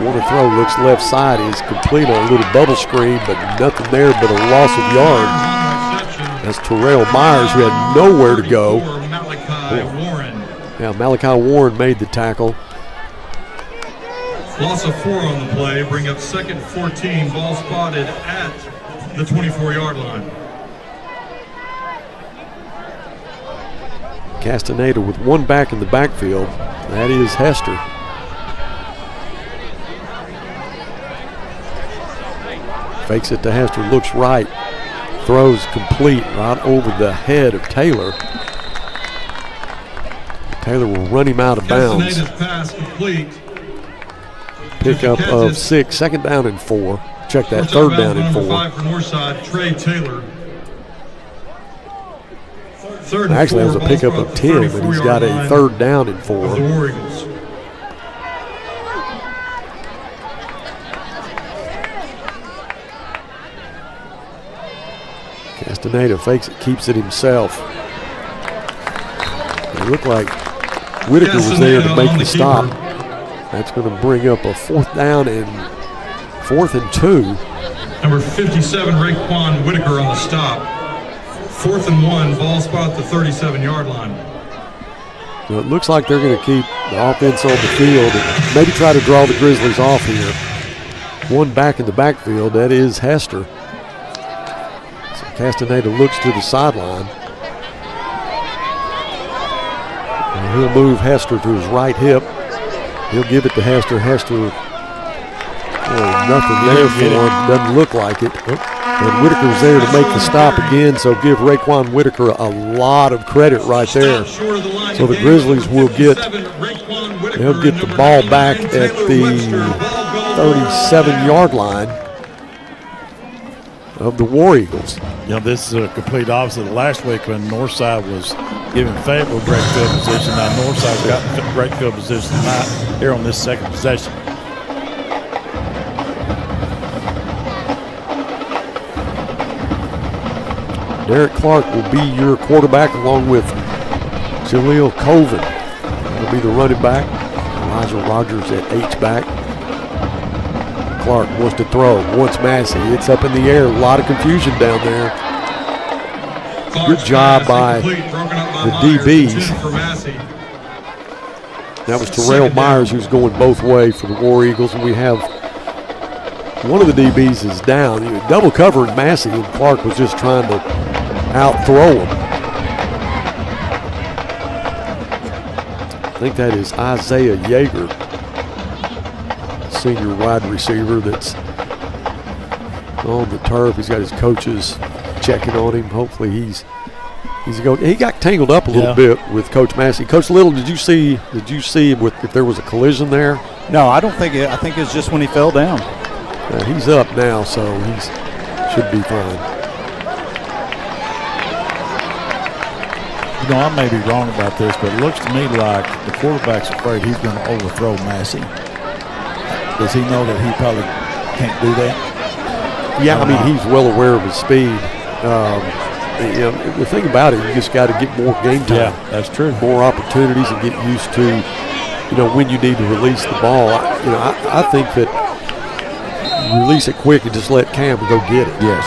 want to throw, looks left side, is complete on a little bubble screen, but nothing there but a loss of yard. That's Terrell Myers, who had nowhere to go. Yeah, Malachi Warren made the tackle. Loss of 4 on the play, bring up 2nd and 14, ball spotted at the 24-yard line. Castaneda with one back in the backfield. That is Hester. Fakes it to Hester, looks right, throws complete right over the head of Taylor. Taylor will run him out of bounds. Castaneda's pass complete. Pickup of 6, 2nd down and 4. Check that, 3rd down and 4. Number 5 for Northside, Trey Taylor. 3rd and Actually, that 4, was a pickup of 10, but he's got a 3rd down and 4. The War Eagles. Castaneda fakes it, keeps it himself. It looked like Whitaker was there to make the stop. That's going to bring up a 4th down and 4th and 2. Number 57, Raekwon Whitaker on the stop. 4th and 1, ball spot at the 37-yard line. So it looks like they're going to keep the offense on the field and maybe try to draw the Grizzlies off here. One back in the backfield, that is Hester. So Castaneda looks to the sideline. And he'll move Hester to his right hip. He'll give it to Hester. Hester, nothing there for him. Doesn't look like it. And Whitaker's there to make the stop again, so give Raekwon Whitaker a lot of credit right there. So the Grizzlies will get the ball back at the 37-yard line of the War Eagles. You know, this is a complete opposite of last week when Northside was giving Fayetteville great field position. Now Northside's got great field position tonight here on this 2nd possession. Derek Clark will be your quarterback along with Jaleel Colvin. Will be the running back. Elijah Rogers at H-back. Clark wants to throw, wants Massey. It's up in the air. A lot of confusion down there. Good job by the DBs. That was Terrell Myers, who's going both ways for the War Eagles. And we have one of the DBs is down. He was double covering Massey, and Clark was just trying to out-throw him. I think that is Isaiah Yeager, senior wide receiver that's on the turf. He's got his coaches checking on him. Hopefully he got tangled up a little bit with Coach Massey. Coach Little, did you see if there was a collision there? No, I don't think it. I think it's just when he fell down. He's up now, so he should be fine. You know, I may be wrong about this, but it looks to me like the quarterback's afraid he's going to overthrow Massey. Does he know that he probably can't do that? Yeah, I mean, he's well aware of his speed. You know, the thing about it, you just got to get more game time. Yeah, that's true. More opportunities and get used to, you know, when you need to release the ball. I think that you release it quick and just let Cam go get it. Yes.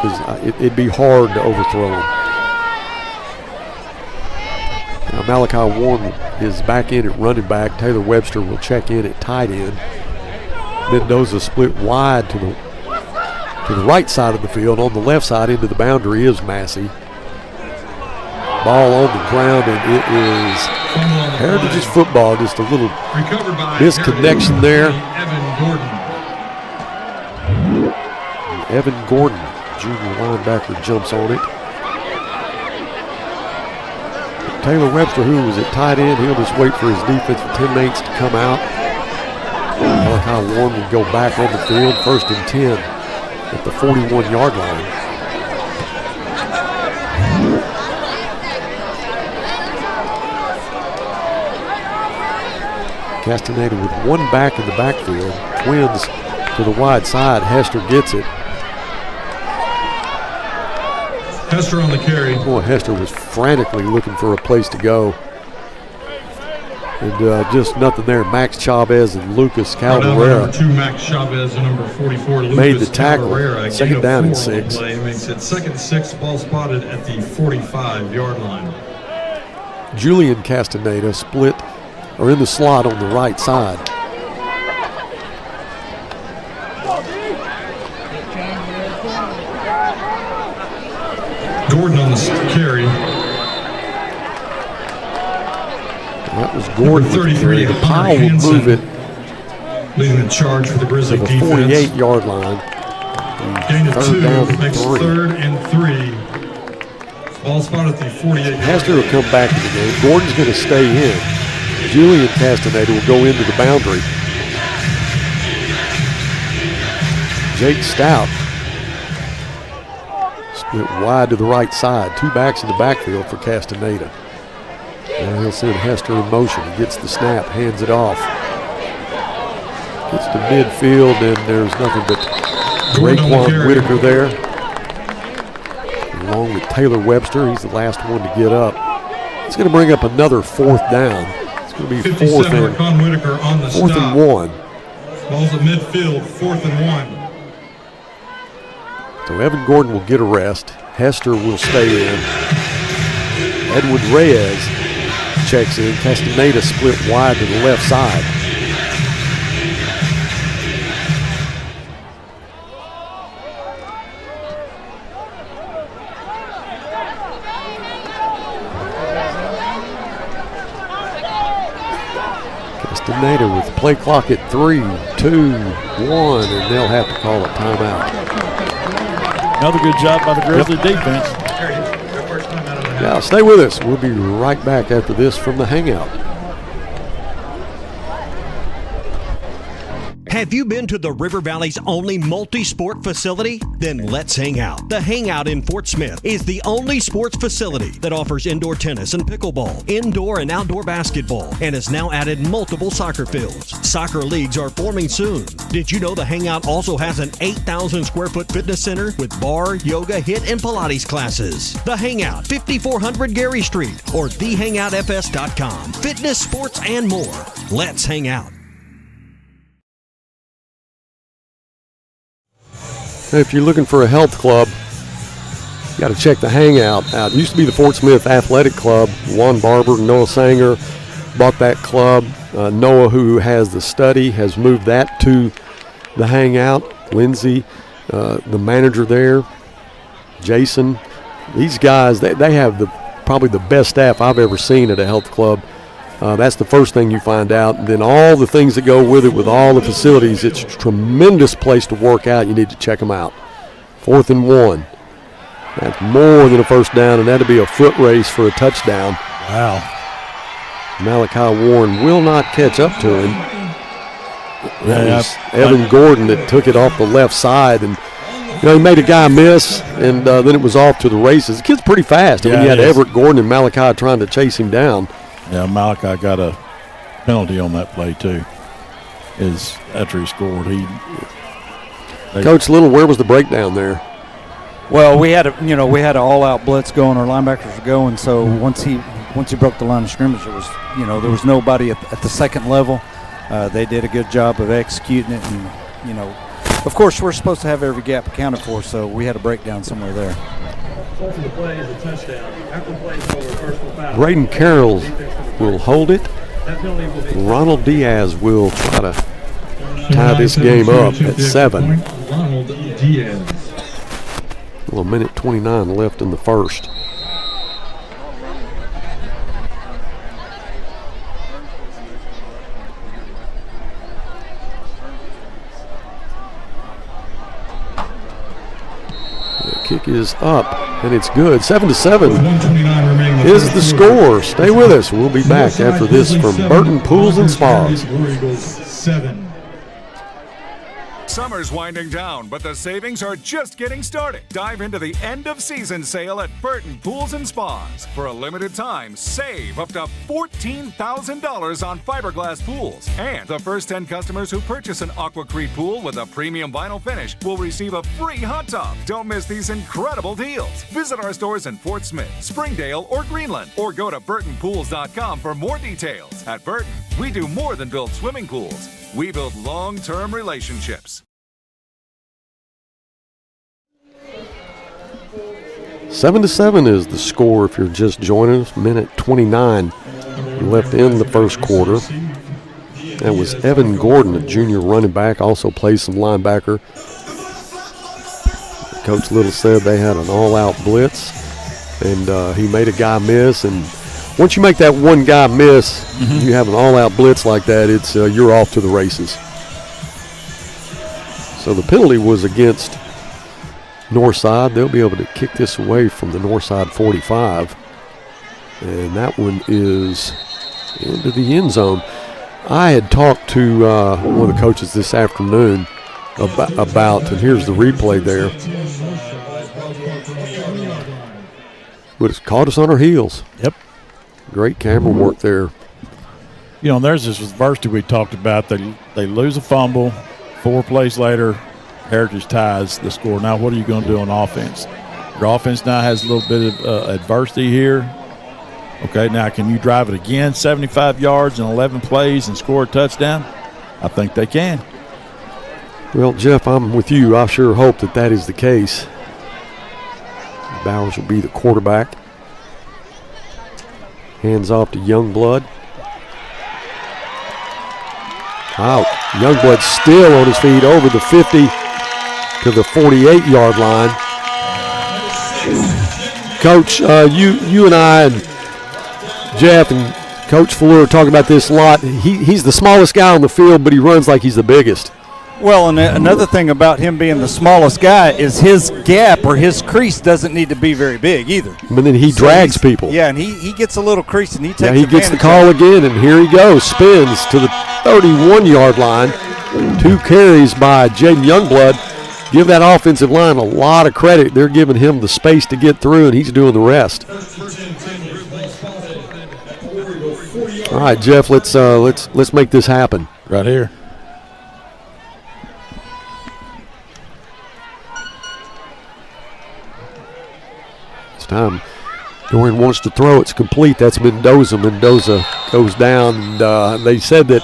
Because it'd be hard to overthrow him. Now Malachi Warren is back in at running back. Taylor Webster will check in at tight end. Mendoza split wide to the right side of the field. On the left side into the boundary is Massey. Ball on the ground, and it is Heritage's football. Just a little misconnection there. Evan Gordon, junior linebacker, jumps on it. Taylor Webster, who was at tight end, he'll just wait for his defensive teammates to come out. Malachi Warren will go back on the field, 1st and 10 at the 41-yard line. Castaneda with one back in the backfield. Twins to the wide side. Hester gets it. Hester on the carry. Boy, Hester was frantically looking for a place to go. And just nothing there. Max Chavez and Lucas Calderera. Number 2, Max Chavez, and number 44, Lucas made the tackle. Calderera. Second down and 6. Play makes it 2nd and 6. Ball spotted at the 45-yard line. Julian Castaneda split, or in the slot on the right side. Gordon on the carry. That was Gordon. 33, the Powell will move it. Leading the charge for the Grizzly to the defense. 48-yard line. Gain of 2, makes 3. 3rd and 3. Ball spot at the 48. Hester will come back to the game. Gordon's going to stay in. Julian Castaneda will go into the boundary. Jake Stout split wide to the right side. 2 backs in the backfield for Castaneda. Now he'll send Hester in motion. He gets the snap, hands it off. Gets to midfield, and there's nothing but Raekwon Whitaker there. Along with Taylor Webster, he's the last one to get up. It's going to bring up another 4th down. It's going to be 4th and 1. Ball's at midfield, 4th and 1. So Evan Gordon will get a rest. Hester will stay in. Edward Reyes checks in. Castaneda split wide to the left side. Castaneda with the play clock at 3, 2, 1, and they'll have to call a timeout. Another good job by the Grizzly defense. Yeah, stay with us. We'll be right back after this from the Hangout. Have you been to the River Valley's only multi-sport facility? Then let's hang out. The Hangout in Fort Smith is the only sports facility that offers indoor tennis and pickleball, indoor and outdoor basketball, and has now added multiple soccer fields. Soccer leagues are forming soon. Did you know the Hangout also has an 8,000 square foot fitness center with bar, yoga, HIIT, and Pilates classes? The Hangout, 5400 Gary Street, or thehangoutfs.com. Fitness, sports, and more. Let's hang out. If you're looking for a health club, you got to check the Hangout out. It used to be the Fort Smith Athletic Club. Juan Barber, Noah Sanger bought that club. Noah, who has the study, has moved that to the Hangout. Lindsay, the manager there, Jason. These guys, they have probably the best staff I've ever seen at a health club. That's the first thing you find out. And then all the things that go with it, with all the facilities, it's a tremendous place to work out. You need to check them out. 4th and 1. That's more than a first down, and that'll be a foot race for a touchdown. Wow. Malachi Warren will not catch up to him. That was Evan Gordon that took it off the left side, and he made a guy miss, and then it was off to the races. The kid's pretty fast. I mean, you had Everett Gordon and Malachi trying to chase him down. Yeah, Malachi got a penalty on that play too. After he scored, Coach Little, where was the breakdown there? Well, we had an all-out blitz going. Our linebackers were going. So once he broke the line of scrimmage, it was there was nobody at the second level. They did a good job of executing it, and of course we're supposed to have every gap accounted for. So we had a breakdown somewhere there. The play is a touchdown. After the play is over, personal foul. Braden Carroll will hold it. Ronald Diaz will try to tie this game up at 7. Ronald Diaz. Well, a minute 29 left in the first. Kick is up, and it's good. 7-7 is the score. Stay with us. We'll be back after this from Burton Pools and Spas. Summer's winding down, but the savings are just getting started. Dive into the end-of-season sale at Burton Pools and Spas. For a limited time, save up to $14,000 on fiberglass pools. And the first 10 customers who purchase an Aquacrete pool with a premium vinyl finish will receive a free hot tub. Don't miss these incredible deals. Visit our stores in Fort Smith, Springdale, or Greenland, or go to burtonpools.com for more details. At Burton, we do more than build swimming pools. We build long-term relationships. 7-7 is the score if you're just joining us. Minute 29 left in the first quarter. That was Evan Gordon, a junior running back, also plays some linebacker. Coach Little said they had an all-out blitz, and he made a guy miss. And once you make that one guy miss, you have an all-out blitz like that, it's you're off to the races. So the penalty was against Northside. They'll be able to kick this away from the Northside 45. And that one is into the end zone. I had talked to one of the coaches this afternoon about, and here's the replay there. But it's caught us on our heels. Yep. Great camera work there. You know, there's this Varsity we talked about. They lose a fumble. 4 plays later, Heritage ties the score. Now what are you going to do on offense? Your offense now has a little bit of adversity here. Okay, now can you drive it again 75 yards in 11 plays and score a touchdown? I think they can. Well, Jeff, I'm with you. I sure hope that is the case. Bowers will be the quarterback. Hands off to Youngblood. Out. Youngblood still on his feet over the 50 to the 48-yard line. Coach, you and I and Jeff and Coach Fuller are talking about this a lot. He's the smallest guy on the field, but he runs like he's the biggest. Well, and another thing about him being the smallest guy is his gap or his crease doesn't need to be very big either. But then he drags people. Yeah, and he gets a little crease and he takes Yeah, he gets the advantage call of it. again, and here he goes. Spins to the 31-yard line. 2 carries by Jaden Youngblood. Give that offensive line a lot of credit. They're giving him the space to get through, and he's doing the rest. All right, Jeff, let's make this happen. Right here. This time, Dorian wants to throw. It's complete. That's Mendoza. Mendoza goes down, and they said that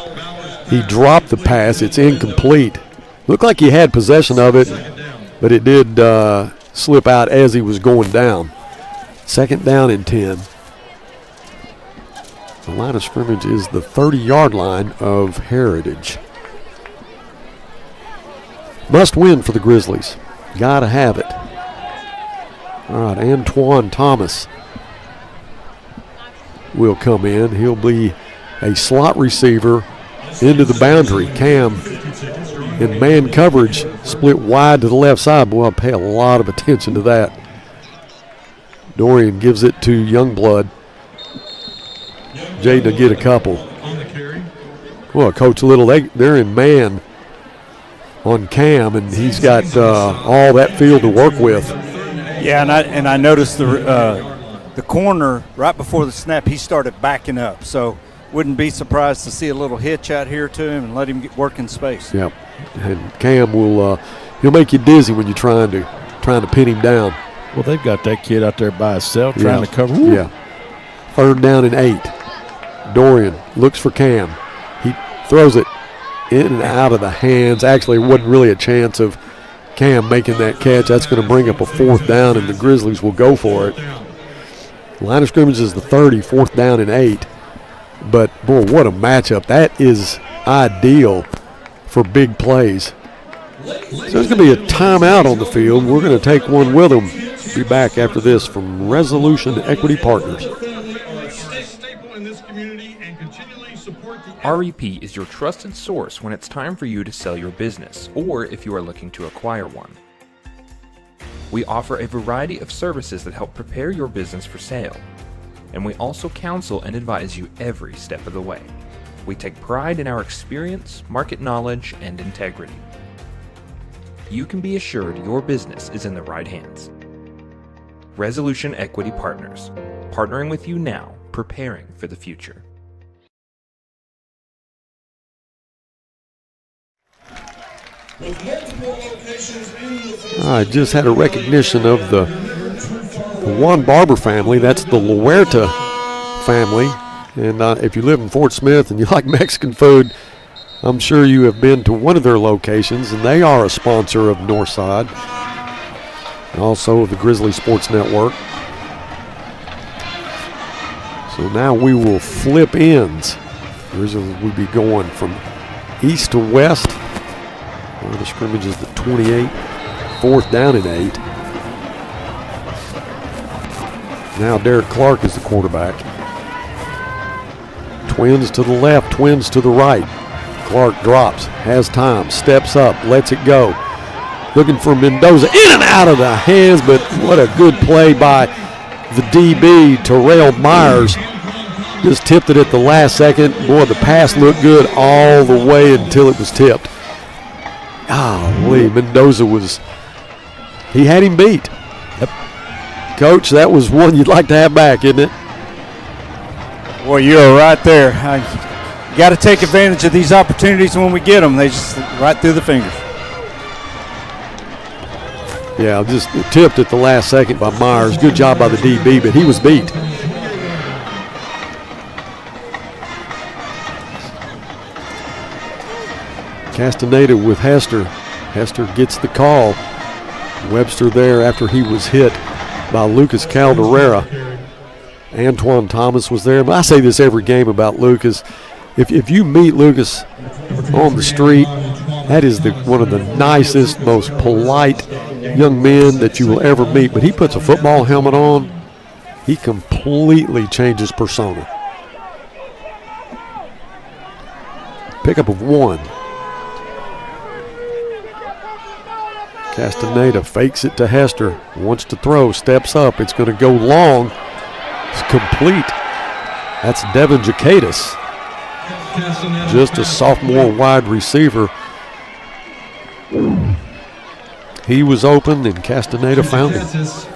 he dropped the pass. It's incomplete. Looked like he had possession of it, but it did slip out as he was going down. 2nd down and 10. The line of scrimmage is the 30-yard line of Heritage. Must win for the Grizzlies. Got to have it. All right, Antoine Thomas will come in. He'll be a slot receiver into the boundary. Cam in man coverage, split wide to the left side. Boy, I'll pay a lot of attention to that. Dorian gives it to Youngblood. Jaden will get a couple. Well, Coach Little, they're in man on Cam, and he's got all that field to work with. Yeah, and I noticed the corner right before the snap, he started backing up. So wouldn't be surprised to see a little hitch out here to him and let him work in space. Yep, and Cam will he'll make you dizzy when you're trying to pin him down. Well, they've got that kid out there by himself trying to cover. Yeah. 3rd down and 8. Dorian looks for Cam. He throws it in and out of the hands. Actually, it wasn't really a chance of Cam making that catch. That's going to bring up a 4th down, and the Grizzlies will go for it. Line of scrimmage is the 30, 4th down and 8. But, boy, what a matchup. That is ideal for big plays. So there's going to be a timeout on the field. We're going to take one with them. Be back after this from Resolution Equity Partners. REP is your trusted source when it's time for you to sell your business, or if you are looking to acquire one. We offer a variety of services that help prepare your business for sale, and we also counsel and advise you every step of the way. We take pride in our experience, market knowledge, and integrity. you can be assured your business is in the right hands. Resolution Equity Partners, partnering with you now, preparing for the future. I just had a recognition of the Juan Barber family. That's the Luerta family. And if you live in Fort Smith and you like Mexican food, I'm sure you have been to one of their locations, and they are a sponsor of Northside and also of the Grizzly Sports Network. So now we will flip ends. Grizzly will be going from east to west. Well, the scrimmage is the 28, 4th down and 8. Now Derek Clark is the quarterback. Twins to the left, twins to the right. Clark drops, has time, steps up, lets it go. Looking for Mendoza, in and out of the hands, but what a good play by the DB, Terrell Myers. Just tipped it at the last second. Boy, the pass looked good all the way until it was tipped. Golly, Mendoza he had him beat. Yep. Coach, that was one you'd like to have back, isn't it? Well, you're right there. You got to take advantage of these opportunities when we get them. They just right through the fingers. Yeah, just tipped at the last second by Myers. Good job by the DB, but he was beat. Castaneda with Hester. Hester gets the call. Webster there after he was hit by Lucas Calderera. Antoine Thomas was there. But I say this every game about Lucas. If you meet Lucas on the street, that is one of the nicest, most polite young men that you will ever meet. But he puts a football helmet on, he completely changes persona. Pickup of 1. Castaneda fakes it to Hester. Wants to throw, steps up. It's going to go long. It's complete. That's Devin Jacadis. Just a sophomore wide receiver. He was open and Castaneda found him. 1st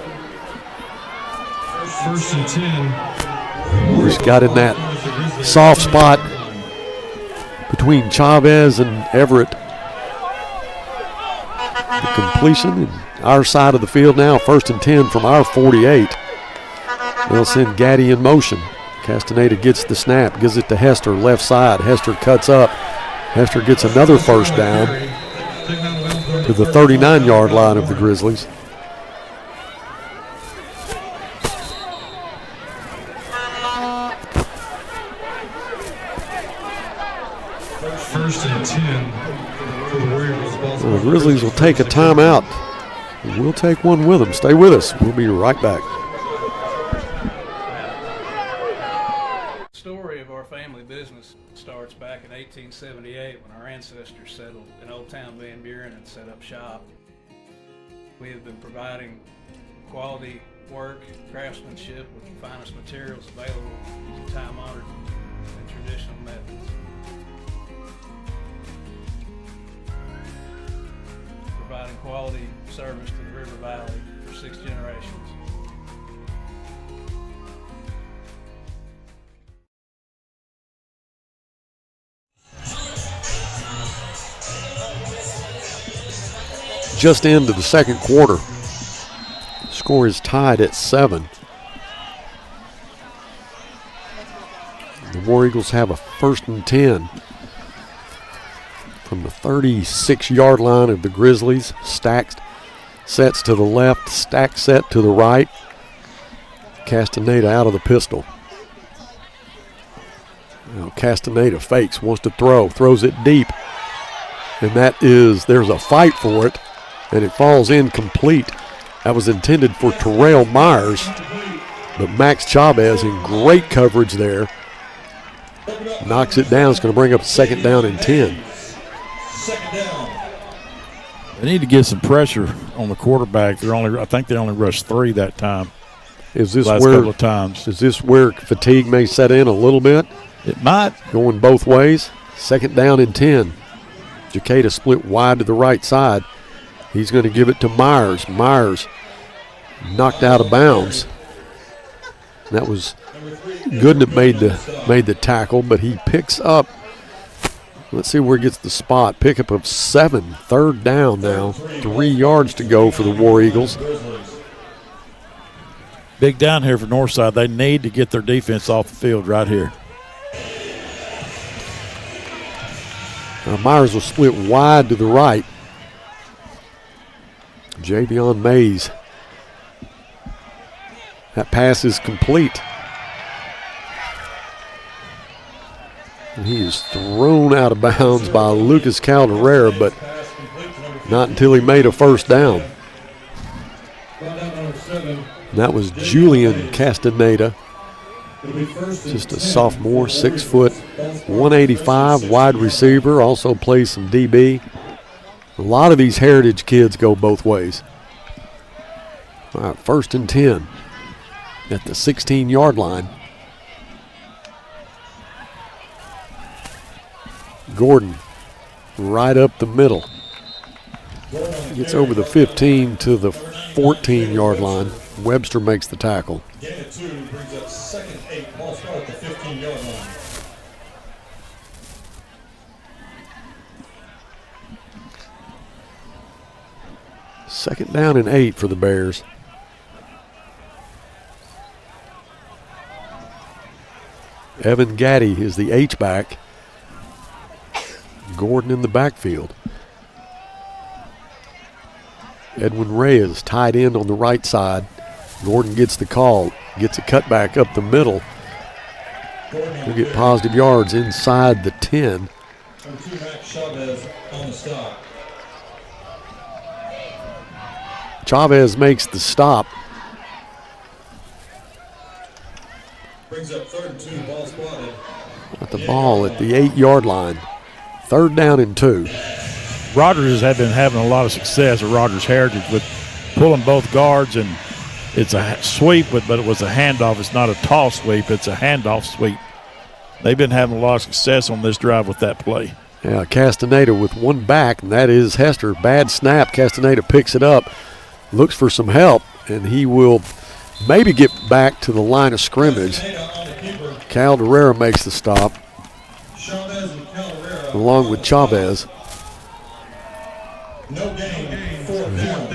and 10. He's got in that soft spot between Chavez and Everett. The completion in our side of the field now, 1st and 10 from our 48. They'll send Gaddy in motion. Castaneda gets the snap, gives it to Hester, left side. Hester cuts up. Hester gets another 1st down to the 39-yard line of the Grizzlies. First and 10 for the Warriors. The Grizzlies will take a timeout. We'll take one with them. Stay with us. We'll be right back. The story of our family business starts back in 1878 when our ancestors settled in Old Town Van Buren and set up shop. We have been providing quality work, craftsmanship with the finest materials available using time-honored and traditional methods. Providing quality service to the River Valley for 6 generations. Just into the second quarter. The score is tied at 7. The War Eagles have a 1st and 10 from the 36-yard line of the Grizzlies. Stacked sets to the left, stack set to the right. Castaneda out of the pistol. Now Castaneda fakes, wants to throw, throws it deep. And there's a fight for it, and it falls incomplete. That was intended for Terrell Myers, but Max Chavez in great coverage there. Knocks it down. It's going to bring up 2nd down and 10. They need to get some pressure on the quarterback. I think they only rushed 3 that time. Is this couple of times? Is this where fatigue may set in a little bit? It might. Going both ways. 2nd down and 10. Jacada split wide to the right side. He's going to give it to Myers. Myers knocked out of bounds. That was Goodman made the tackle, but he picks up. Let's see where he gets the spot. Pickup of 7, 3rd down now. 3 yards to go for the War Eagles. Big down here for Northside. They need to get their defense off the field right here. Myers will split wide to the right. Javion Mays. That pass is complete. And he is thrown out of bounds by Lucas Calderera, but not until he made a 1st down. And that was Julian Castaneda. Just a sophomore, 6 foot, 185, wide receiver, also plays some DB. A lot of these Heritage kids go both ways. All right, 1st and 10 at the 16-yard line. Gordon right up the middle. Gets over the 15 to the 14-yard line. Webster makes the tackle. Gain of 2 brings up 2nd 8. Ball start at the 15-yard line. Second down and 8 for the Bears. Evan Gaddy is the H-back. Gordon in the backfield. Edwin Reyes tied in on the right side. Gordon gets the call, gets a cutback up the middle. He'll get positive yards inside the 10. Chavez makes the stop. Brings up 3rd and 2, ball spotted. Got the ball at the 8-yard line. 3rd down and 2. Rogers has been having a lot of success at Rogers Heritage with pulling both guards, and it's a sweep, but it was a handoff. It's not a toss sweep, it's a handoff sweep. They've been having a lot of success on this drive with that play. Yeah, Castaneda with one back, and that is Hester. Bad snap. Castaneda picks it up, looks for some help, and he will maybe get back to the line of scrimmage. Calderera makes the stop, along with Chavez.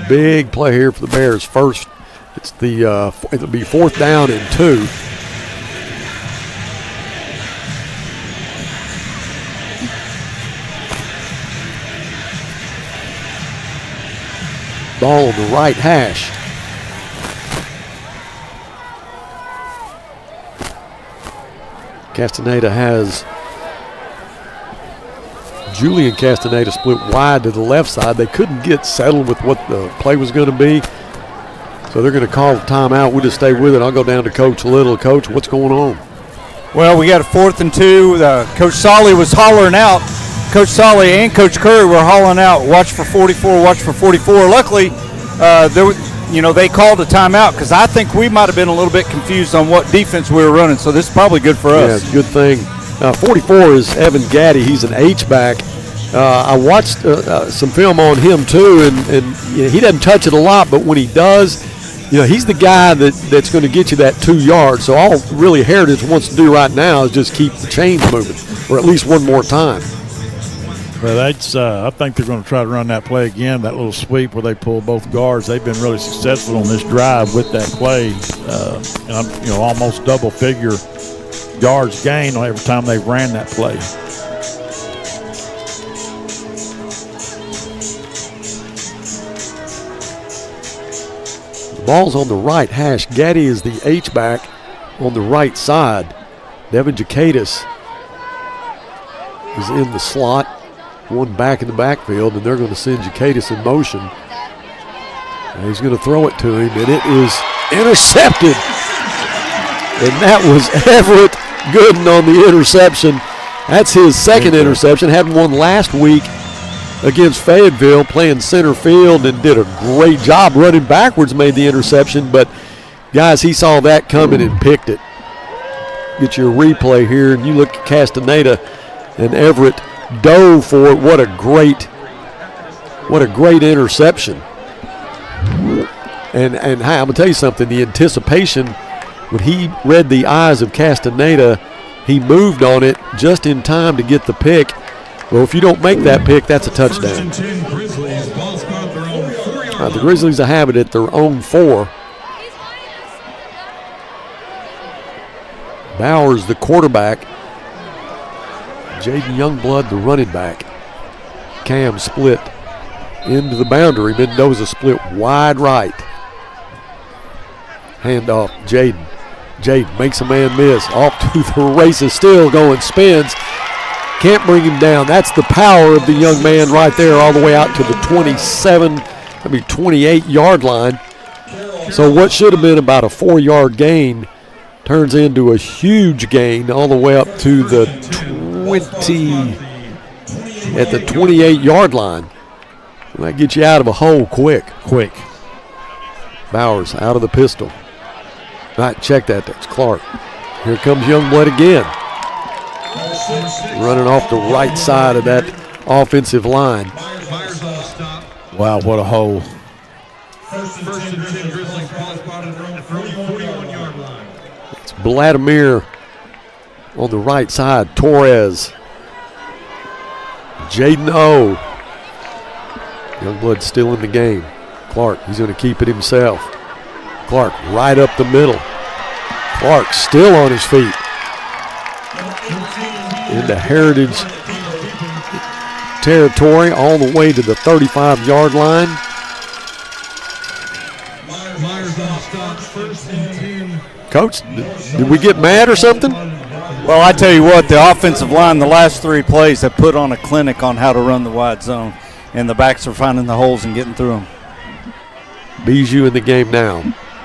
Big play here for the Bears. First, it's the it'll be 4th down and 2. Ball on the right hash. Castaneda has Julian Castaneda split wide to the left side. They couldn't get settled with what the play was going to be, so they're going to call the timeout. We'll just stay with it. I'll go down to Coach Little. Coach, what's going on? Well, we got a 4th and 2. Coach Solly was hollering out. Coach Solly and Coach Curry were hollering out, watch for 44, watch for 44. Luckily, they called a timeout because I think we might have been a little bit confused on what defense we were running, so this is probably good for us. Yeah, good thing. 44 is Evan Gaddy. He's an H-back. I watched some film on him too, and he doesn't touch it a lot, but when he does, he's the guy that's going to get you that 2 yards. So all really Heritage wants to do right now is just keep the chains moving, or at least one more time. Well, that's I think they're going to try to run that play again, that little sweep where they pull both guards. They've been really successful on this drive with that play, and almost double-figure yards gained every time they ran that play. The ball's on the right hash. Gaddy is the H-back on the right side. Devin Jacadis is in the slot, one back in the backfield, and they're going to send Jacadis in motion. And he's going to throw it to him, and it is intercepted. And that was Everett Gooden on the interception. That's his second interception. Had one last week against Fayetteville, playing center field, and did a great job running backwards, made the interception. But, guys, he saw that coming and picked it. Get your replay here, and you look at Castaneda, and Everett dove for it. What a great What a great interception. And hey, I'm going to tell you something. The anticipation, when he read the eyes of Castaneda, he moved on it just in time to get the pick. Well, if you don't make that pick, that's a touchdown. The Grizzlies have it at their own 4. Bowers, the quarterback. Jaden Youngblood, the running back. Cam split into the boundary. Mendoza split wide right. Handoff, Jaden. Jaden makes a man miss. Off to the races, still going, spins. Can't bring him down. That's the power of the young man right there, all the way out to the 28-yard line. So what should have been about a 4-yard gain turns into a huge gain all the way up to the 28-yard line. That gets you out of a hole quick. Bowers out of the pistol. Right, check that. That's Clark. Here comes Youngblood again. Running off the right side of that offensive line. Wow, what a hole. It's Vladimir on the right side. Torres. Jaden O. Youngblood still in the game. Clark, he's going to keep it himself. Clark right up the middle. Clark still on his feet. Into Heritage territory all the way to the 35-yard line. Coach, did we get mad or something? Well, I tell you what, the offensive line, the last 3 plays have put on a clinic on how to run the wide zone, and the backs are finding the holes and getting through them. Bijou in the game now.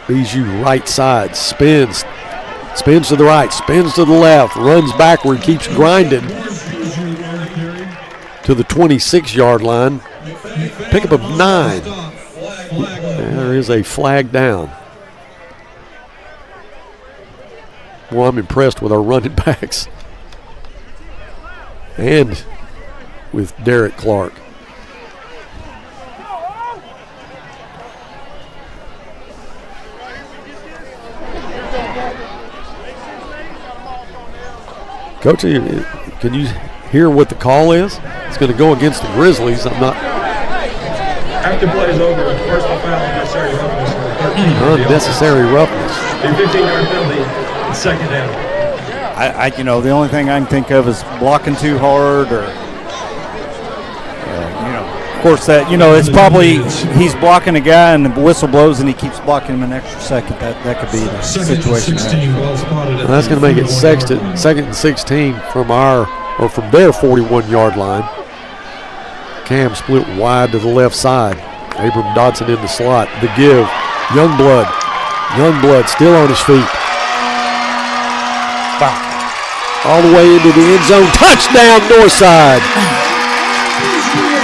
Bijou right side, spins to the right, spins to the left, runs backward, keeps grinding to the 26-yard line. Pickup of 9. There is a flag down. Well, I'm impressed with our running backs and with Derek Clark. Coach, can you hear what the call is? It's going to go against the Grizzlies. I'm not. After play is over, personal foul, unnecessary roughness. Unnecessary roughness. A 15-yard penalty, and second down. The only thing I can think of is blocking too hard, or of course that it's probably he's blocking a guy and the whistle blows and he keeps blocking him an extra second. That could be the situation. Well, that's going to make it second and 16 from their 41-yard line. Cam split wide to the left side. Abram Dodson in the slot. The give. Youngblood still on his feet. All the way into the end zone. Touchdown, Northside.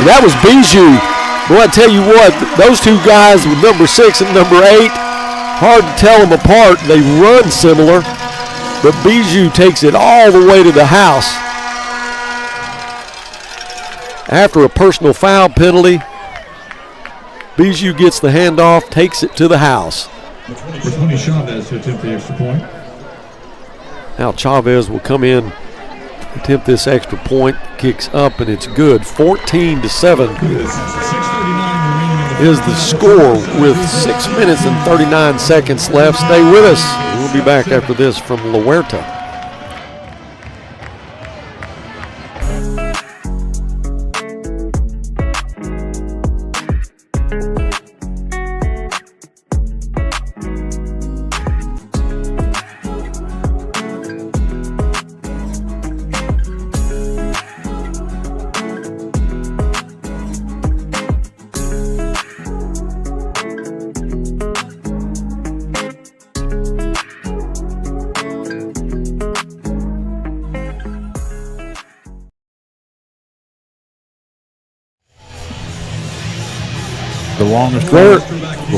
That was Bijou. Well, I tell you what, those 2 guys with number 6 and number 8, hard to tell them apart. They run similar, but Bijou takes it all the way to the house. After a personal foul penalty, Bijou gets the handoff, takes it to the house. For 20 Chavez to attempt the extra point. Now Chavez will come in, attempt this extra point, kicks up, and it's good. 14-7 is the score with 6 minutes and 39 seconds left. Stay with us. We'll be back after this from La Huerta. The longest drive.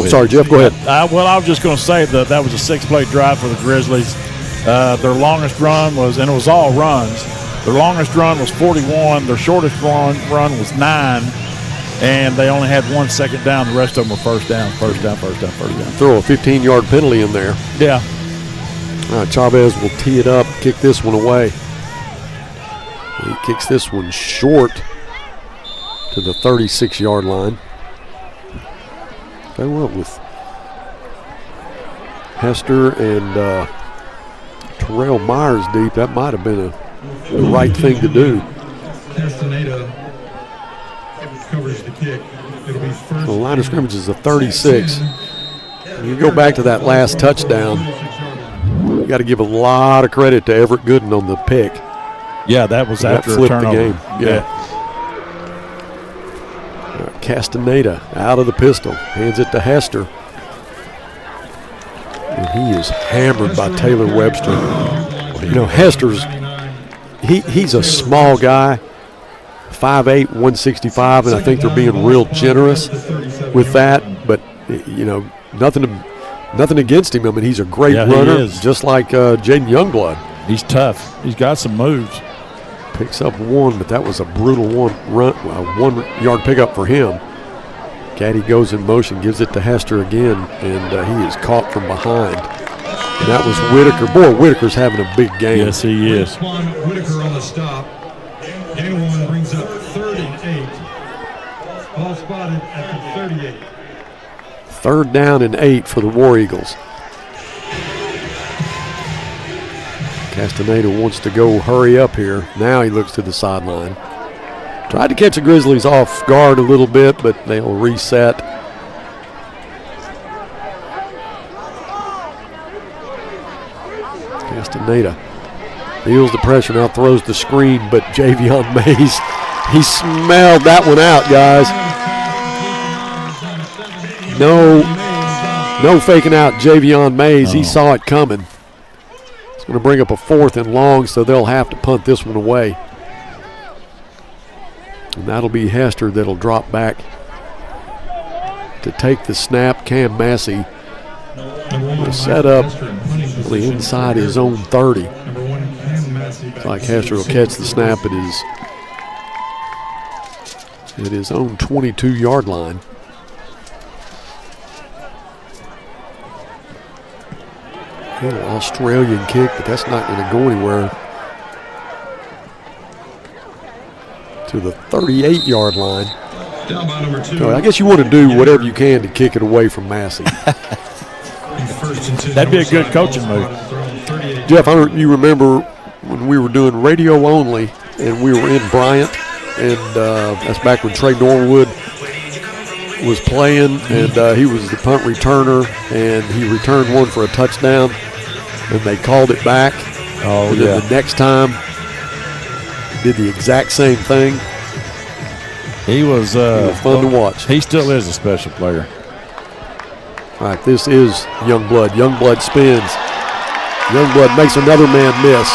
Sorry, Jeff, go ahead. I was just going to say that was a 6-play drive for the Grizzlies. Their longest run was, and it was all runs, their longest run was 41. Their shortest run was 9. and they only had 1 second down. The rest of them were first down. Throw a 15-yard penalty in there. Yeah. All right, Chavez will tee it up, kick this one away. He kicks this one short to the 36-yard line. They went with Hester and Terrell Myers deep. That might have been the right thing to do. Castaneda covers the kick. It'll be first. The line of scrimmage is a 36. You go back to that last touchdown, you got to give a lot of credit to Everett Gooden on the pick. Yeah, that was that after flipped a turnover. the game. Yeah. Castaneda out of the pistol, hands it to Hester. And he is hammered by Taylor Webster. You know, Hester's, he's a small guy, 5'8", 165, and I think they're being real generous with that. But, you know, nothing against him. I mean, he's a great runner, just like Jaden Youngblood. He's tough. He's got some moves. Picks up one, but that was a brutal 1-yard pickup for him. Caddy goes in motion, gives it to Hester again, and he is caught from behind. And that was Whitaker. Boy, Whitaker's having a big game. Yes, he is. Whitaker on the stop. Gain one brings up 3rd and 8. Ball spotted at the 38. 3rd down and 8 for the War Eagles. Castaneda wants to go hurry up here. Now he looks to the sideline. Tried to catch the Grizzlies off guard a little bit, but they'll reset. Castaneda feels the pressure, now throws the screen, but Javion Mays, he smelled that one out, guys. No faking out Javion Mays. He saw it coming. It's going to bring up a 4th and long, so they'll have to punt this one away. And that'll be Hester that'll drop back to take the snap. Cam Massey will set up really inside his own 30. It's like Hester will catch the snap at his own 22-yard line. Little Australian kick, but that's not going to go anywhere. To the 38-yard line. Down by number 2. So I guess you want to do whatever you can to kick it away from Massey. That'd be a good coaching move. Jeff, you remember when we were doing radio only and we were in Bryant, and that's back when Trey Norwood was playing, and he was the punt returner, and he returned one for a touchdown, and they called it back. And then the next time, did the exact same thing. He was fun to watch. He still is a special player. All right, this is Youngblood. Youngblood spins. Youngblood makes another man miss.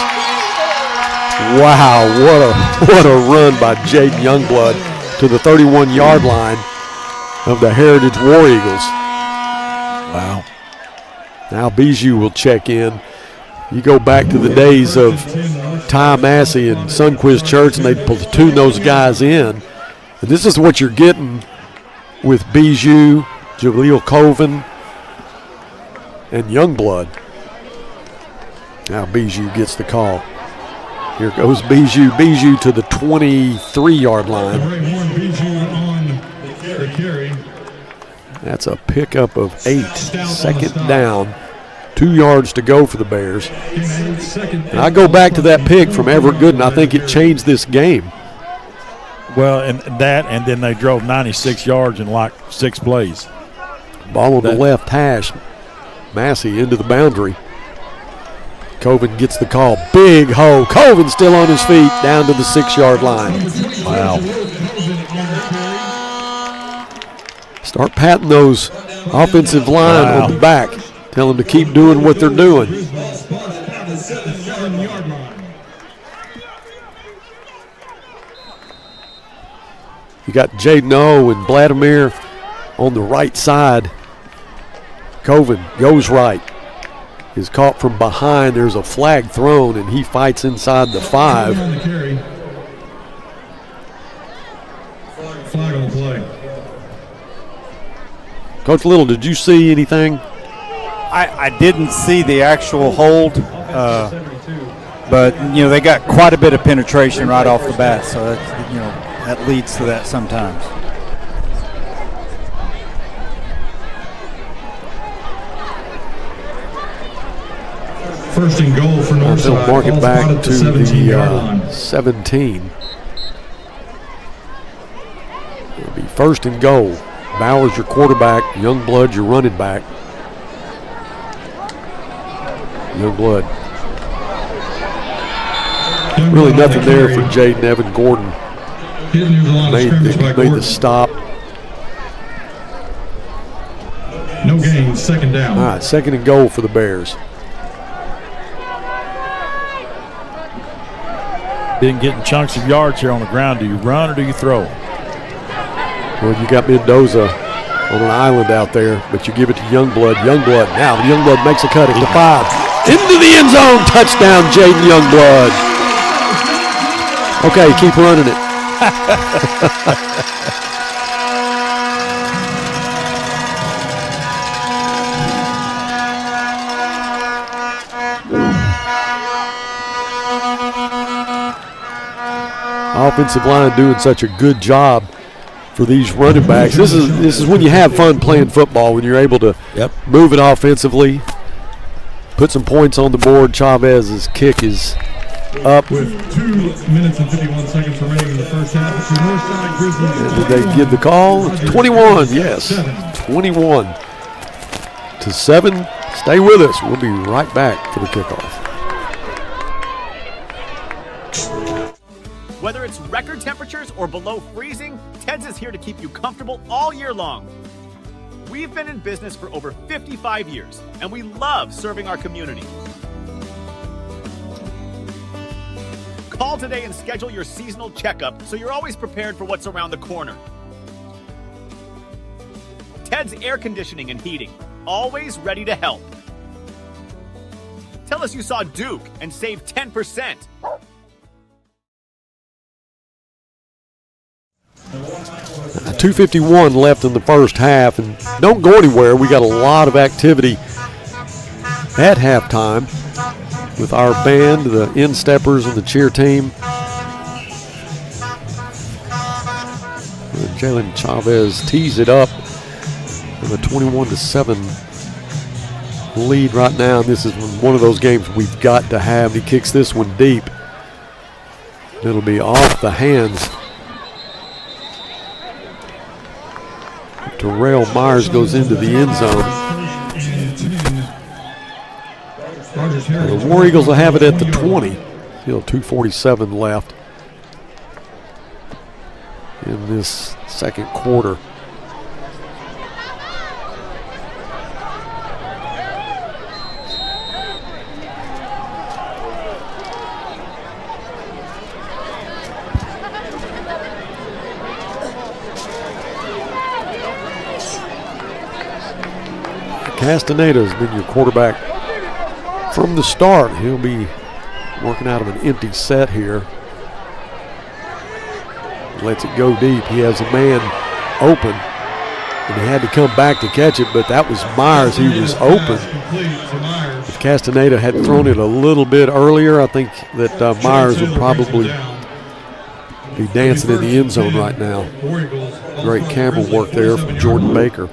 Wow, what a run by Jaden Youngblood to the 31-yard line of the Heritage War Eagles. Wow. Now Bijou will check in. You go back to the days of Ty Massey and Sunquist Church, and they'd platoon those guys in. And this is what you're getting with Bijou, Jaleel Colvin, and Youngblood. Now Bijou gets the call. Here goes Bijou. Bijou to the 23-yard line. That's a pickup of 8. 2nd down. 2 yards to go for the Bears. And I go back to that pick from Everett Gooden. I think it changed this game. Well, and then they drove 96 yards in like 6 plays. Ball on the left hash. Massey into the boundary. Colvin gets the call. Big hole. Colvin still on his feet down to the 6-yard line. Wow. Start patting those offensive line on the back. Tell them to keep doing what they're doing. You got Jaden O and Vladimir on the right side. Colvin goes right. Is caught from behind. There's a flag thrown, and he fights inside the 5. Flag on the play. play. Coach Little, did you see anything? I didn't see the actual hold, but they got quite a bit of penetration right off the bat, so that leads to that sometimes. First and goal for Northside. They'll mark it back to the 17-yard line. 17. It'll be first and goal. Bauer's your quarterback. Youngblood your running back. Youngblood. Really nothing there for Jaden Evan Gordon. Made the stop. No gain, second down. All right, second and goal for the Bears. Been getting chunks of yards here on the ground. Do you run or do you throw? Well, you got Mendoza on an island out there, but you give it to Youngblood. Youngblood, now Youngblood makes a cut at the 5. Into the end zone, touchdown, Jaden Youngblood. Okay, keep running it. Offensive line doing such a good job for these running backs. This is when you have fun playing football, when you're able to move it offensively, put some points on the board. Chavez's kick is up. With 2 minutes and 51 seconds remaining in the first half, it's the Northside Grizzlies. And did they give the call? It's 21, yes. 21-7. Stay with us. We'll be right back for the kickoff. Whether it's record temperatures or below freezing, Ted's is here to keep you comfortable all year long. We've been in business for over 55 years, and we love serving our community. Call today and schedule your seasonal checkup so you're always prepared for what's around the corner. Ted's Air Conditioning and Heating, always ready to help. Tell us you saw Duke and save 10%. 2:51 left in the first half, and don't go anywhere. We got a lot of activity at halftime with our band, the in-steppers, and the cheer team. Jalen Chavez tees it up with a 21-7 lead right now. This is one of those games we've got to have. He kicks this one deep. It'll be off the hands. Terrell Myers goes into the end zone. The War Eagles will have it at the 20. Still 2:47 left in this second quarter. Castaneda's been your quarterback from the start. He'll be working out of an empty set here. Lets it go deep. He has a man open, and he had to come back to catch it, but that was Myers. He was open. If Castaneda had thrown it a little bit earlier, I think that Myers would probably be dancing in the end zone right now. Great camera work there from Jordan Baker.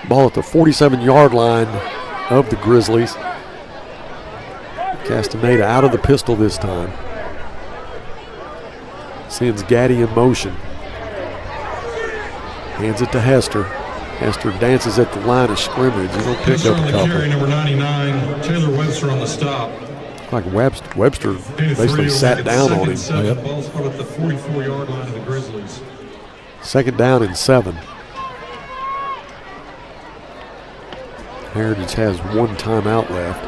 Ball at the 47-yard line of the Grizzlies. Castaneda out of the pistol this time. Sends Gaddy in motion. Hands it to Hester. Hester dances at the line of scrimmage. He'll pick up a couple. Carry number 99, Taylor Webster on the stop. Like Webster basically sat down on him. Ball's caught at the 44-yard line of the Grizzlies. Second down and 7. Heritage has one timeout left.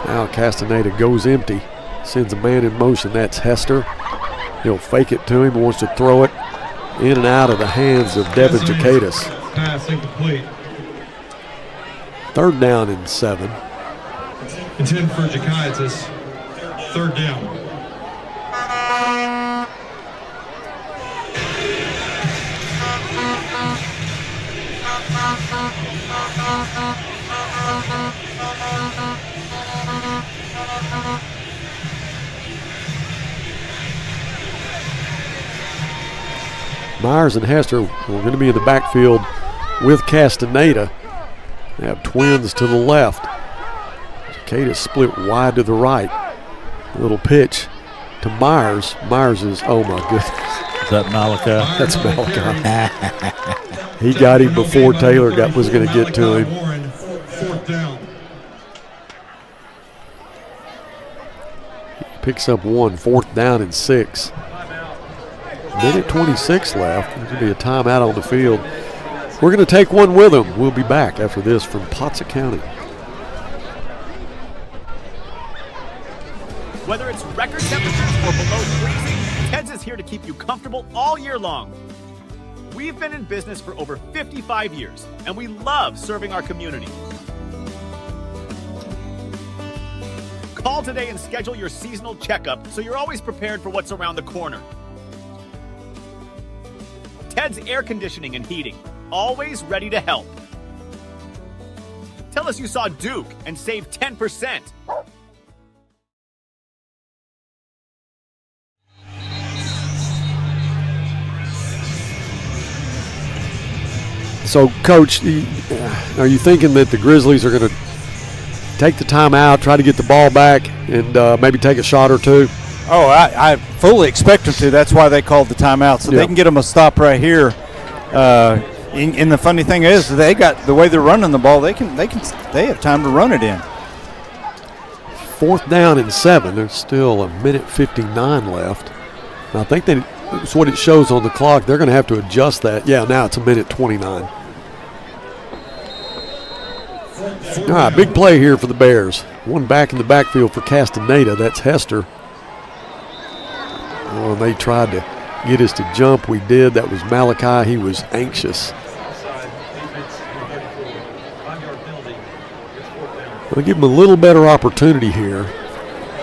Now Castaneda goes empty. Sends a man in motion. That's Hester. He'll fake it to him. Wants to throw it. in and out of the hands of Devin Jacadis. Pass incomplete. 3rd down and 7. Intended for Jacadis. 3rd down. Myers and Hester are going to be in the backfield with Castaneda. They have twins to the left. Jacadis split wide to the right. A little pitch to Myers. Myers is, oh my goodness. Is that Malachi? That's Malachi. He got him before Taylor was going to get to him. 4th down. Picks up 1, 4th down and 6. Minute 26 left. There's going to be a timeout on the field. We're going to take one with them. We'll be back after this from Potsdam County. Whether it's record temperatures or below freezing, Ted's is here to keep you comfortable all year long. We've been in business for over 55 years, and we love serving our community. Call today and schedule your seasonal checkup so you're always prepared for what's around the corner. Ted's Air Conditioning and Heating, always ready to help. Tell us you saw Duke and save 10%. So, Coach, are you thinking that the Grizzlies are going to take the timeout, try to get the ball back, and maybe take a shot or two? Oh, I fully expect them to. That's why they called the timeout, so they can get them a stop right here. And the funny thing is, they got the way they're running the ball. They have time to run it in. 4th down and 7. There's still 1:59 left. And I think that's what it shows on the clock. They're going to have to adjust that. Yeah, now it's 1:29. All right, big play here for the Bears. One back in the backfield for Castaneda. That's Hester. Oh, they tried to get us to jump. We did. That was Malachi. He was anxious. We'll give him a little better opportunity here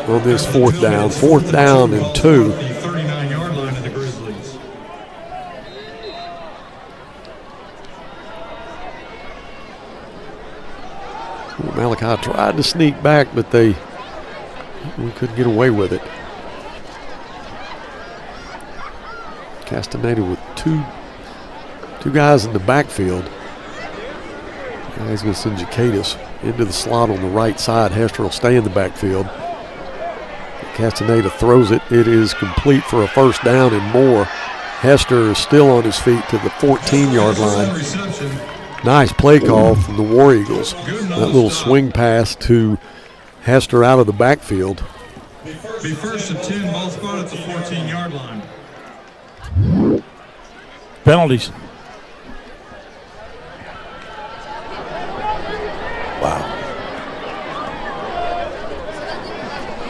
on this 4th down. 4th down and 2. The 39-yard line of the Grizzlies. Malachi tried to sneak back, but we couldn't get away with it. Castaneda with two guys in the backfield. He's going to send Jacadis into the slot on the right side. Hester will stay in the backfield. Castaneda throws it. It is complete for a 1st down and more. Hester is still on his feet to the 14-yard line. Nice play call from the War Eagles. That little swing pass to Hester out of the backfield. Be 1st and 10, ball spot at the 14-yard line. Penalties. Wow.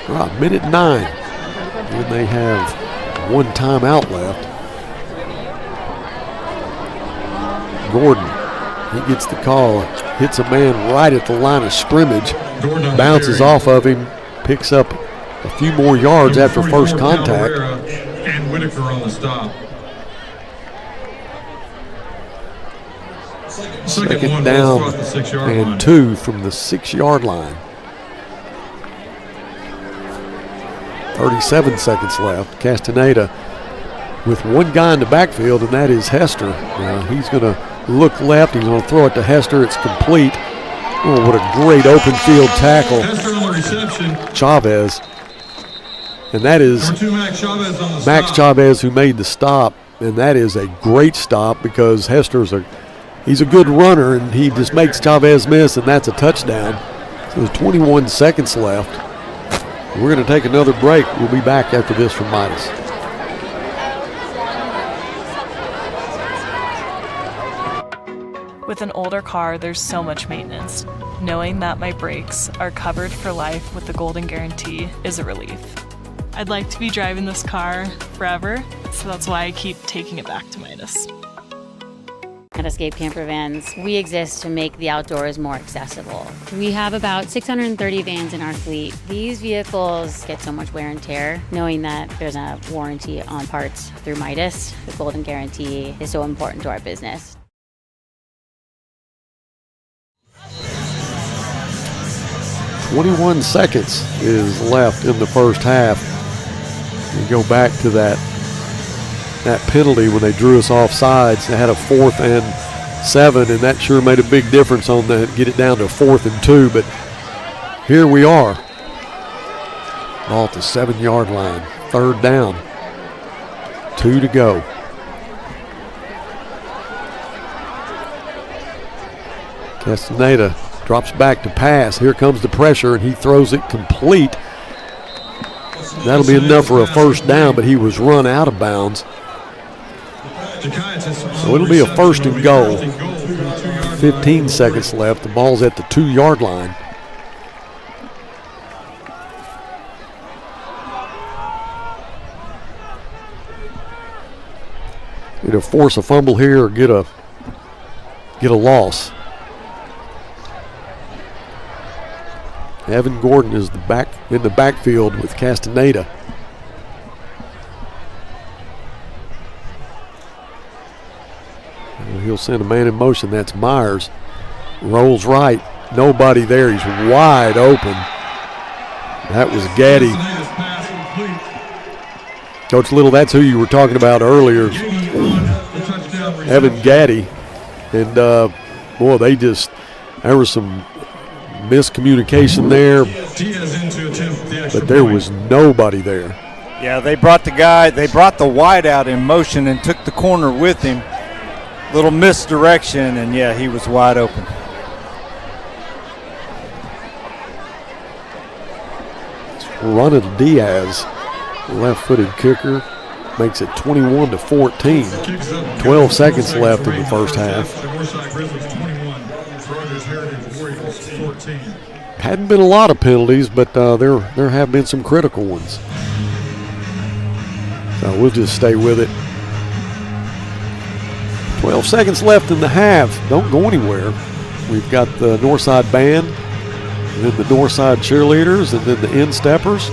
All right, 1:09. And they have one timeout left. Gordon, he gets the call, hits a man right at the line of scrimmage, bounces off of him, picks up a few more yards after first contact. And Whitaker on the stop. Second down and 2 from the 6-yard line. 37 seconds left. Castaneda with one guy in the backfield, and that is Hester. He's going to look left. He's going to throw it to Hester. It's complete. Oh, what a great open field tackle. Hester on the reception. Chavez. And that is Max Chavez who made the stop. And that is a great stop because Hester's he's a good runner, and he just makes Chavez miss, and that's a touchdown. So there's 21 seconds left. We're going to take another break. We'll be back after this from Midas. With an older car, there's so much maintenance. Knowing that my brakes are covered for life with the Golden Guarantee is a relief. I'd like to be driving this car forever, so that's why I keep taking it back to Midas. At Escape Camper Vans, we exist to make the outdoors more accessible. We have about 630 vans in our fleet. These vehicles get so much wear and tear. Knowing that there's a warranty on parts through Midas, the Golden Guarantee, is so important to our business. "21 seconds is left in the first half. You go back to that penalty when they drew us off sides. They had a 4th and 7, and that sure made a big difference on that, get it down to 4th and 2. But here we are, ball at the 7-yard line, 3rd down, 2 to go. Castaneda drops back to pass. Here comes the pressure, and he throws it complete. That'll be enough for a first down, but he was run out of bounds. So it'll be a 1st and goal. 15 seconds left. The ball's at the 2-yard line. Either force a fumble here or get a loss. Evan Gordon is in the backfield with Castaneda. He'll send a man in motion. That's Myers. Rolls right. Nobody there. He's wide open. That was Gaddy. Coach Little, that's who you were talking about earlier. Evan Gaddy. And, boy, there was some miscommunication there, but there was nobody there. Yeah, they brought the wide out in motion and took the corner with him. Little misdirection, and yeah, he was wide open. Ronald Diaz, left-footed kicker, makes it 21-14. 12 seconds left in the first half. Hadn't been a lot of penalties, but there have been some critical ones. So we'll just stay with it. 12 seconds left in the half. Don't go anywhere. We've got the Northside band, and then the Northside cheerleaders, and then the in-steppers.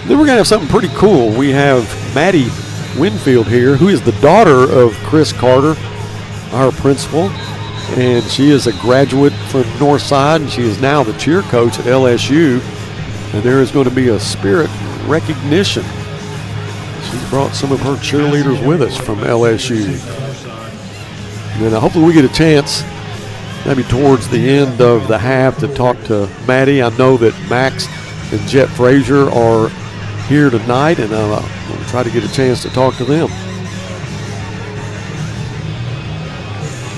Then we're going to have something pretty cool. We have Maddie Winfield here, who is the daughter of Chris Carter, our principal, and she is a graduate from Northside, and she is now the cheer coach at LSU, and there is going to be a spirit recognition. She brought some of her cheerleaders with us from LSU. And then hopefully we get a chance, maybe towards the end of the half, to talk to Maddie. I know that Max and Jet Frazier are here tonight, and we'll try to get a chance to talk to them.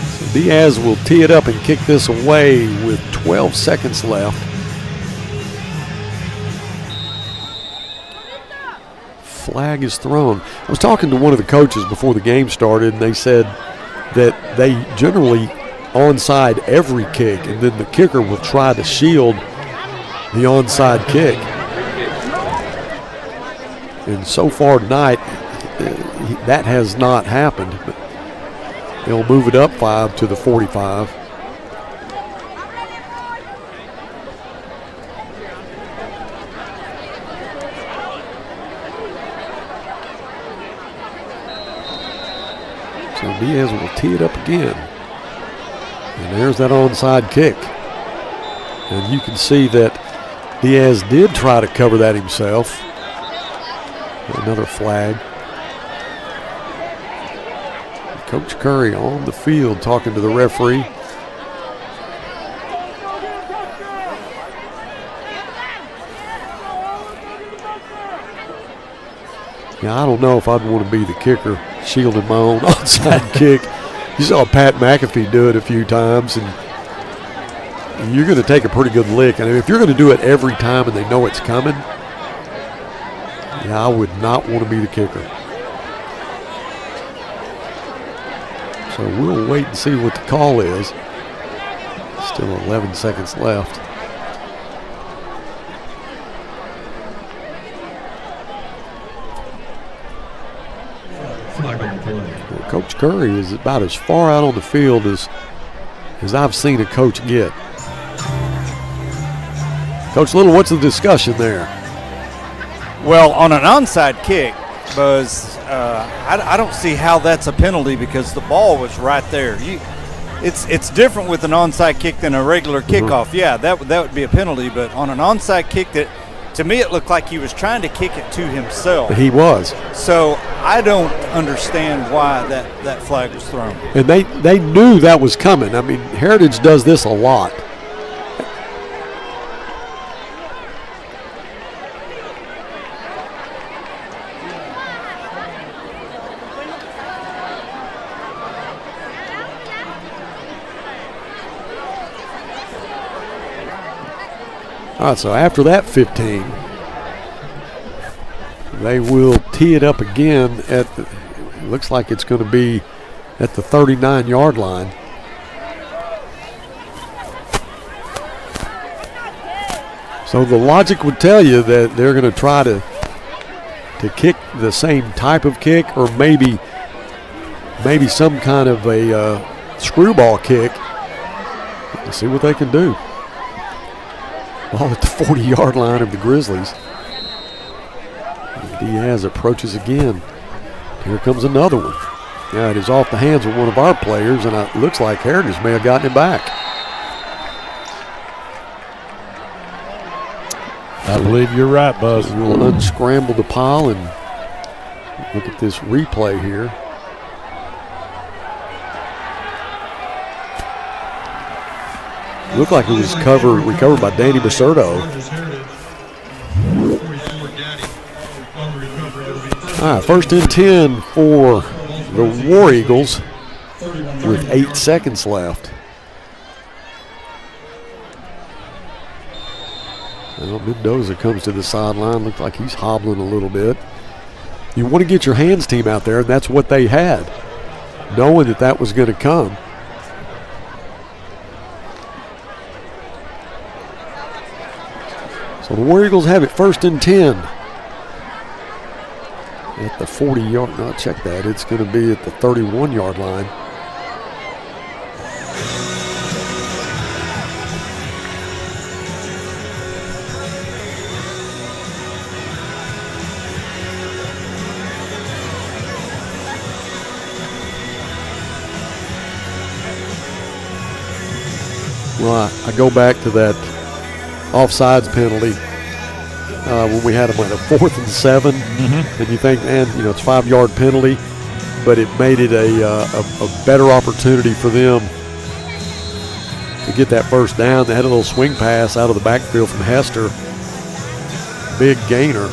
So Diaz will tee it up and kick this away with 12 seconds left. Flag is thrown. I was talking to one of the coaches before the game started, and they said that they generally onside every kick, and then the kicker will try to shield the onside kick. And so far tonight, that has not happened. But they'll move it up 5 to the 45. So Diaz will tee it up again. And there's that onside kick. And you can see that Diaz did try to cover that himself. Another flag. Coach Curry on the field talking to the referee. Yeah, I don't know if I'd want to be the kicker shielding my own onside kick. You saw Pat McAfee do it a few times, and you're going to take a pretty good lick. And if you're going to do it every time and they know it's coming, yeah, I would not want to be the kicker. So we'll wait and see what the call is. Still 11 seconds left. Flag on the play. Well, Coach Curry is about as far out on the field as I've seen a coach get. Coach Little, what's the discussion there? Well, on an onside kick, Buzz, I don't see how that's a penalty because the ball was right there. It's different with an onside kick than a regular kickoff. Yeah, that would be a penalty, but on an onside kick, that to me it looked like he was trying to kick it to himself. He was. So I don't understand why that flag was thrown. And they knew that was coming. I mean, Heritage does this a lot. All right, so after that 15, they will tee it up again at the, it looks like it's going to be at the 39-yard line. So the logic would tell you that they're going to try to kick the same type of kick, or maybe some kind of a screwball kick. Let's see what they can do. Ball at the 40-yard line of the Grizzlies. Diaz approaches again. Here comes another one. Yeah, it is off the hands of one of our players, and it looks like Heritage may have gotten it back. I believe you're right, Buzz. We'll unscramble the pile and look at this replay here. Looked like it was recovered by Danny Baserto. All right, 1st and 10 for the War Eagles with 8 seconds left. Well, Mendoza comes to the sideline. Looks like he's hobbling a little bit. You want to get your hands team out there, and that's what they had, knowing that was going to come. So the War Eagles have it 1st and 10 at the 40-yard. No, check that. It's going to be at the 31-yard line. Well, I go back to that offsides penalty when we had them at a 4th and 7, and you think, man, it's a 5-yard penalty, but it made it a better opportunity for them to get that first down. They had a little swing pass out of the backfield from Hester, big gainer.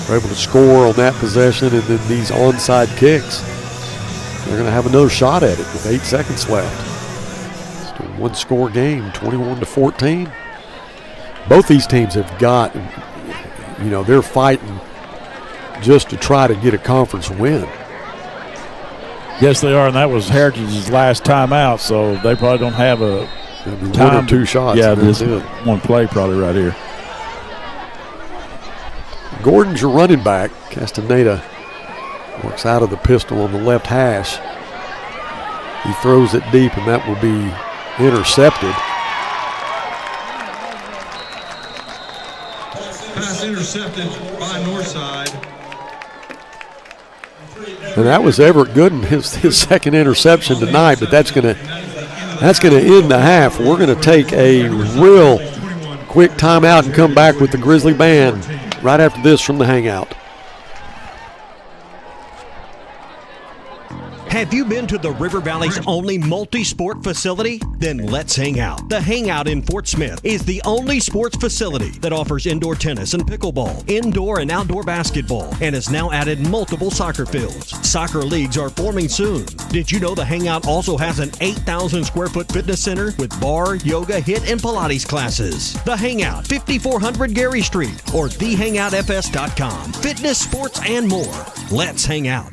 They're able to score on that possession, and then these onside kicks, they're going to have another shot at it with 8 seconds left. It's a one-score game, 21-14. Both these teams have got, they're fighting just to try to get a conference win. Yes, they are, and that was Heritage's last time out, so they probably don't have a time. 1 or 2 shots. Yeah, this one play probably right here. Gordon's your running back. Castaneda works out of the pistol on the left hash. He throws it deep, and that will be intercepted. Pass intercepted by Northside. And that was Everett Gooden, his second interception tonight, but that's gonna end the half. We're gonna take a real quick timeout and come back with the Grizzly Band right after this from the Hangout. Have you been to the River Valley's only multi-sport facility? Then let's hang out. The Hangout in Fort Smith is the only sports facility that offers indoor tennis and pickleball, indoor and outdoor basketball, and has now added multiple soccer fields. Soccer leagues are forming soon. Did you know the Hangout also has an 8,000 square foot fitness center with bar, yoga, HIIT, and Pilates classes? The Hangout, 5400 Gary Street, or thehangoutfs.com. Fitness, sports, and more. Let's hang out.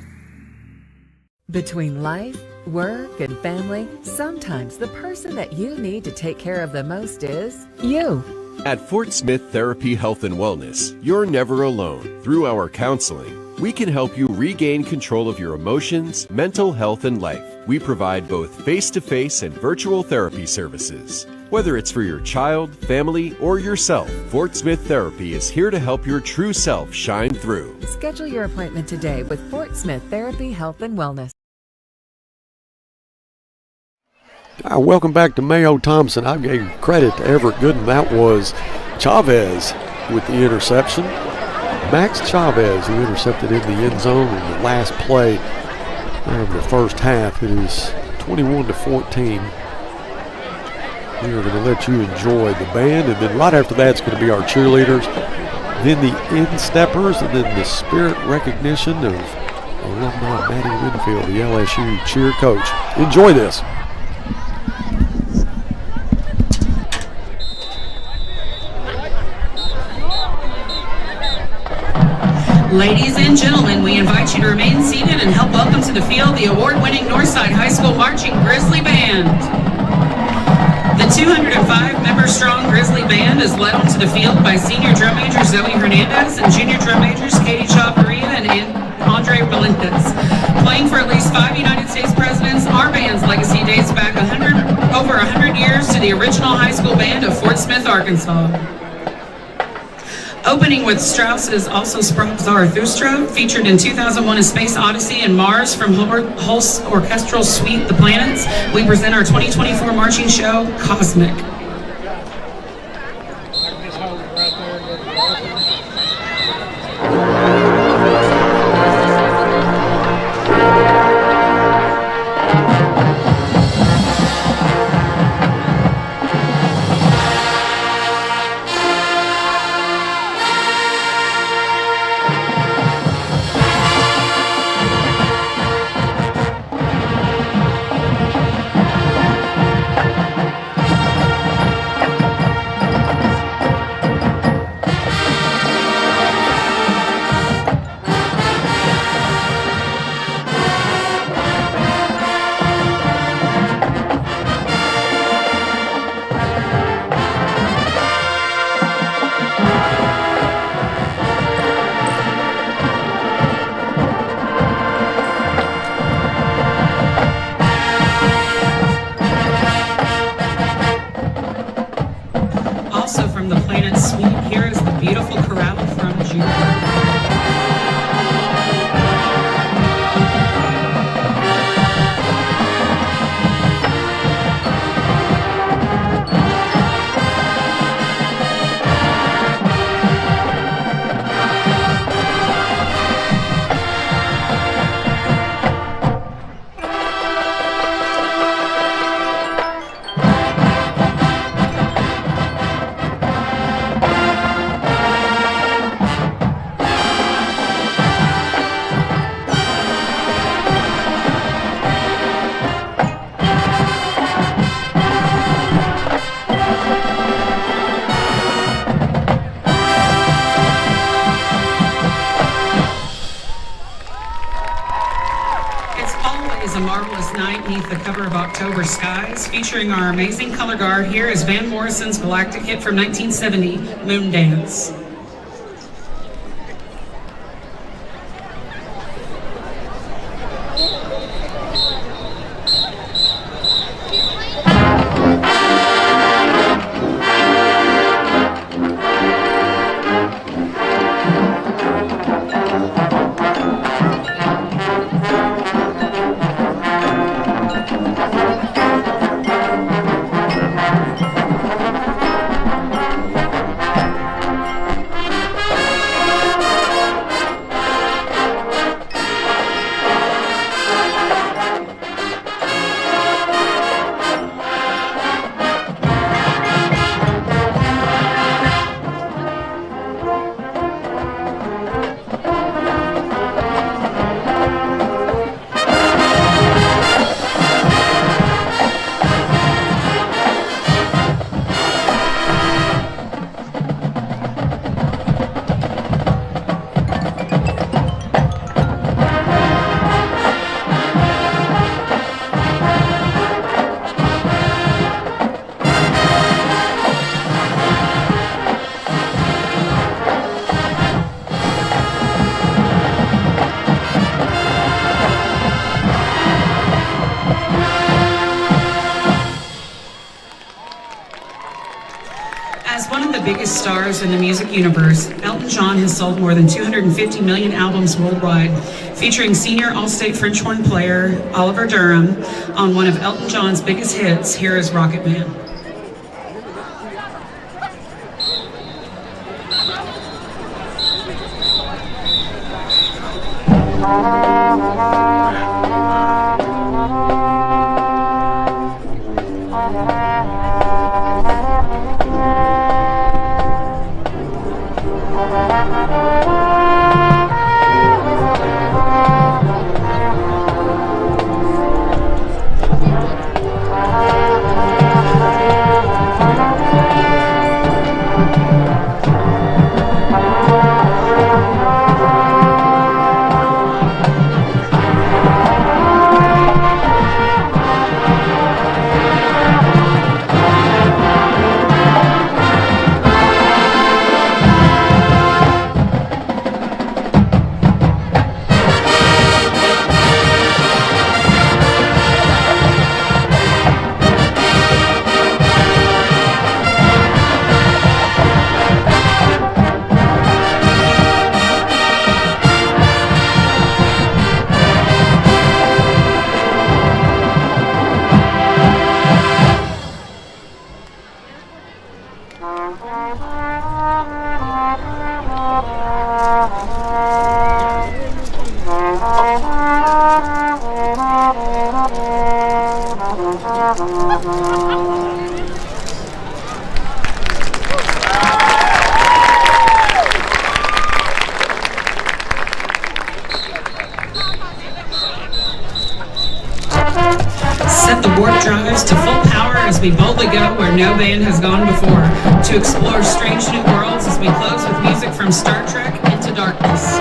Between life, work, and family, sometimes the person that you need to take care of the most is you. At Fort Smith Therapy Health and Wellness, you're never alone. Through our counseling, we can help you regain control of your emotions, mental health, and life. We provide both face-to-face and virtual therapy services. Whether it's for your child, family, or yourself, Fort Smith Therapy is here to help your true self shine through. Schedule your appointment today with Fort Smith Therapy, Health, and Wellness. Welcome back to Mayo Thompson. I gave credit to Everett Gooden. That was Chavez with the interception. Max Chavez, who intercepted in the end zone in the last play of the first half. It is 21-14. We are going to let you enjoy the band, and then right after that, it's going to be our cheerleaders, then the in-steppers, and then the spirit recognition of alumni Maddie Winfield, the LSU cheer coach. Enjoy this. Ladies and gentlemen, we invite you to remain seated and help welcome to the field the award-winning Northside High School Marching Grizzly Band. The 205-member strong Grizzly Band is led onto the field by senior drum major Zoe Hernandez and junior drum majors Katie Chavarria and Andre Melendez. Playing for at least 5 United States presidents, our band's legacy dates back over 100 years to the original high school band of Fort Smith, Arkansas. Opening with Strauss's Also Sprach Zarathustra, featured in 2001 A Space Odyssey and Mars from Holst's orchestral suite The Planets, we present our 2024 marching show, Cosmic. October Skies, featuring our amazing color guard. Here is Van Morrison's galactic hit from 1970, Moon Dance. biggest stars in the music universe, Elton John has sold more than 250 million albums worldwide, featuring senior All-State French horn player Oliver Durham on one of Elton John's biggest hits, Here is Rocket Man. Set the warp drives to full power as we boldly go where no band has gone before, to explore strange new worlds as we close with music from Star Trek Into Darkness.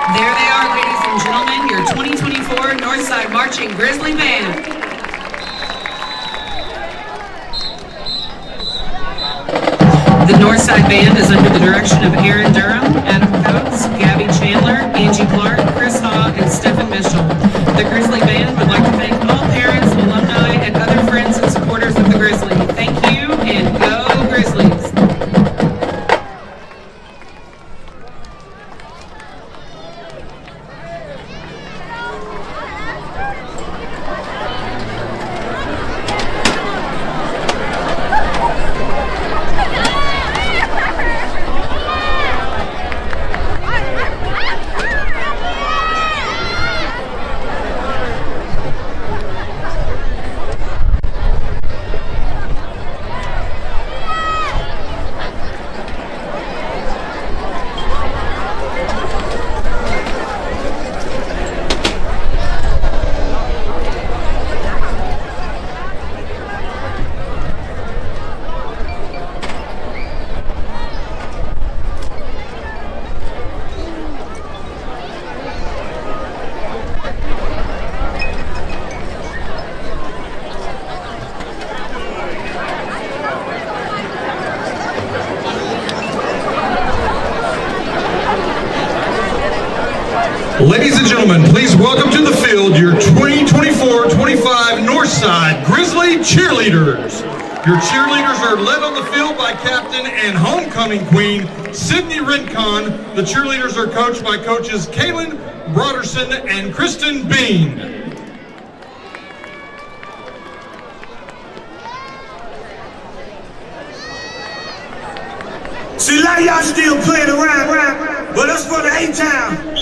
There they are, ladies and gentlemen, your 2024 Northside Marching Grizzly Band. The Northside Band is under the direction of Aaron Durham, Adam Coates, Gabby Chandler, Angie Clark, Chris Haw, and Stephen Mitchell. The Grizzly Band would like to thank all parents, alumni, and other friends and supporters of the Grizzly. Thank you, and go Grizzlies! Ladies and gentlemen, please welcome to the field your 2024-25 Northside Grizzly cheerleaders. Your cheerleaders are led on the field by captain and homecoming queen, Sydney Rincon. The cheerleaders are coached by coaches Kaylin Broderson and Kristen Bean. See, a lot of y'all still playing around, but that's for the A-Town.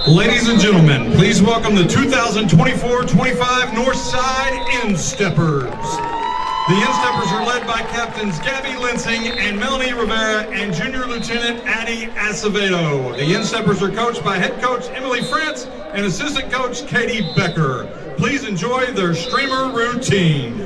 Ladies and gentlemen, please welcome the 2024-25 Northside Insteppers. The Insteppers are led by captains Gabby Linsing and Melanie Rivera and Junior Lieutenant Addie Acevedo. The Insteppers are coached by head coach Emily France and assistant coach Katie Becker. Please enjoy their streamer routine.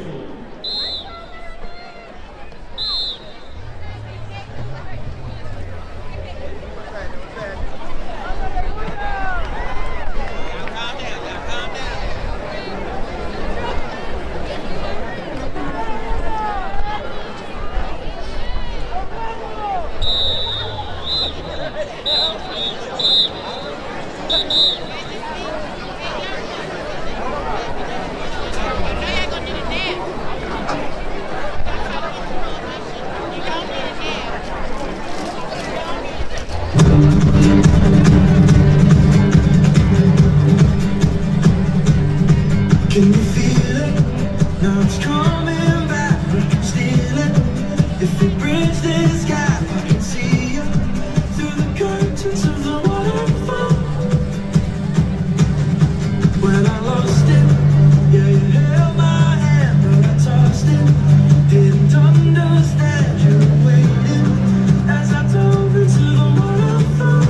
Can you feel it? Now it's coming back. We can steal it. If we bridge this gap, I can see you through the curtains of the waterfall. When I lost it, yeah, you held my hand, but I tossed it. Didn't understand you were waiting as I dove into the waterfall.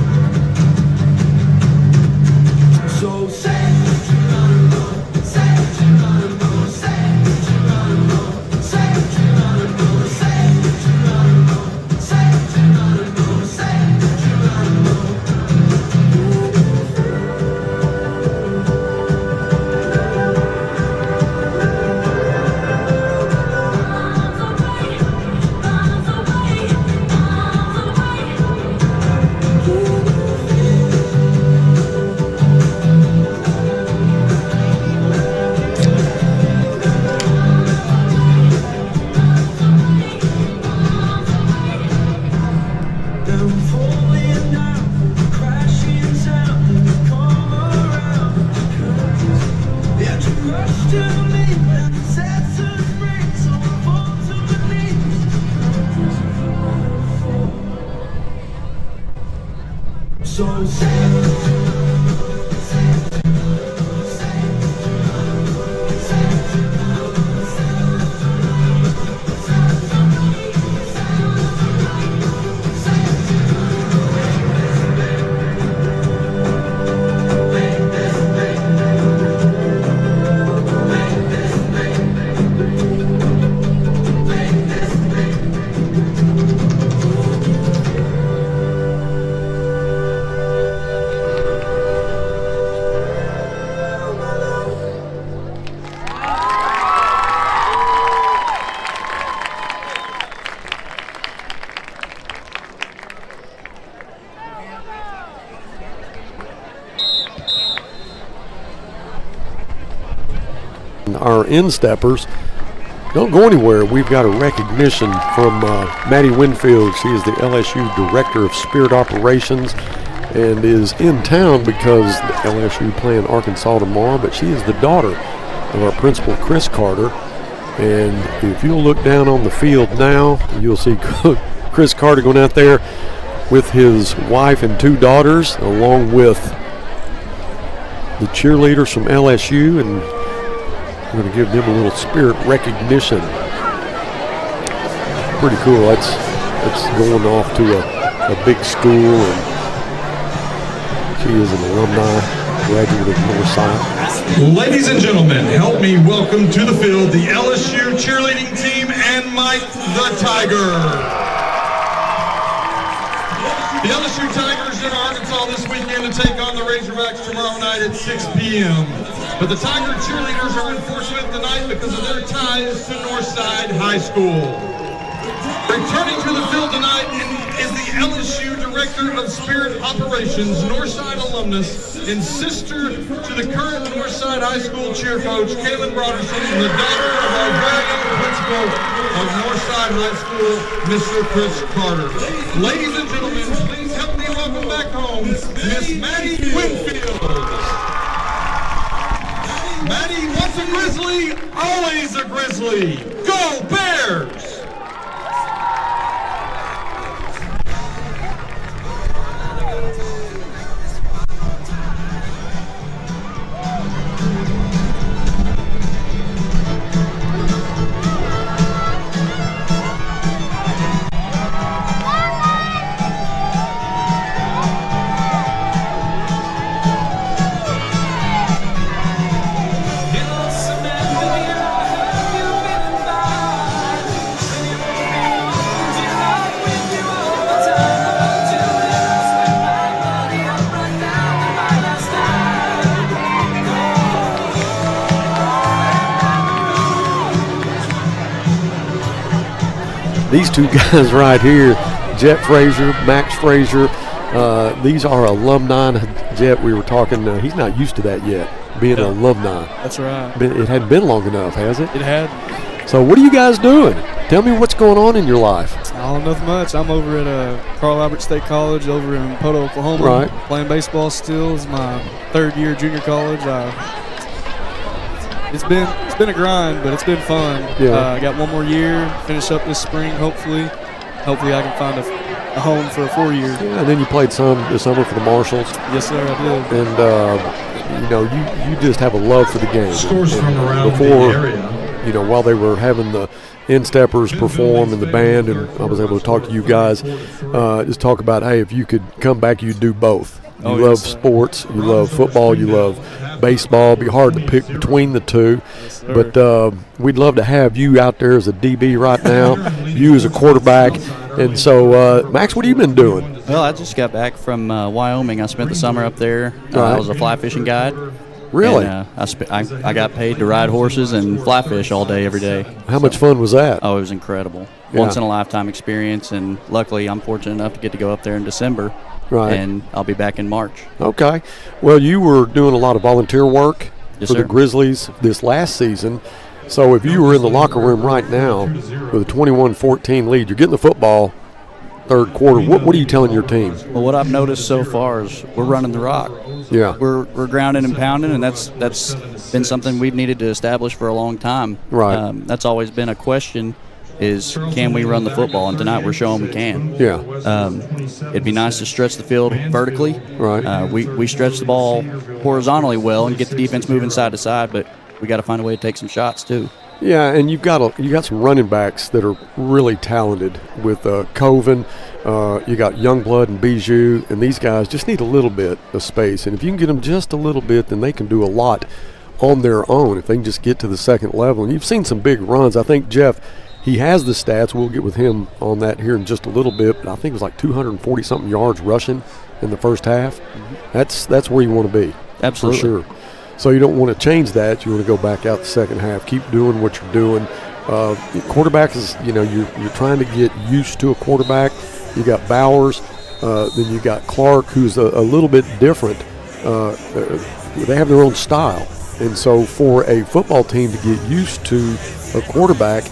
Our in-steppers don't go anywhere. We've got a recognition from Maddie Winfield. She is the LSU Director of Spirit Operations and is in town because the LSU playing Arkansas tomorrow, but she is the daughter of our principal, Chris Carter. And if you'll look down on the field now, you'll see Chris Carter going out there with his wife and 2 daughters, along with the cheerleaders from LSU, and we're going to give them a little spirit recognition. Pretty cool. That's going off to a big school, and she is an alumni, graduate of Northside. Ladies and gentlemen, help me welcome to the field the LSU cheerleading team and Mike the Tiger. The LSU Tigers in Arkansas this weekend to take on the Razorbacks tomorrow night at 6 p.m. But the Tiger cheerleaders are unfortunate tonight because of their ties to Northside High School. Returning to the field tonight is the LSU Director of Spirit Operations, Northside alumnus, and sister to the current Northside High School cheer coach, Kaylin Broderson, and the daughter of our very own principal of Northside High School, Mr. Chris Carter. Ladies and gentlemen, please help me welcome back home Miss Maddie Winfield. Maddie, once a Grizzly, always a Grizzly. Go Bears! These 2 guys right here, Jet Frazier, Max Frazier, these are alumni. Jet, we were talking, he's not used to that yet, being an alumni. That's right. It hadn't been long enough, has it? It had. So what are you guys doing? Tell me what's going on in your life. Oh, nothing much. I'm over at Carl Albert State College over in Poto, Oklahoma. Right. Playing baseball still. It's my 3rd year junior college. It's been a grind, but it's been fun. Yeah. I got 1 more year, finish up this spring, hopefully. Hopefully I can find a home for a 4-year. Yeah, and then you played some this summer for the Marshals. Yes, sir, I did. And, you just have a love for the game. Scores from around before, the area. While they were having the in-steppers perform in the band, and I was able to talk to you guys, just talk about, hey, if you could come back, you'd do both. You love sports, you love football, you love baseball. It'd be hard to pick between the 2, but we'd love to have you out there as a DB right now, you as a quarterback. And so, Max, what have you been doing? Well, I just got back from Wyoming. I spent the summer up there. I was a fly fishing guide. Really? And, I got paid to ride horses and fly fish all day, every day. How much fun was that? Oh, it was incredible. Yeah. Once in a lifetime experience, and luckily I'm fortunate enough to get to go up there in December. Right. And I'll be back in March. Okay. Well, you were doing a lot of volunteer work for sir. the Grizzlies this last season. So if you were in the locker room right now with a 21-14 lead, you're getting the football 3rd quarter. What are you telling your team? Well, what I've noticed so far is we're running the rock. Yeah. We're grounding and pounding, and that's been something we've needed to establish for a long time. Right. That's always been a question is can we run the football? And tonight we're showing we can. Yeah. It'd be nice to stretch the field vertically. Right. We stretch the ball horizontally well and get the defense moving side to side, but we got to find a way to take some shots too. Yeah, and you got some running backs that are really talented with Coven. You got Youngblood and Bijou, and these guys just need a little bit of space. And if you can get them just a little bit, then they can do a lot on their own if they can just get to the second level. And you've seen some big runs. I think Jeff, he has the stats. We'll get with him on that here in just a little bit. But I think it was like 240-something yards rushing in the first half. Mm-hmm. That's where you want to be. Absolutely. For sure. So you don't want to change that. You want to go back out the second half. Keep doing what you're doing. Quarterback is, you're trying to get used to a quarterback. You got Bowers, then you got Clark, who's a little bit different. They have their own style. And so for a football team to get used to a quarterback,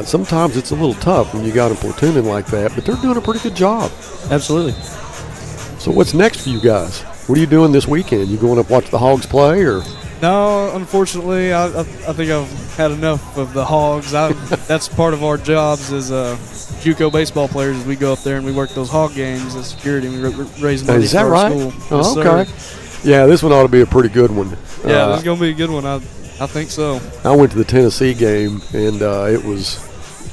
sometimes it's a little tough when you got them platooning like that, but they're doing a pretty good job. Absolutely. So what's next for you guys? What are you doing this weekend? You going up watch the Hogs play, or? No, unfortunately, I think I've had enough of the Hogs. That's part of our jobs as JUCO baseball players. Is we go up there and we work those Hog games as security. And we raise money Is that for right? our school. Oh, Yes, okay. sir. Yeah, this one ought to be a pretty good one. Yeah, this is gonna be a good one. I think so. I went to the Tennessee game, and it was,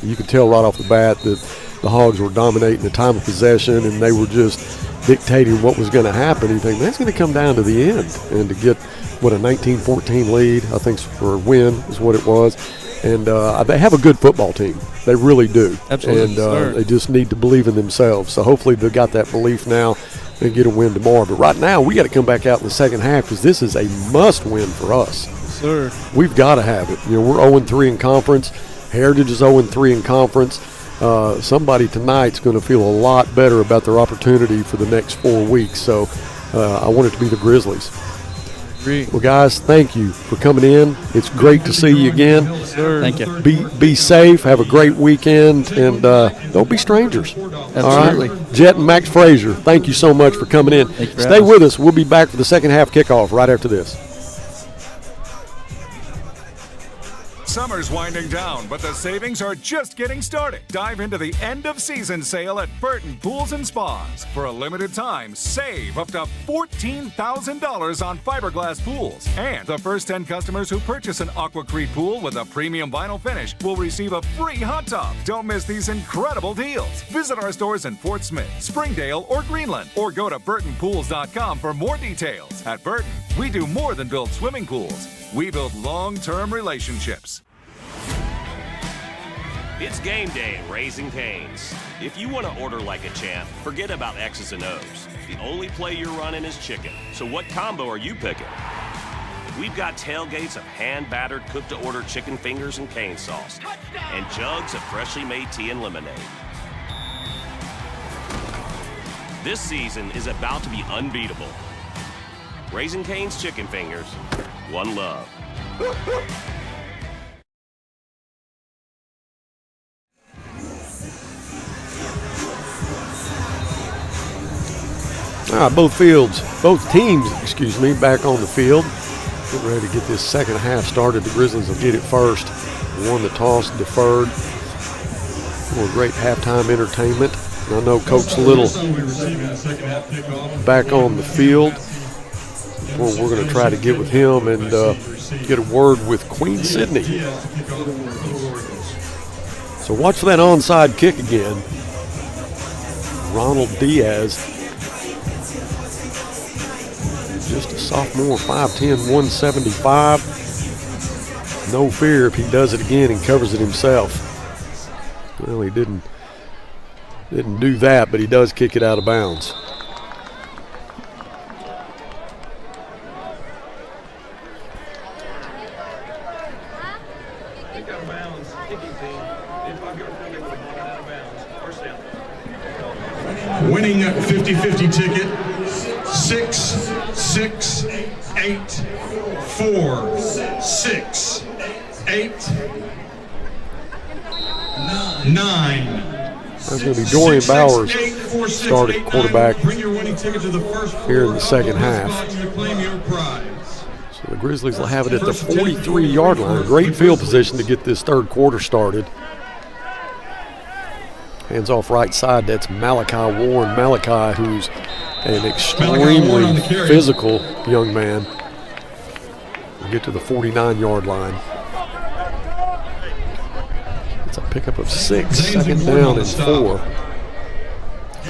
you could tell right off the bat that the Hogs were dominating the time of possession, and they were just dictating what was going to happen. You think that's going to come down to the end, and to get a 19-14 lead, I think, for a win is what it was. And they have a good football team. They really do. Absolutely. And they just need to believe in themselves. So hopefully they've got that belief now and get a win tomorrow. But right now we got to come back out in the second half because this is a must-win for us. Yes, sir. We've got to have it. We're 0-3 in conference. Heritage is 0-3 in conference. Somebody tonight's going to feel a lot better about their opportunity for the next 4 weeks. So I want it to be the Grizzlies. Well, guys, thank you for coming in. It's great to see you again. Sir. Thank you. Be safe. Have a great weekend, and don't be strangers. Absolutely. All right? Jet and Max Frazier, thank you so much for coming in. Thank you for Stay having with us. We'll be back for the second half kickoff right after this. Summer's winding down, but the savings are just getting started. Dive into the end of season sale at Burton Pools and Spas. For a limited time, save up to $14,000 on fiberglass pools. And the first 10 customers who purchase an Aquacrete pool with a premium vinyl finish will receive a free hot tub. Don't miss these incredible deals. Visit our stores in Fort Smith, Springdale, or Greenland, or go to burtonpools.com for more details. At Burton, we do more than build swimming pools. We build long-term relationships. It's game day at Raising Cane's. If you want to order like a champ, forget about X's and O's. The only play you're running is chicken. So what combo are you picking? We've got tailgates of hand-battered, cooked-to-order chicken fingers and cane sauce, and jugs of freshly made tea and lemonade. This season is about to be unbeatable. Raising Cane's Chicken Fingers, one love. All right, both teams, back on the field. Getting ready to get this second half started. The Grizzlies will get it first. Won the toss, deferred. More great halftime entertainment. And I know Coach Little back on the field. Well, we're going to try to get with him and get a word with Queen Sydney. So watch for that onside kick again. Ronald Diaz. Just a sophomore, 5'10", 175. No fear if he does it again and covers it himself. Well, he didn't do that, but he does kick it out of bounds. Winning 50-50 ticket, 6, 6, 8, 4, 6, 8, 9. That's going to be Dorian Bowers starting quarterback here in the second half. So the Grizzlies will have it at the 43-yard line. Great field position to get this third quarter started. Hands off right side, that's Malachi Warren. Malachi, who's an extremely physical young man. We'll get to the 49-yard line. It's a pickup of 6, second down and 4.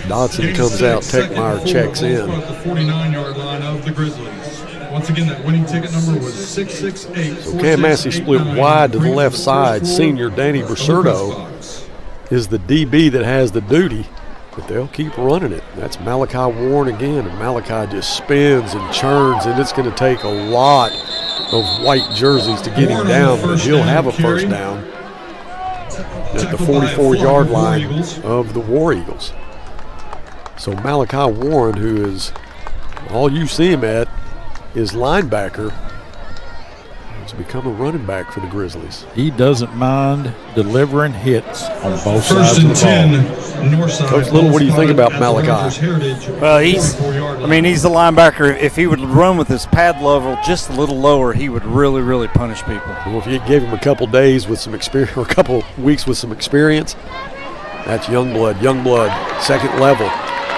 Dodson comes out, Techmeyer checks in. The 49-yard line of the Grizzlies. Once again, that winning ticket number was 668. So Cam Massey split wide to the left side. Senior Danny Berserto is the DB that has the duty, but they'll keep running it. That's Malachi Warren again, and Malachi just spins and churns, and it's going to take a lot of white jerseys to get him down, but he'll have a first down at the 44-yard line of the War Eagles. So Malachi Warren, who is all you see him at is linebacker, has become a running back for the Grizzlies. He doesn't mind delivering hits on both sides of the ball. Northside. Coach Little, what do you think about Malachi? Well, he's the linebacker. If he would run with his pad level just a little lower, he would really, really punish people. Well, if you gave him a couple days with some experience, or a couple weeks with some experience, that's Youngblood. Youngblood, second level.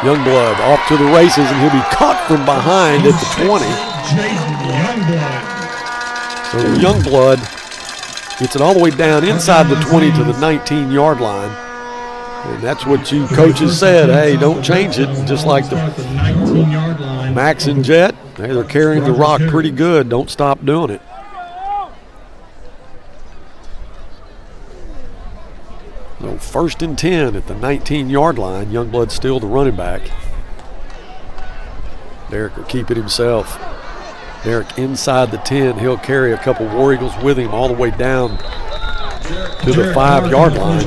Youngblood off to the races, and he'll be caught from behind at the 20. So Youngblood gets it all the way down inside the 20 to the 19-yard line. And that's what you coaches said. Hey, don't change it. Just like the Max and Jet, hey, they're carrying the rock pretty good. Don't stop doing it. So 1st and 10 at the 19-yard line. Youngblood still the running back. Derek will keep it himself. Derek inside the 10. He'll carry a couple War Eagles with him all the way down to the 5-yard line.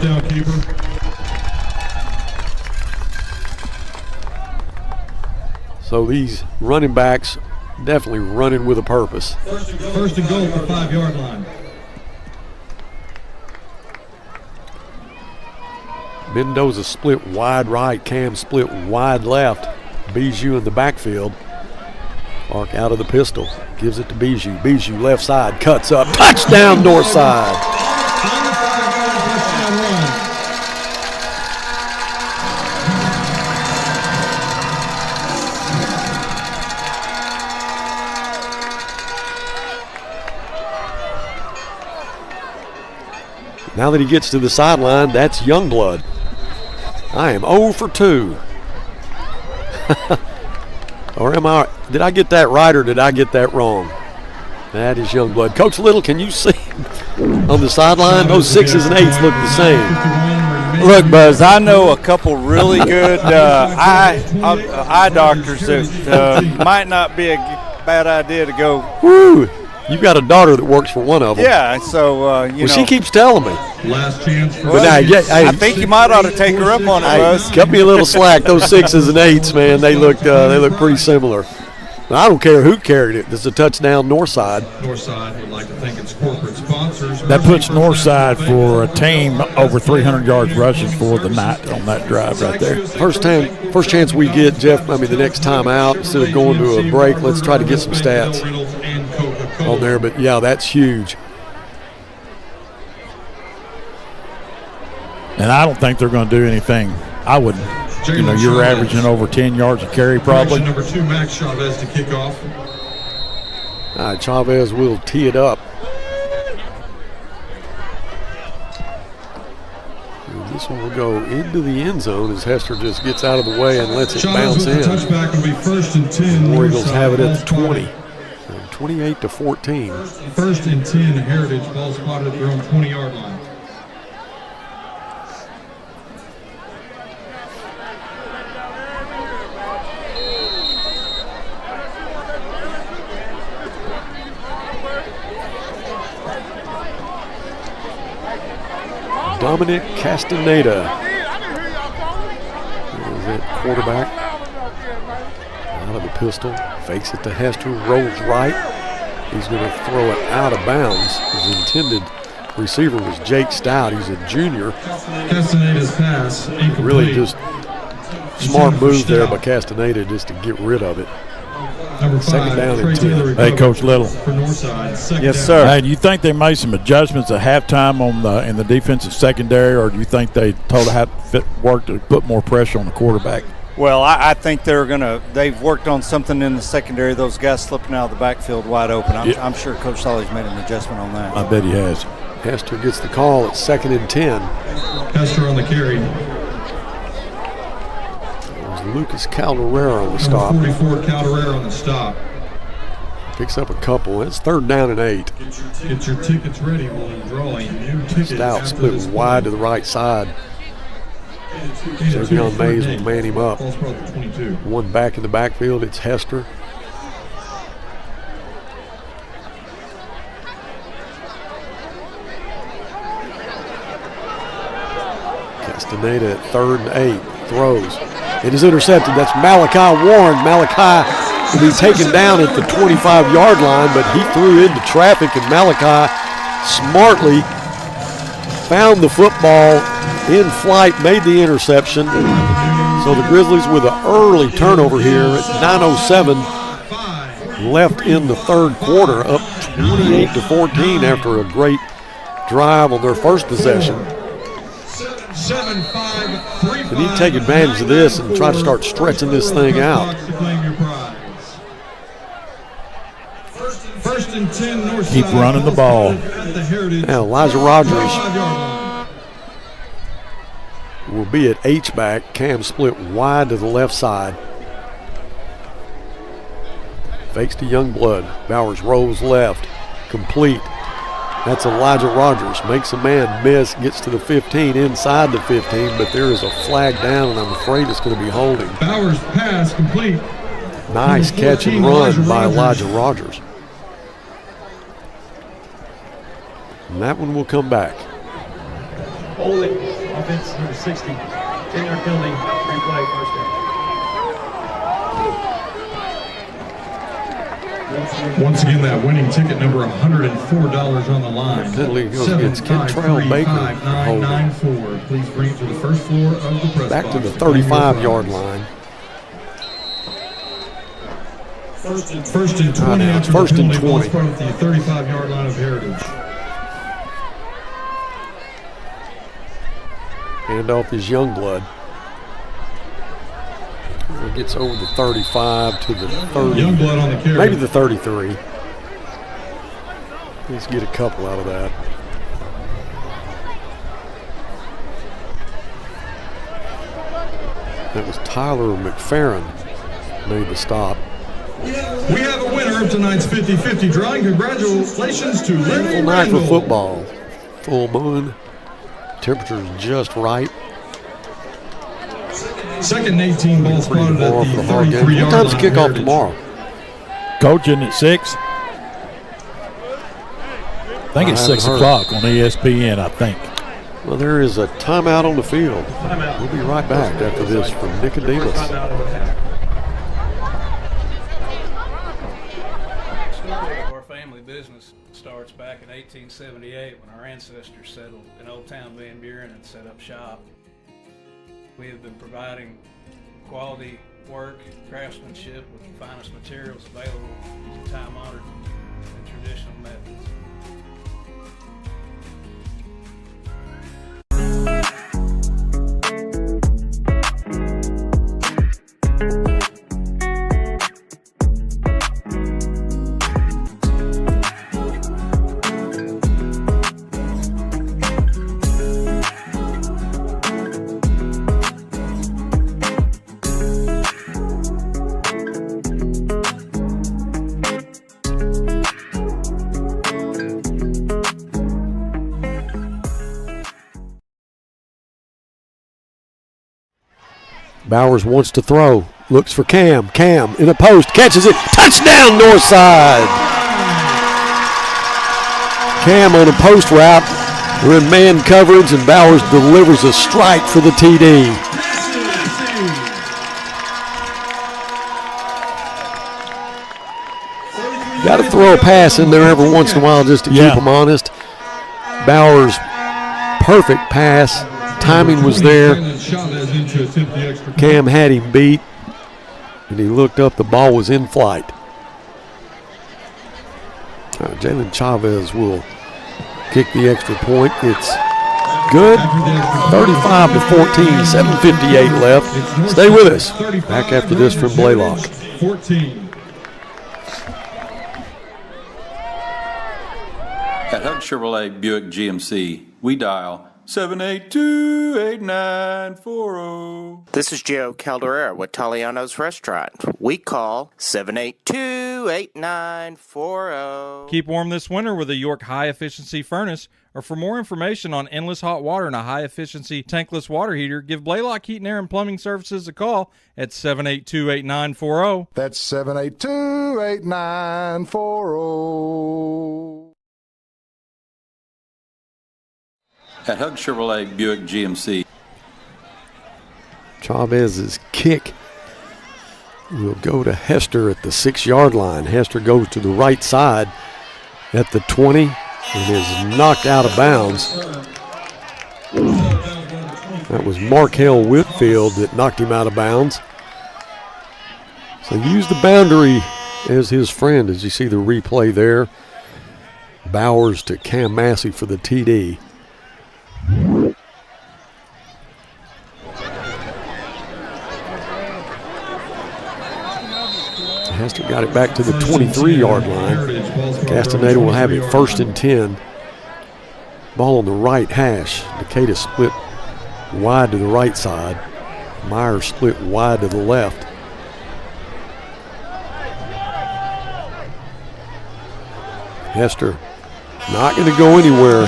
So these running backs definitely running with a purpose. First and goal for 5-yard line. Mendoza split wide right. Cam split wide left. Bijou in the backfield. Clark out of the pistol. Gives it to Bijou. Bijou left side. Cuts up. Touchdown Northside. Now that he gets to the sideline, that's Youngblood. I am 0 for 2. Or did I get that right or did I get that wrong? That is Youngblood. Coach Little, can you see on the sideline? Those 6s and 8s look the same. Look, Buzz, I know a couple really good eye doctors that might not be a bad idea to go. Woo! You've got a daughter that works for one of them. Yeah, so, you know. She keeps telling me. Last chance for I think you might ought to take her up on it, Buzz. Cut me a little slack. Those 6s and 8s, man, they look pretty similar. I don't care who carried it. This is a touchdown Northside. Northside would like to thank its corporate sponsors. That puts Northside for a team over 300 yards rushing for the night on that drive right there. First chance we get, Jeff, the next time out, instead of going to a break, let's try to get some stats on there. But, yeah, that's huge. And I don't think they're going to do anything. I wouldn't. You know, you're averaging over 10 yards a carry probably. Number 2, Max Chavez to kick off. All right, Chavez will tee it up. And this one will go into the end zone as Hester just gets out of the way and lets it bounce in. Touchback will be 1st and 10. The War Eagles have it at the 20. 28-14. 1st and 10, Heritage. Ball spotted at their own 20-yard line. Dominic Castaneda is that quarterback. Out of the pistol, fakes it to Hester, rolls right. He's going to throw it out of bounds. His intended receiver was Jake Stout. He's a junior. Castaneda's pass incomplete. Really just smart move there by Castaneda just to get rid of it. Second down and 10. Hey, Coach Little. For Northside. Yes, sir. Hey, do you think they made some adjustments at halftime in the defensive secondary, or do you think they told how to work to put more pressure on the quarterback? Well, I think they've worked on something in the secondary. Those guys slipping out of the backfield wide open. I'm sure Coach Solly's made an adjustment on that. I bet he has. Hester gets the call at 2nd and 10. Hester on the carry. There's Lucas Calderera on the stop. 44 Calderera on the stop. Picks up a couple. It's 3rd down and 8. Get your tickets ready. We'll draw a new ticket. Stout split wide to the right side. Xavion Mays will man him up. One back in the backfield. It's Hester. Castaneda at 3rd and 8. Throws. It is intercepted. That's Malachi Warren. Malachi will be taken down at the 25-yard line, but he threw into traffic, and Malachi smartly found the football in flight, made the interception. So the Grizzlies with an early turnover here at 9:07 left in the 3rd quarter, up 28-14 after a great drive on their first possession. They need to take advantage of this and try to start stretching this thing out. First and 10 Northside. Keep running the ball. Now Elijah Rogers will be at H-back. Cam split wide to the left side. Fakes to Youngblood. Bowers rolls left. Complete. That's Elijah Rogers. Makes a man miss. Gets to the 15, inside the 15, but there is a flag down, and I'm afraid it's going to be holding. Bowers pass complete. Nice catch and run by Elijah Rogers. And that one will come back. Holding. Offense number 60. 10-yard penalty. Replay. First down. Once again, that winning ticket number $104 on the line. Penalty goes against Kentrell Baker. 7535994. Please bring it to the first floor of the press Back box. to the 35-yard line. First and 20 It's after first the and penalty. 20. Ball at the 35-yard line of Heritage. Handoff is Youngblood. It gets over the 35 to the 30. Youngblood on the carry. Maybe the 33. Let's get a couple out of that. That was Tyler McFerrin made the stop. We have a winner of tonight's 50-50 drawing. Congratulations to Lenny Full night for Randall. football. Full moon. Temperature's just right. Second and 18, ball spotted at the 33-yard line. What time's the kickoff tomorrow? Coach, isn't it 6? I think it's 6 o'clock on ESPN, I think. Well, there is a timeout on the field. We'll be right back after this from Nicodemus. The story of our family business starts back in 1878 when our ancestors settled in Old Town Van Buren and set up shop. We have been providing quality work, craftsmanship with the finest materials available using time-honored and traditional methods. Bowers wants to throw. Looks for Cam. Cam in a post. Catches it. Touchdown, Northside. Cam on a post route. We're in man coverage, and Bowers delivers a strike for the TD. Got to throw a pass in there every once in a while just to keep them honest. Bowers, perfect pass. Timing was there. Cam had him beat, and he looked up. The ball was in flight. Jalen Chavez will kick the extra point. It's good. 35-14, 7:58 left. Stay with us. Back after this from Blaylock. 14. At Hug Chevrolet Buick GMC, we dial 782-8940. This is Joe Calderera with Taliano's Restaurant. We call 782-8940. Keep warm this winter with a York high-efficiency furnace, or for more information on endless hot water and a high-efficiency tankless water heater, give Blaylock Heating, Air, and Plumbing Services a call at 782-8940. That's 782-8940. At Hug Chevrolet Buick GMC. Chavez's kick will go to Hester at the 6-yard line. Hester goes to the right side at the 20 and is knocked out of bounds. That was Markel Whitfield that knocked him out of bounds. So use the boundary as his friend, as you see the replay there. Bowers to Cam Massey for the TD. Hester got it back to the 23-yard line. Castaneda will have it 1st and 10. Ball on the right hash. Decatur split wide to the right side. Myers split wide to the left. Hester not going to go anywhere.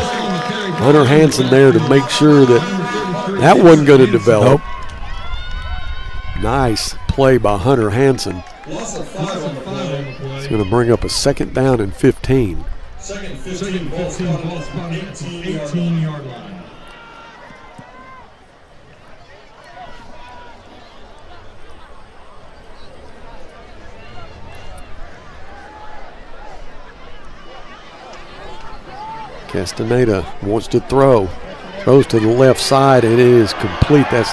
Hunter Hansen there to make sure that wasn't going to develop. Nope. Nice play by Hunter Hansen. It's going to bring up a 2nd down and 15. Second 15, ball spot on the 18-yard line. Castaneda wants to throw. Throws to the left side, and it is complete. That's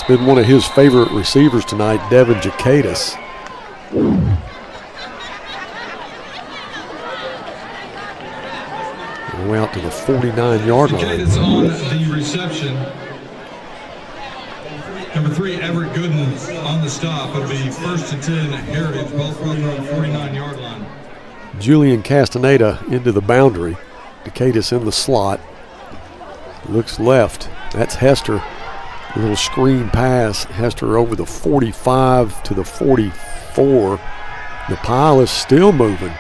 been one of his favorite receivers tonight, Devin Jacadis. Way out to the 49-yard line. Jacadis on the reception. Number 3, Everett Gooden on the stop. It'll be 1st and 10 Heritage. Both runs on the 49-yard line. Julian Castaneda into the boundary. Decatus in the slot. Looks left. That's Hester. A little screen pass. Hester over the 45 to the 44. The pile is still moving.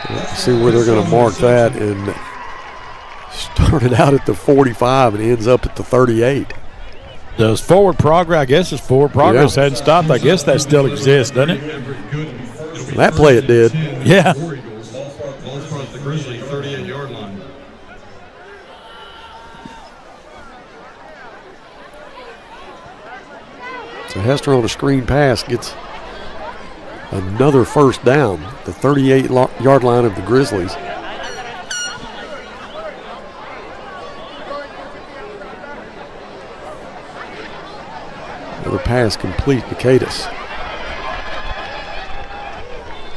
Let's see where they're going to mark that. And started out at the 45 and ends up at the 38. Does forward progress, I guess his forward progress hadn't stopped. I guess that still exists, doesn't it? That play it did. Yeah. Ball spot at the Grizzly 38-yard line. So Hester on a screen pass gets another 1st down, the 38-yard line of the Grizzlies. Another pass complete to Cadis.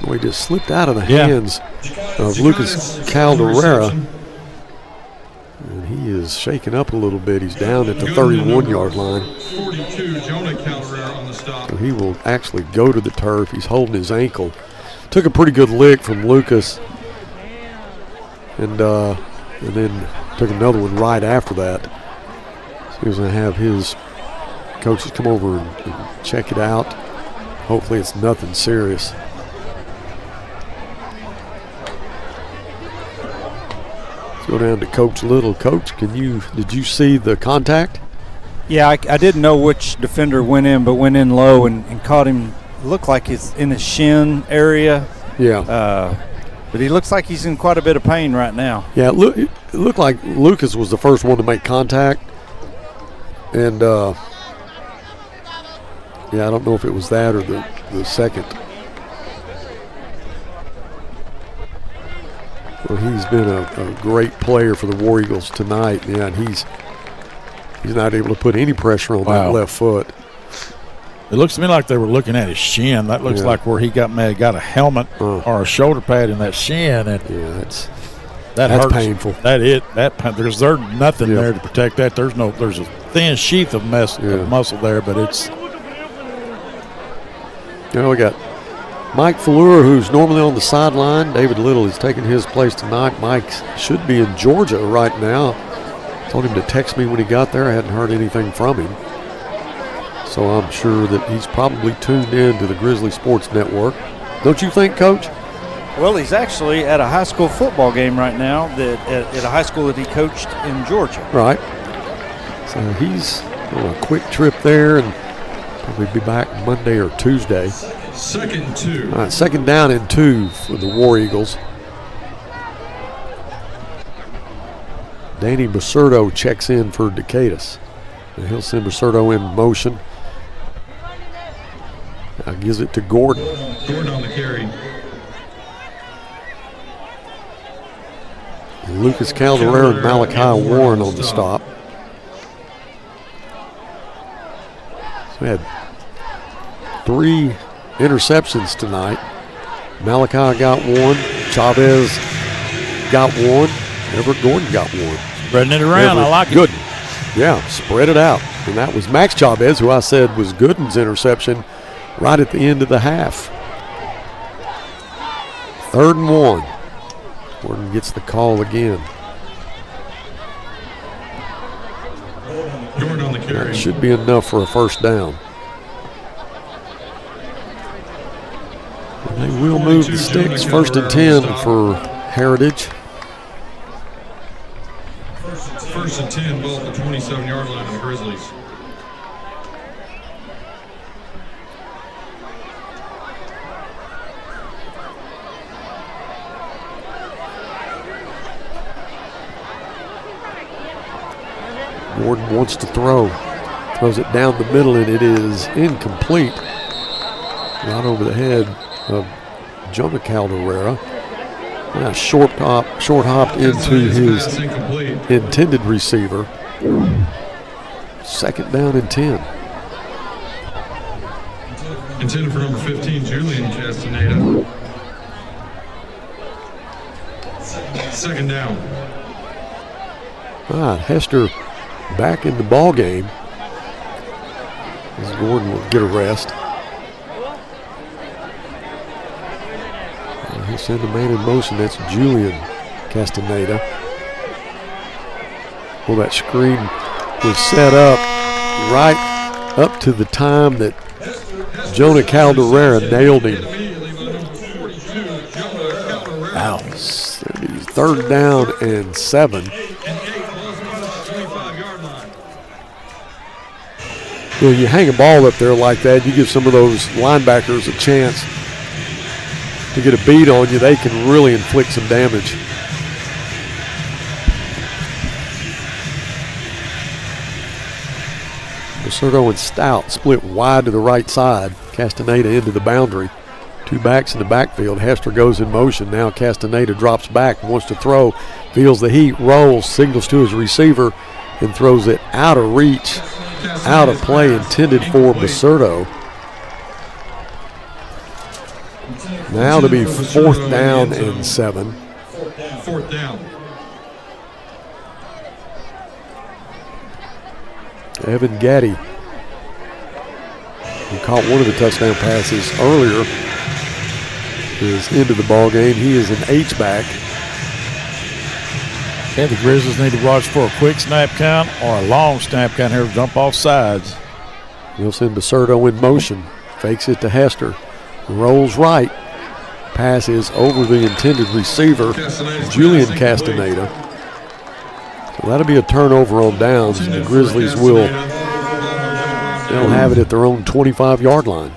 Boy, he just slipped out of the hands of Lucas Calderera. And he is shaken up a little bit. He's down at the 31-yard line. 42, Jonah Calderera on the stop. So he will actually go to the turf. He's holding his ankle. Took a pretty good lick from Lucas. And then took another one right after that. So he was going to have his coaches come over and check it out. Hopefully it's nothing serious. Let's go down to Coach Little. Coach, did you see the contact? Yeah, I didn't know which defender went in, but went in low and caught him. Looked like it's in the shin area. Yeah. But he looks like he's in quite a bit of pain right now. Yeah, it looked like Lucas was the first one to make contact. And, yeah, I don't know if it was that or the second. Well, he's been a great player for the War Eagles tonight. Yeah, and he's not able to put any pressure on that left foot. It looks to me like they were looking at his shin. That looks like where he got a helmet or a shoulder pad in that shin, and that's hurts. painful. There's nothing there to protect that. There's a thin sheath of muscle there, but it's. We got Mike Fleur, who's normally on the sideline. David Little is taking his place tonight. Mike should be in Georgia right now. Told him to text me when he got there. I hadn't heard anything from him. So I'm sure that he's probably tuned in to the Grizzly Sports Network. Don't you think, Coach? Well, he's actually at a high school football game right now at a high school that he coached in Georgia. Right. So he's on a quick trip there and probably be back Monday or Tuesday. 2nd and 2. All right, 2nd down and 2 for the War Eagles. Danny Basurdo checks in for Decatus. And he'll send Basurdo in motion. Now gives it to Gordon. Gordon on the carry. Lucas Calderera and Malachi Warren on the stop. So we had 3 interceptions tonight. Malachi got 1. Chavez got 1. Everett Gordon got 1. Spreading it around, I like it. Good. Yeah, spread it out. And that was Max Chavez, who I said was Gooden's interception right at the end of the half. 3rd and 1. Gordon gets the call again. Gordon on the carry. That should be enough for a 1st down. And they will move the sticks. 1st and 10 for Heritage. 1st and 10, ball at the 27-yard line of the Grizzlies. Gordon wants to throw. Throws it down the middle, and it is incomplete. Right over the head of Jonah Calderera. Now short hopped into his intended receiver. 2nd down and 10. Intended for number 15, Julian Castaneda. 2nd down. All right, Hester back in the ball game. As Gordon will get a rest. He'll send a man in motion. That's Julian Castaneda. Well, that screen was set up right up to the time that Jonah Calderera nailed him. Wow. 3rd down and 7. When you hang a ball up there like that, you give some of those linebackers a chance to get a beat on you. They can really inflict some damage. Basurdo and Stout split wide to the right side. Castaneda into the boundary. 2 backs in the backfield. Hester goes in motion. Now Castaneda drops back, wants to throw, feels the heat, rolls, signals to his receiver, and throws it out of reach, out of play, intended for Basurdo. Now to be 4th down and 7. 4th down. Evan Gaddy, who caught one of the touchdown passes earlier, is into the ball game. He is an H-back. Yeah, the Grizzlies need to watch for a quick snap count or a long snap count here to jump off sides. He'll send Basurdo in motion. Fakes it to Hester. Rolls right. Pass is over the intended receiver, Julian Castaneda. So that'll be a turnover on downs, and the Grizzlies they'll have it at their own 25-yard line.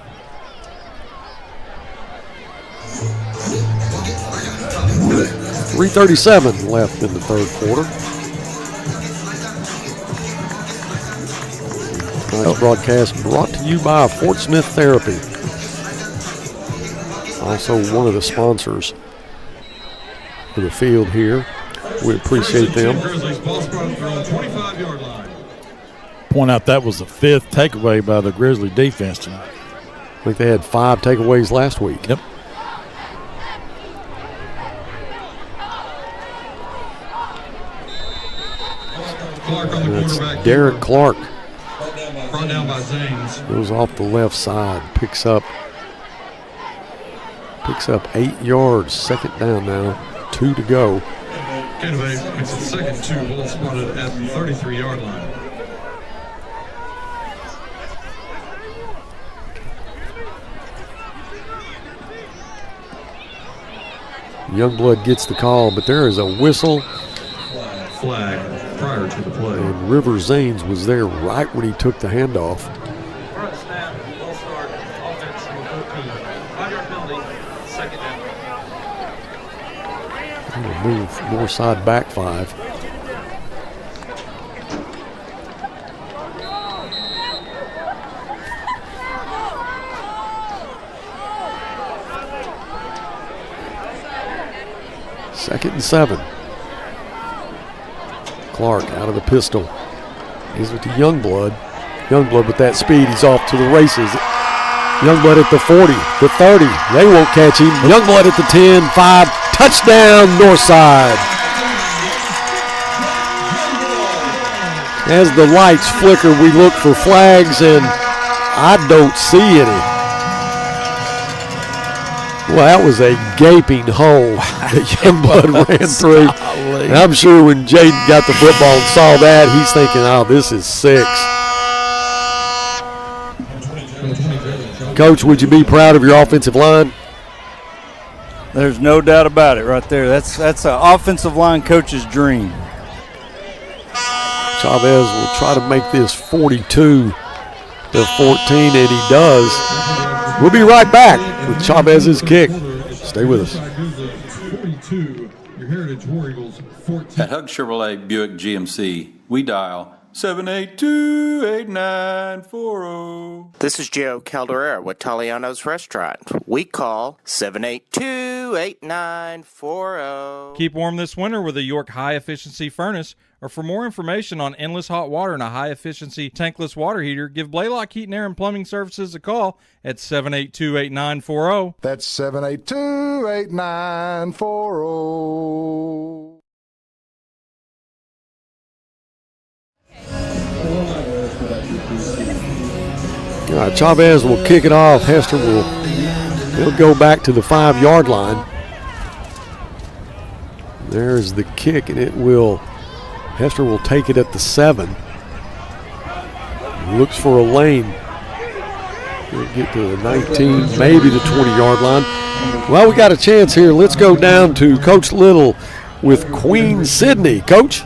.337 left in the 3rd quarter. Tonight's broadcast brought to you by Fort Smith Therapy. Also one of the sponsors for the field here. We appreciate them. point out that was the 5th takeaway by the Grizzly defense tonight. I think they had 5 takeaways last week. Yep. That's Derek Clark. Brought down by Zanes. Goes off the left side, picks up 8 yards. 2nd down now, 2 to go. Canavay makes it 2nd 2, ball spotted at the 33-yard line. Youngblood gets the call, but there is a whistle. Flag prior to the play. And River Zanes was there right when he took the handoff. Front snap, ball start, offense number 14. 5-yard penalty, 2nd down. We'll move Northside back 5. Second and 7. Clark out of the pistol. He's with the Youngblood. Youngblood with that speed, he's off to the races. Youngblood at the 40, the 30. They won't catch him. Youngblood at the 10, 5. Touchdown, Northside. As the lights flicker, we look for flags, and I don't see any. Well, that was a gaping hole that Youngblood ran through. And I'm sure when Jaden got the football and saw that, he's thinking, oh, this is 6. Coach, would you be proud of your offensive line? There's no doubt about it right there. That's an offensive line coach's dream. Chavez will try to make this 42 to 14, and he does. We'll be right back with Chavez's kick. Stay with us. 42, your Heritage War Eagles 14. At Hug Chevrolet Buick GMC, we dial 782-8940. This is Joe Calderera with Taliano's Restaurant. We call 782-8940. Keep warm this winter with a York high-efficiency furnace, or for more information on endless hot water and a high-efficiency tankless water heater, give Blaylock Heating, Air, and Plumbing Services a call at 782-8940. That's 782-8940. Chavez will kick it off. Hester he'll go back to the 5-yard line. There's the kick, and Hester will take it at the 7. Looks for a lane. He'll get to the 19, maybe the 20-yard line. Well, we got a chance here. Let's go down to Coach Little with Queen Sydney. Coach?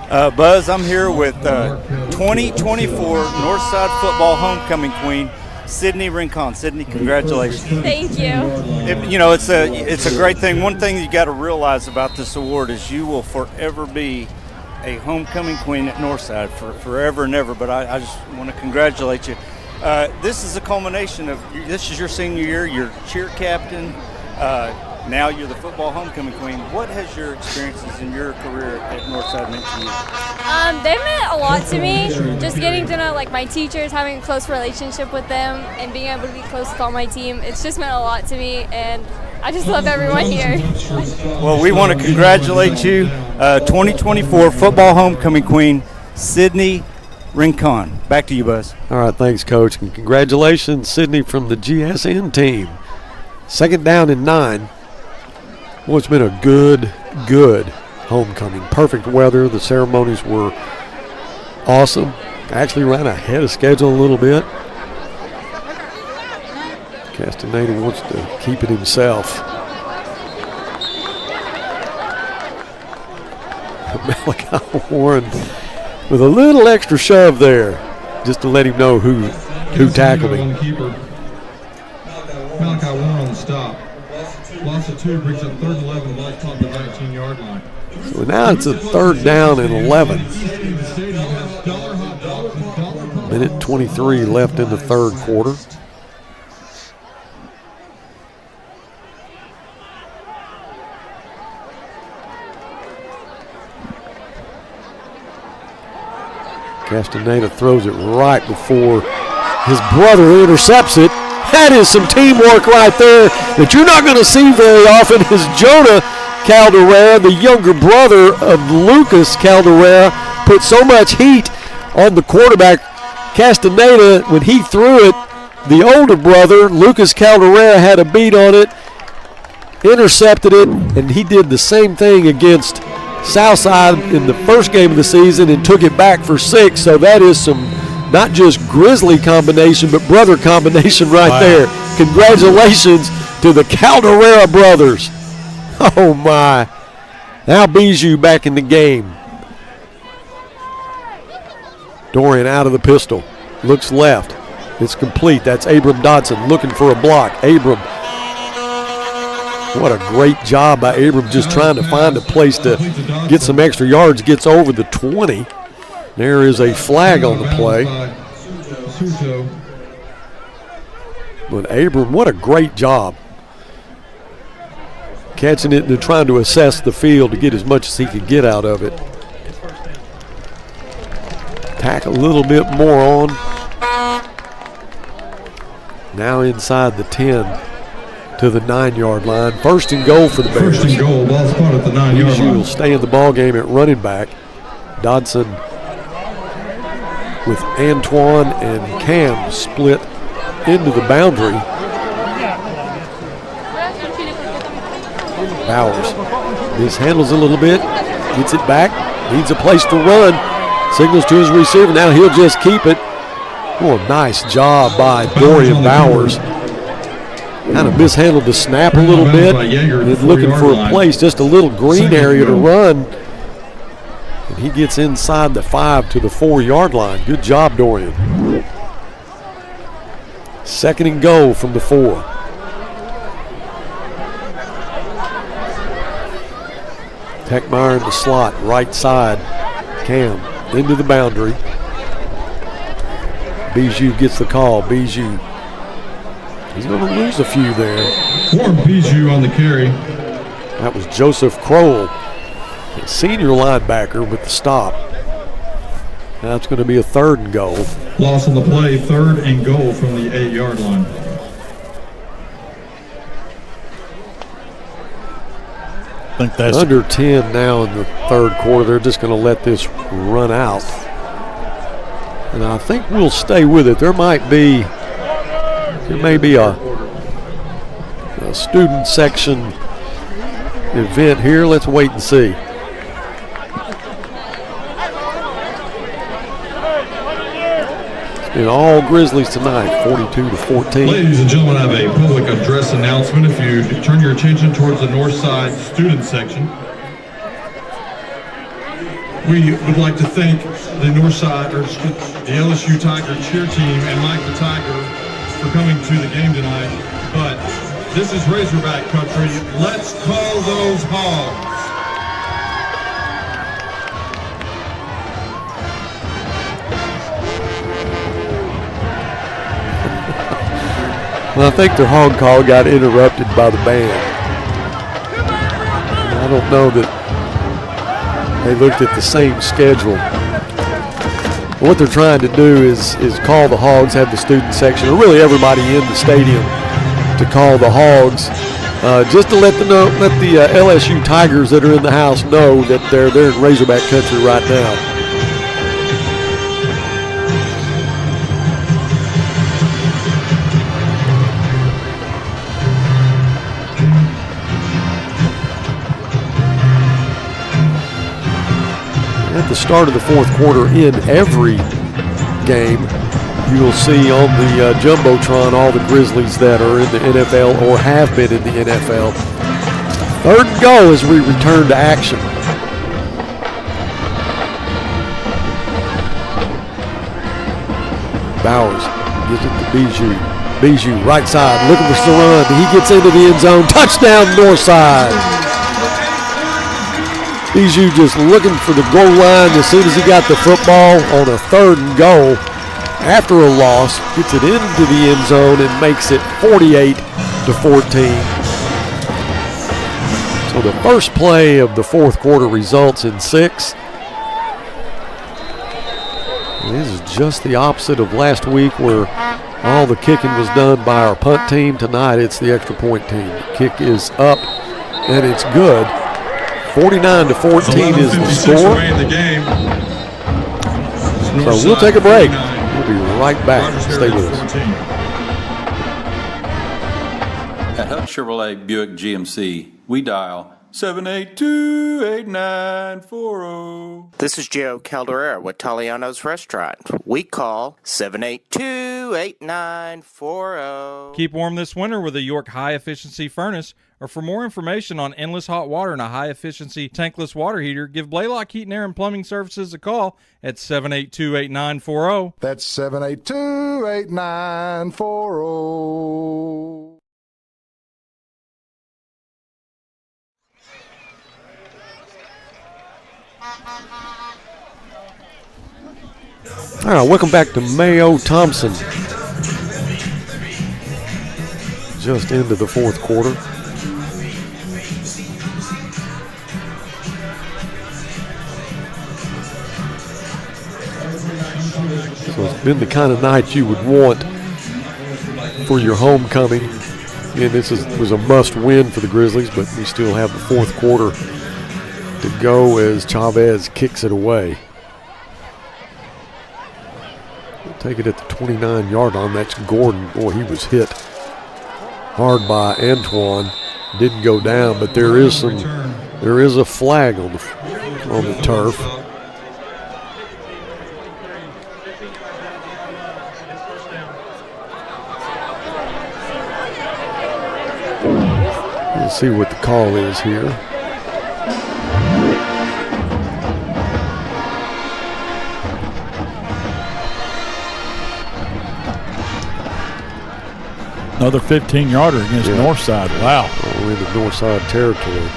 Buzz, I'm here with 2024 Northside Football Homecoming Queen, Sydney Rincon. Sydney, congratulations. Thank you. It's a great thing. One thing you got to realize about this award is you will forever be a homecoming queen at Northside for forever and ever. But I just want to congratulate you. This is a culmination of this is your senior year. You're cheer captain. Now you're the football homecoming queen. What has your experiences in your career at Northside meant to you? They meant a lot to me. Just getting to know my teachers, having a close relationship with them, and being able to be close with all my team. It's just meant a lot to me, and I just love everyone here. Well, we want to congratulate you, 2024 football homecoming queen, Sydney Rincon. Back to you, Buzz. All right, thanks, Coach, and congratulations, Sydney, from the GSN team. 2nd down and 9. Well, it's been a good homecoming. Perfect weather. The ceremonies were awesome. Actually ran ahead of schedule a little bit. Castaneda wants to keep it himself. Malachi Warren with a little extra shove there just to let him know who tackled him. Malachi Warren on the stop. Loss of 2 brings up 3rd and 11. Ball caught the 19-yard line. So now it's a 3rd down and 11. Minute 23 left in the 3rd quarter. Castaneda throws it right before his brother intercepts it. That is some teamwork right there that you're not going to see very often. Is Jonah Calderera, the younger brother of Lucas Calderera, put so much heat on the quarterback. Castaneda, when he threw it, the older brother, Lucas Calderera, had a beat on it, intercepted it, and he did the same thing against Southside in the first game of the season and took it back for 6. So that is some not just Grizzly combination, but brother combination right there. Congratulations to the Calderera brothers. Oh, my. Now Bijou back in the game. Dorian out of the pistol. Looks left. It's complete. That's Abram Dodson looking for a block. Abram. What a great job by Abram, just trying to find a place to get some extra yards. Gets over the 20. There is a flag on the play. But Abram, what a great job. Catching it and trying to assess the field to get as much as he could get out of it. Tack a little bit more on. Now inside the 10 to the 9-yard line. First and goal for the Bears. First and goal, ball spot at the 9-yard line. Will stay in the ball game at running back. Dodson with Antoine and Cam split into the boundary. Bowers mishandles a little bit, gets it back, needs a place to run, signals to his receiver. Now he'll just keep it. Oh, nice job by Dorian Bowers. Kind of mishandled the snap a little bit and looking for a place, just a little green area to run. And he gets inside the 5 to the 4-yard line. Good job, Dorian. Second and goal from the 4. Techmeyer in the slot, right side. Cam into the boundary. Bijou gets the call. Bijou. He's going to lose a few there. For Bijou on the carry. That was Joseph Kroll, a senior linebacker, with the stop. Now it's going to be a 3rd and goal. Loss on the play, 3rd and goal from the 8-yard line. I think that's under 10 now in the 3rd quarter. They're just going to let this run out. And I think we'll stay with it. There may be a student section event here. Let's wait and see. It's been all Grizzlies tonight, 42-14. Ladies and gentlemen, I have a public address announcement. If you turn your attention towards the Northside student section, we would like to thank the Northside, or the LSU Tiger cheer team and Mike the Tiger for coming to the game tonight. But this is Razorback country. Let's call those hogs. Well, I think their hog call got interrupted by the band. I don't know that they looked at the same schedule. What they're trying to do is call the hogs, have the student section, or really everybody in the stadium to call the hogs, just to let the LSU Tigers that are in the house know that they're in Razorback country right now. At the start of the 4th quarter, in every game, you will see on the Jumbotron all the Grizzlies that are in the NFL or have been in the NFL. 3rd and goal as we return to action. Bowers gives it to Bijou. Bijou, right side, looking for the run. He gets into the end zone. Touchdown, Northside. Bijou just looking for the goal line as soon as he got the football on a 3rd and goal. After a loss, gets it into the end zone and makes it 48-14. So the first play of the 4th quarter results in 6. This is just the opposite of last week where all the kicking was done by our punt team. Tonight it's the extra point team. The kick is up and it's good. 49-14 is the score. So we'll take a break. We'll be right back. Stay with us. At Huck Chevrolet Buick GMC, we dial 782-8940. This is Joe Calderera with Taliano's Restaurant. We call 782-8940. Keep warm this winter with a York high-efficiency furnace, or for more information on endless hot water and a high-efficiency tankless water heater, give Blaylock Heating, Air, and Plumbing Services a call at 782-8940. That's 782-8940. All right, welcome back to Mayo Thompson. Just into the fourth quarter. So it's been the kind of night you would want for your homecoming. And this was a must-win for the Grizzlies, but we still have the fourth quarter to go as Chavez kicks it away. Take it at the 29-yard line. That's Gordon. Boy, he was hit hard by Antoine. Didn't go down, but there is a flag on the turf. Let's see what the call is here. Another 15-yarder against Northside. Wow. We're in the Northside territory.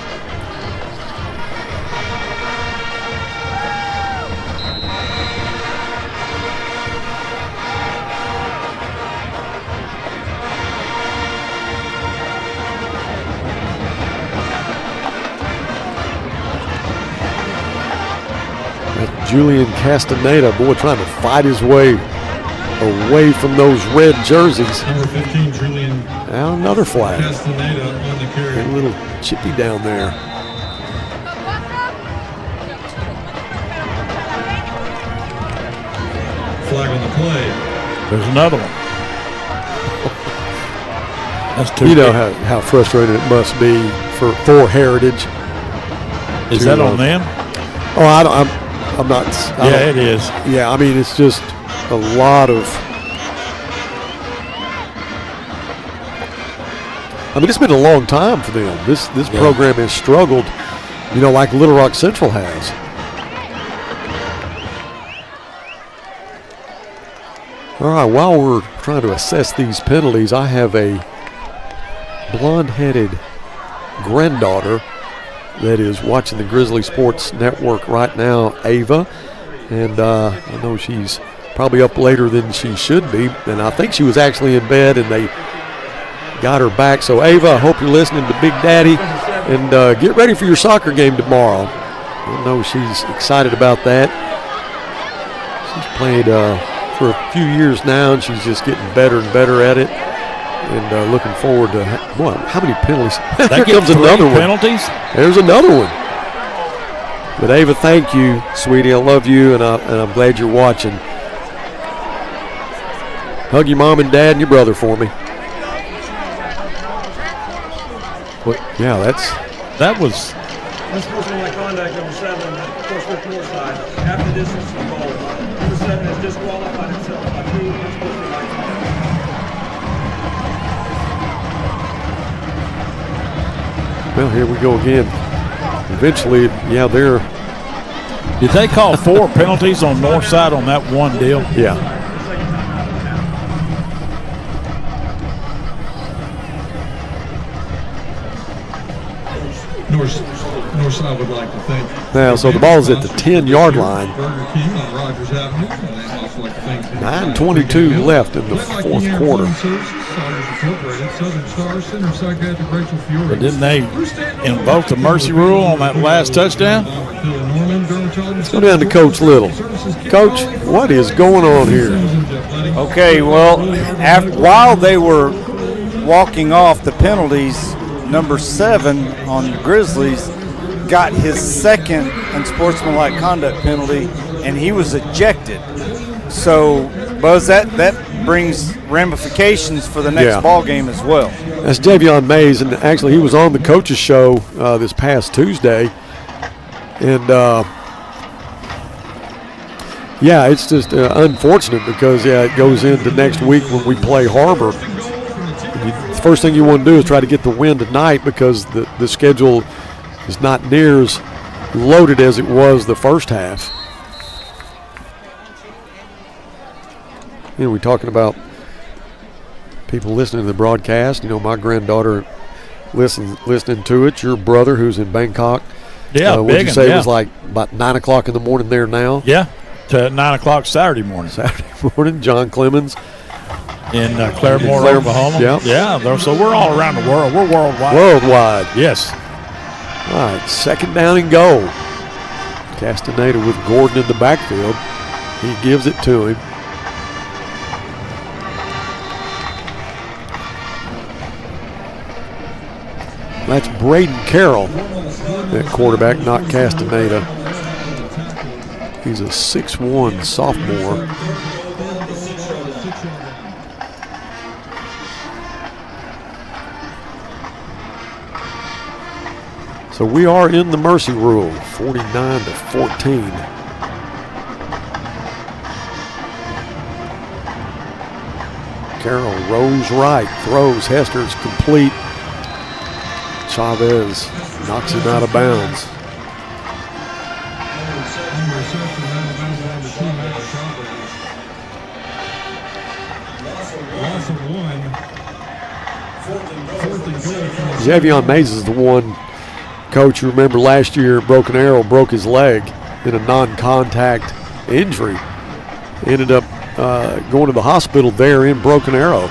That's Julian Castaneda, boy, trying to fight his way away from those red jerseys. Number 15, Julian. Now another flag. Castaneda on the carry. A little chippy down there. Flag on the play. There's another one. That's two. You know how frustrating it must be for Heritage. Is that on them? Oh, I'm not. Yeah, it is. Yeah, I mean, it's just a lot of. I mean, it's been a long time for them. This program has struggled, you know, like Little Rock Central has. All right, while we're trying to assess these penalties, I have a blonde-headed granddaughter that is watching the Grizzly Sports Network right now, Ava, and I know she's probably up later than she should be, and I think she was actually in bed and they got her back. So Ava, I hope you're listening to Big Daddy, and get ready for your soccer game tomorrow. I know she's excited about that. She's played for a few years now, and she's just getting better and better at it. And looking forward to how many penalties? Here comes another one. Penalties? There's another one. But Ava, thank you, sweetie. I love you, and I'm glad you're watching. Hug your mom and dad and your brother for me. Yeah, that was. Unsportsmanlike conduct, number 7, Portsmouth Northside. After distance from goal. Number 7 has disqualified himself by 2 unsportsmanlike conduct. Well, here we go again. Eventually, yeah, they're. Did they call 4 penalties on Northside on that one deal? Yeah. Northside would like to thank. Now, so the ball is at the 10-yard line. Burger King on Rogers Avenue. And I'd also like to thank 9:22 left in the fourth quarter. But didn't they invoke the mercy rule on that last touchdown? Let's go down to Coach Little. Coach, what is going on here? Okay, well, while they were walking off the penalties, number 7 on the Grizzlies got his second unsportsmanlike conduct penalty, and he was ejected. So, Buzz, that brings ramifications for the next ball game as well. That's Javion Mays, and actually he was on the coaches show this past Tuesday. And, it's just unfortunate because, it goes into next week when we play Har-ber. The first thing you want to do is try to get the win tonight because the schedule is not near as loaded as it was the first half. We're talking about people listening to the broadcast. My granddaughter listening to it. Your brother, who's in Bangkok. Yeah, what'd you say it was like about 9 o'clock in the morning there now? Yeah, to 9 o'clock Saturday morning. John Clemens. In Claremore, Oklahoma. Yeah. So we're all around the world. We're worldwide. Worldwide. Yes. All right, second down and goal. Castaneda with Gordon in the backfield. He gives it to him. That's Braden Carroll, that quarterback, not Castaneda. He's a 6'1" sophomore. So we are in the mercy rule, 49-14. Carroll rolls right, throws. Hester's complete. Chavez knocks him out of bounds. Javion Mays is the one, Coach, you remember last year Broken Arrow broke his leg in a non-contact injury. Ended up going to the hospital there in Broken Arrow.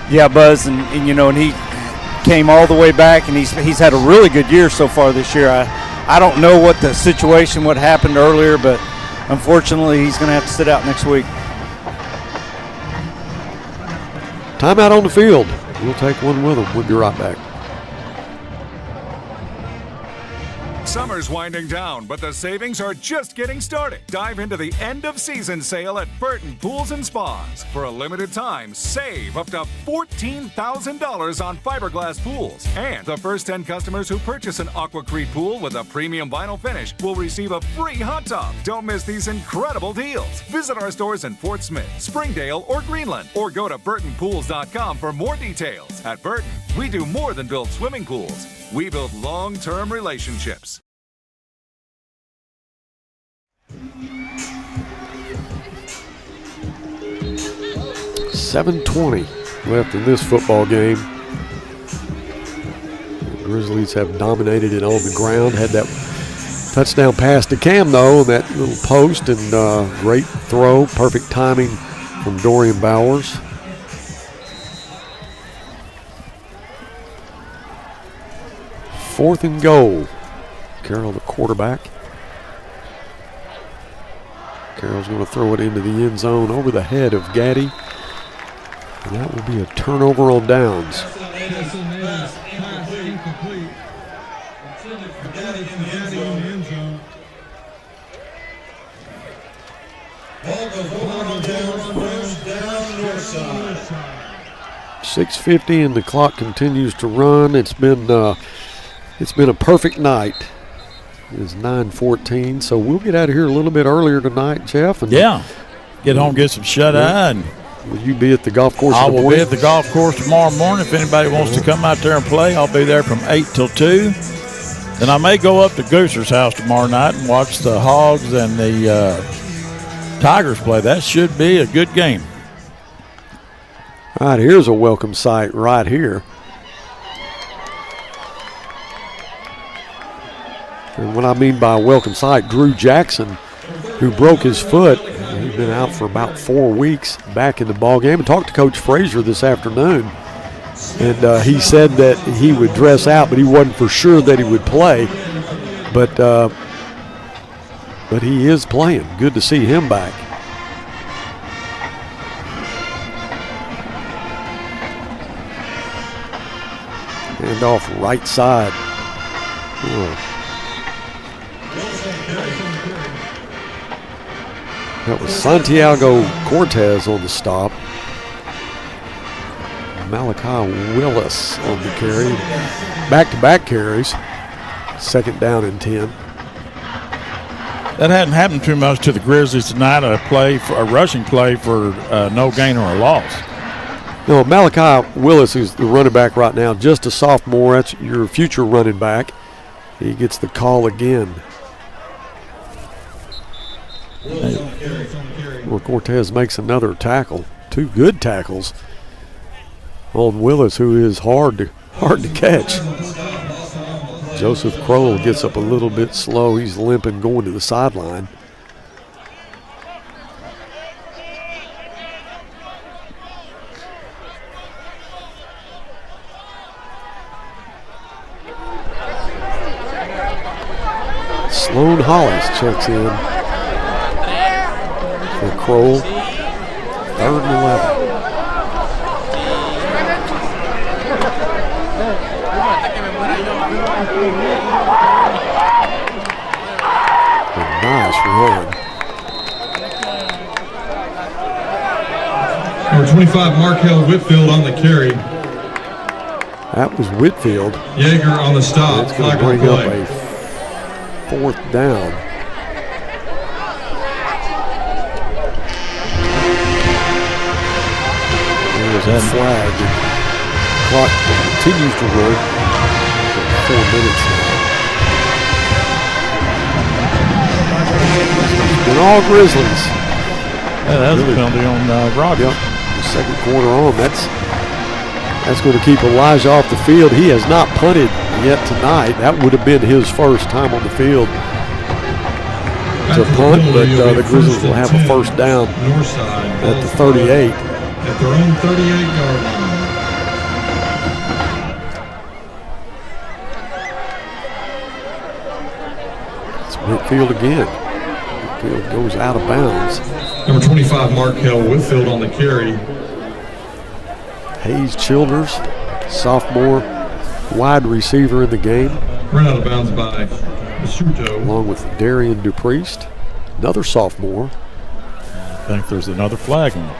Yeah, Buzz, and he came all the way back, and he's had a really good year so far this year. I don't know what the situation, what happened earlier, but unfortunately he's going to have to sit out next week. Timeout on the field. We'll take one with him. We'll be right back. Summer's winding down, but the savings are just getting started. Dive into the end-of-season sale at Burton Pools and Spas. For a limited time, save up to $14,000 on fiberglass pools. And the first 10 customers who purchase an Aquacrete pool with a premium vinyl finish will receive a free hot tub. Don't miss these incredible deals. Visit our stores in Fort Smith, Springdale, or Greenland, or go to burtonpools.com for more details. At Burton, we do more than build swimming pools. We build long-term relationships. $7:20 left in this football game. The Grizzlies have dominated it on the ground. Had that touchdown pass to Cam, though, and that little post, and great throw. Perfect timing from Dorian Bowers. Fourth and goal. Carroll, the quarterback. Carroll's going to throw it into the end zone over the head of Gaddy. And that will be a turnover on downs. $6:50 and the clock continues to run. It's been a perfect night. It's 9:14, so we'll get out of here a little bit earlier tonight, Jeff. And get home, get some shut-eye. And will you be at the golf course? I will be at the golf course tomorrow morning. If anybody wants to come out there and play, I'll be there from 8 till 2. Then I may go up to Gooser's house tomorrow night and watch the Hogs and the Tigers play. That should be a good game. All right, here's a welcome sight right here. And what I mean by a welcome sight, Drew Jackson, who broke his foot, he been out for about 4 weeks, back in the ball game. I talked to Coach Frazier this afternoon, and he said that he would dress out, but he wasn't for sure that he would play. But he is playing. Good to see him back. And off right side. Oh. That was Santiago Cortez on the stop. Malachi Willis on the carry. Back-to-back carries. 2nd down and 10. That hadn't happened too much to the Grizzlies tonight. A rushing play for no gain or a loss. No, Malachi Willis, who's the running back right now, just a sophomore. That's your future running back. He gets the call again. Well, Cortez makes another tackle. 2 good tackles on Willis, who is hard to catch. Joseph Crowell gets up a little bit slow. He's limping going to the sideline. Sloan Hollis checks in for Crowell. 3rd and 11. A nice run. Number 25, Markel Whitfield on the carry. That was Whitfield. Yeager on the stop. It's going to bring up a 4th down. There's that flag. The clock continues to run for 4 minutes now. It's been all Grizzlies. Yeah, that's a penalty on Roger. Yep, the 2nd quarter on. That's going to keep Elijah off the field. He has not punted yet tonight. That would have been his first time on the field to punt, but the Grizzlies will have a 1st down at the 38. At their own 38-yard line. It's Whitfield again. Whitfield goes out of bounds. Number 25, Markel Whitfield on the carry. Hayes Childers, sophomore wide receiver in the game. Run out of bounds by Masuto. Along with Darian Dupriest, another sophomore. I think there's another flag on it.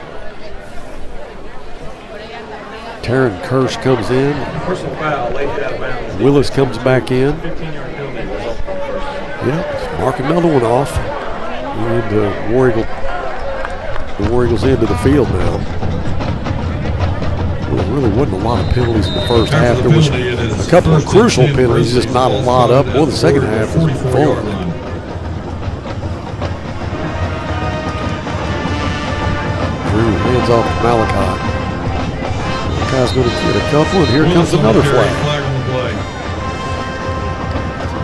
Taryn Kirsch comes in. Personal foul, late hit out of bounds. Willis comes back in. 15-yard penalty results from the first. Yep, mark another one off. And the War Eagles into the field now. Well, there really wasn't a lot of penalties in the first half. There was a couple of crucial penalties, just not a lot of them. Well, the second half was full. Drew hands off to Malachi. Malachi's going to get a couple, and here comes another flag.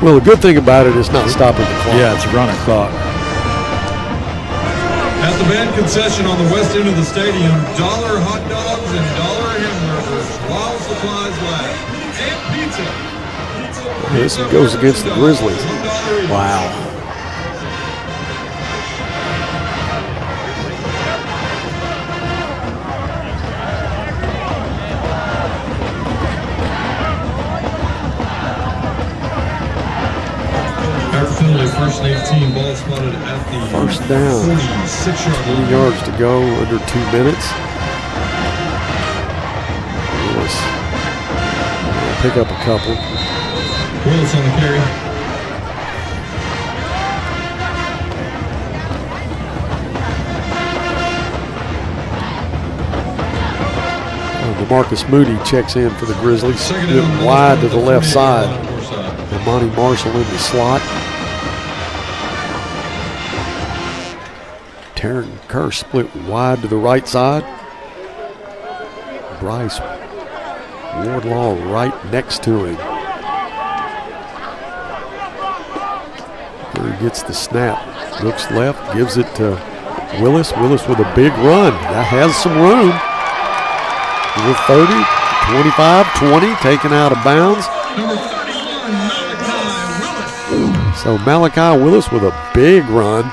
Well, the good thing about it is not stopping the clock. Yeah, it's a running clock. At the band concession on the west end of the stadium, dollar hot dogs and dollar hamburgers while supplies last. And pizza. This one goes against the Grizzlies. Wow. First and 18, ball spotted at the 1st down. 46-yard 20 yards to go, under 2 minutes. Willis pick up a couple. Willis on the carry. DeMarcus Moody checks in for the Grizzlies. Split wide to the left side. And Monty Marshall in the slot. Taryn Kerr split wide to the right side. Bryce Wardlaw right next to him. There he gets the snap. Looks left, gives it to Willis with a big run. That has some room. 30, 25, 20, taken out of bounds. Number 31, Malachi Willis. So Malachi Willis with a big run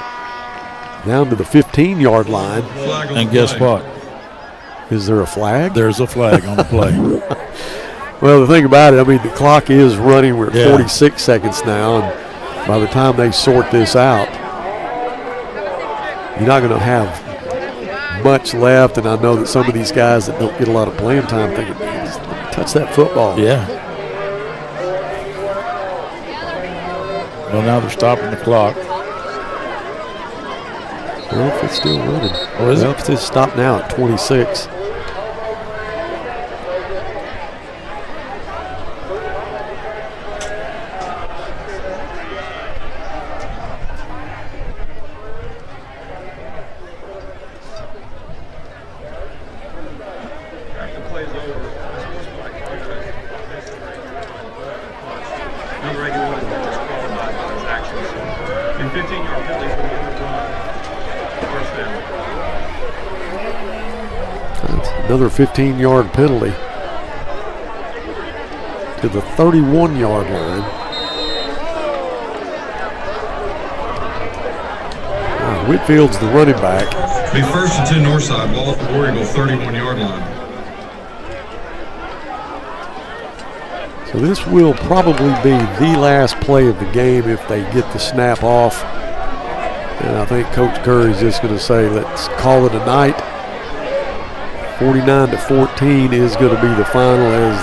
down to the 15-yard line. And guess what? Is there a flag? There's a flag on the play. Well, the thing about it, I mean, the clock is running. We're at 46 seconds now, and by the time they sort this out, you're not going to have much left. And I know that some of these guys that don't get a lot of playing time thinking, man, just touch that football. Yeah. Well, now they're stopping the clock. Well, if it's still running. Oh, is well, it? it's stopped now at 26. Another 15-yard penalty to the 31-yard line. Whitfield's the running back. Be first and 10 Northside, ball at the War Eagle 31-yard line. So this will probably be the last play of the game if they get the snap off. And I think Coach Curry's just going to say, let's call it a night. 49-14 is going to be the final as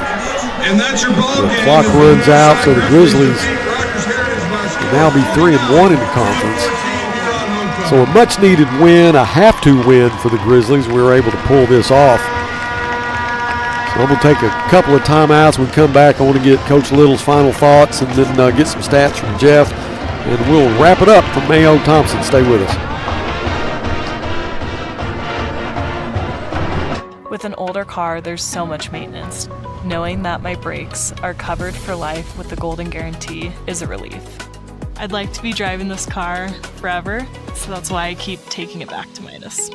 and that's your ball the game. clock runs out. So the Grizzlies will now be 3-1 in the conference. So a much-needed win, a have-to win for the Grizzlies. We were able to pull this off. So I'm going to take a couple of timeouts. When we come back, I want to get Coach Little's final thoughts and then get some stats from Jeff. And we'll wrap it up from Mayo Thompson. Stay with us. With an older car, there's so much maintenance. Knowing that my brakes are covered for life with the Golden Guarantee is a relief. I'd like to be driving this car forever, so that's why I keep taking it back to Midas.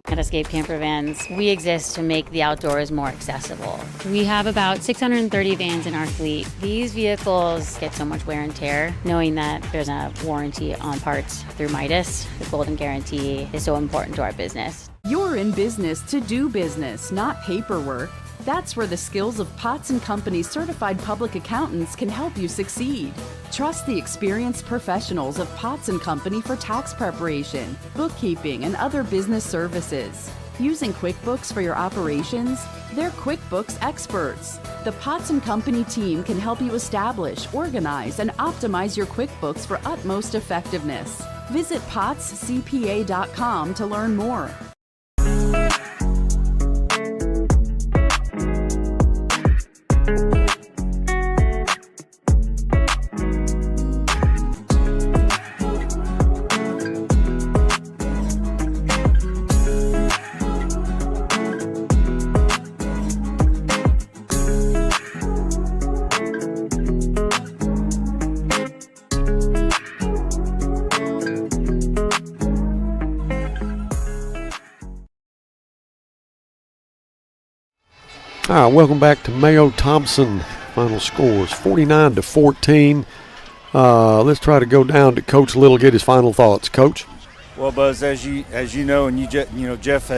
At Escape Camper Vans, we exist to make the outdoors more accessible. We have about 630 vans in our fleet. These vehicles get so much wear and tear. Knowing that there's a warranty on parts through Midas, the Golden Guarantee is so important to our business. You're in business to do business, not paperwork. That's where the skills of Potts & Company certified public accountants can help you succeed. Trust the experienced professionals of Potts & Company for tax preparation, bookkeeping, and other business services. Using QuickBooks for your operations? They're QuickBooks experts. The Potts & Company team can help you establish, organize, and optimize your QuickBooks for utmost effectiveness. Visit pottscpa.com to learn more. All right, welcome back to Mayo Thompson. Final scores 49-14. Let's try to go down to Coach Little, get his final thoughts. Coach. Well, Buzz, as you know, and Jeff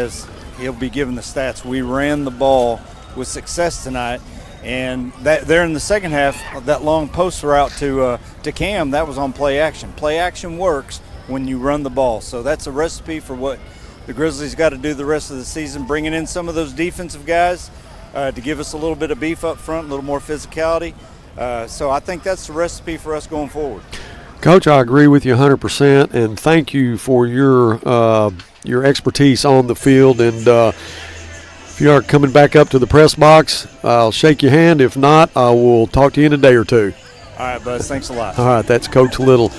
he'll be giving the stats. We ran the ball with success tonight, and that there in the second half, that long post route to Cam, that was on play action. Play action works when you run the ball, so that's a recipe for what the Grizzlies got to do the rest of the season, bringing in some of those defensive guys to give us a little bit of beef up front, a little more physicality. So I think that's the recipe for us going forward. Coach, I agree with you 100%, and thank you for your expertise on the field. And if you are coming back up to the press box, I'll shake your hand. If not, I will talk to you in a day or two. All right, Buzz. Thanks a lot. All right, that's Coach Little.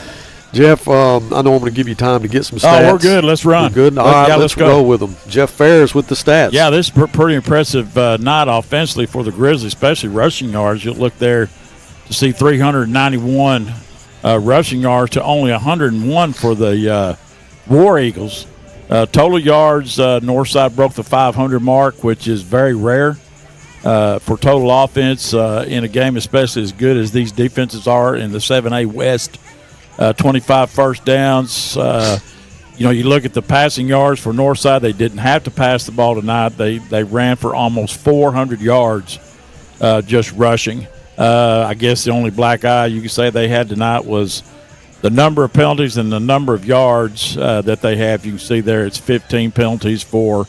Jeff, I know I'm going to give you time to get some stats. Oh, we're good. Let's run. We're good. All right, let's go. roll with them. Jeff Ferris with the stats. Yeah, this is a pretty impressive night offensively for the Grizzlies, especially rushing yards. You'll look there to see 391 rushing yards to only 101 for the War Eagles. Total yards, Northside broke the 500 mark, which is very rare for total offense in a game, especially as good as these defenses are in the 7A West. 25 first downs. You look at the passing yards for Northside. They didn't have to pass the ball tonight. They ran for almost 400 yards just rushing. I guess the only black eye you could say they had tonight was the number of penalties and the number of yards that they have. You can see there it's 15 penalties for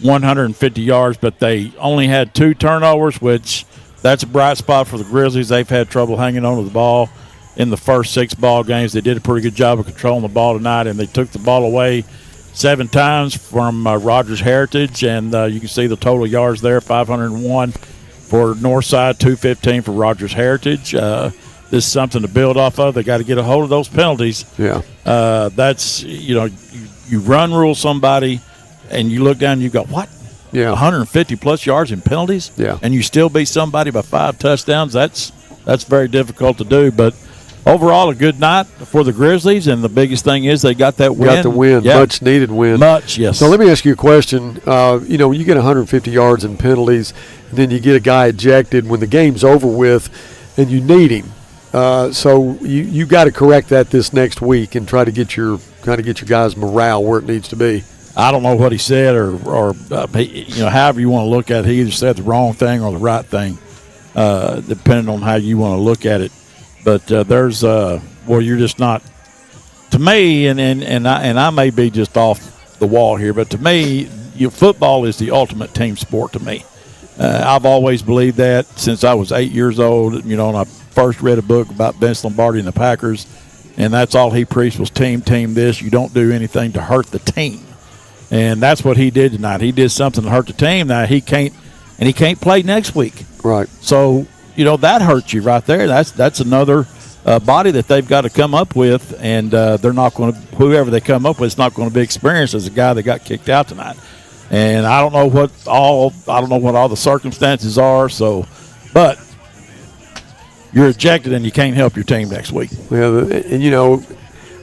150 yards, but they only had 2 turnovers, which that's a bright spot for the Grizzlies. They've had trouble hanging on to the ball in the first 6 ball games. They did a pretty good job of controlling the ball tonight, and they took the ball away 7 times from Rogers Heritage, and you can see the total yards there, 501 for Northside, 215 for Rogers Heritage. This is something to build off of. They got to get a hold of those penalties. Yeah. That's, you run rule somebody, and you look down and you go, what? Yeah. 150-plus yards in penalties? Yeah. And you still beat somebody by 5 touchdowns? That's very difficult to do, but overall, a good night for the Grizzlies, and the biggest thing is they got that win. Got the win, yeah. much needed win. Much, yes. So let me ask you a question. You get 150 yards in penalties, and then you get a guy ejected when the game's over with, and you need him. So you got to correct that this next week and try to get your guys' morale where it needs to be. I don't know what he said, or however you want to look at it. He either said the wrong thing or the right thing, depending on how you want to look at it. But you're just not. To me, and I may be just off the wall here, but to me, football is the ultimate team sport to me. I've always believed that since I was 8 years old. And I first read a book about Vince Lombardi and the Packers, and that's all he preached was team this. You don't do anything to hurt the team. And that's what he did tonight. He did something to hurt the team. Now he can't play next week. Right. So, that hurts you right there. That's another body that they've got to come up with, and they're not going to. Whoever they come up with is not going to be experienced as a guy that got kicked out tonight. And I don't know what all the circumstances are. So, but you're ejected and you can't help your team next week. Yeah, and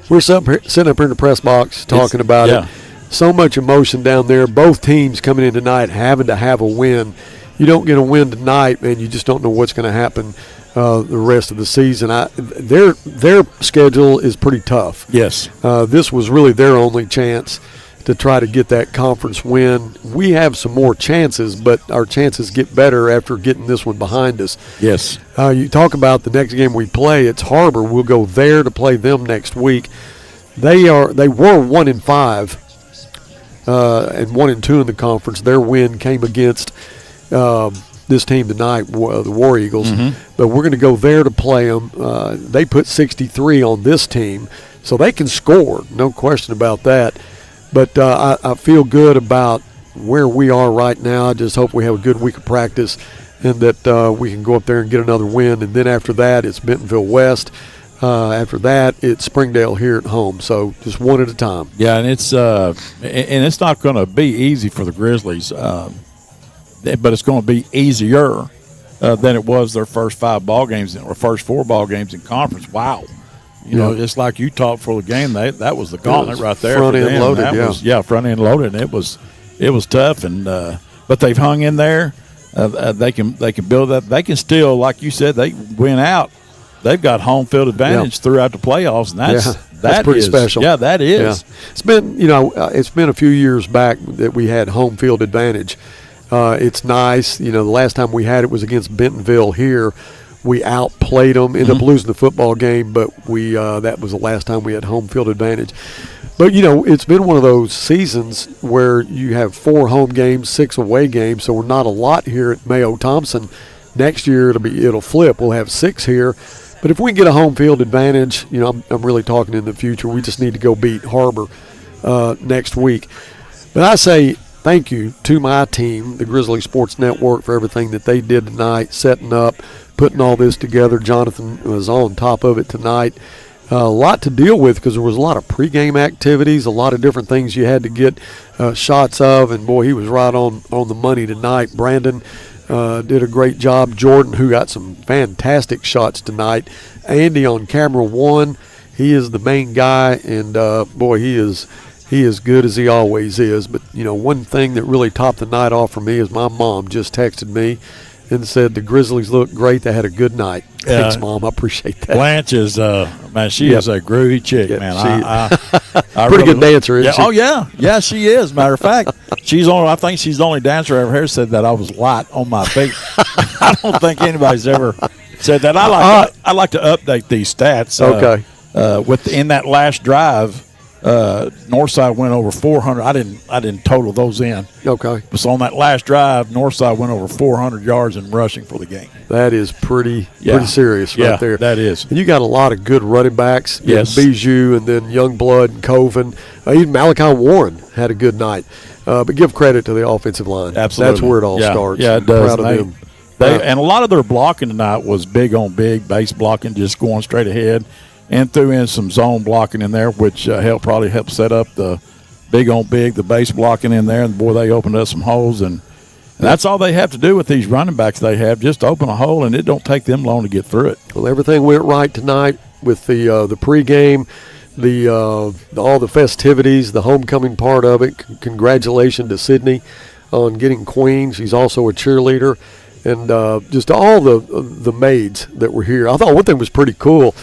we're sitting up here in the press box talking about it. So much emotion down there. Both teams coming in tonight having to have a win. You don't get a win tonight, man, you just don't know what's going to happen the rest of the season. Their schedule is pretty tough. Yes. This was really their only chance to try to get that conference win. We have some more chances, but our chances get better after getting this one behind us. Yes. You talk about the next game we play. It's har-ber. We'll go there to play them next week. They were 1-5 and 1-2 in the conference. Their win came against this team tonight, the War Eagles. Mm-hmm. But we're going to go there to play them. They put 63 on this team, so they can score, no question about that. But I feel good about where we are right now. I just hope we have a good week of practice and that we can go up there and get another win. And then after that, it's Bentonville West. After that, it's Springdale here at home. So just one at a time. Yeah, and it's not going to be easy for the Grizzlies, but it's going to be easier than it was their first 5 ball games or first 4 ball games in conference. Wow. It's like you talked for the game. That was the gauntlet right there. Front end loaded, front end loaded, and it was tough. And but they've hung in there. They can build that. They can still, like you said, they win out. They've got home field advantage throughout the playoffs, and that's pretty special. Yeah, that is. Yeah. It's been a few years back that we had home field advantage. It's nice. The last time we had it was against Bentonville here. We outplayed them, ended up losing the football game, but that was the last time we had home field advantage. But, it's been one of those seasons where you have 4 home games, 6 away games, so we're not a lot here at Mayo Thompson. Next year it'll flip. We'll have 6 here. But if we can get a home field advantage, I'm really talking in the future. We just need to go beat har-ber next week. But I say thank you to my team, the Grizzly Sports Network, for everything that they did tonight, setting up, putting all this together. Jonathan was on top of it tonight. A lot to deal with because there was a lot of pregame activities, a lot of different things you had to get shots of, and boy, he was right on the money tonight. Brandon did a great job. Jordan, who got some fantastic shots tonight. Andy on camera 1, he is the main guy, and boy, he is he is good as he always is. But, one thing that really topped the night off for me is my mom just texted me and said the Grizzlies look great. They had a good night. Thanks, Mom. I appreciate that. Blanche is, man, she is a groovy chick, man. I pretty good dancer, isn't she? Oh, yeah. Yeah, she is. Matter of fact, I think she's the only dancer I ever heard said that I was light on my feet. I don't think anybody's ever said that. I like to update these stats. Okay. In that last drive, Northside went over 400. I didn't total those in. Okay. So on that last drive, Northside went over 400 yards in rushing for the game. That is pretty serious right there. That is. And you got a lot of good running backs. Yes. Bijou and then Youngblood and Coven. Even Malachi Warren had a good night. But give credit to the offensive line. Absolutely. That's where it all starts. Yeah, it does. Proud of them. And a lot of their blocking tonight was big on big, base blocking, just going straight ahead. And threw in some zone blocking in there, which probably helped set up the big on big, the base blocking in there. And, boy, they opened up some holes. And that's all they have to do with these running backs they have, just open a hole, and it don't take them long to get through it. Well, everything went right tonight with the pregame, all the festivities, the homecoming part of it. Congratulations to Sydney on getting queen. She's also a cheerleader. And just all the maids that were here. I thought one thing was pretty cool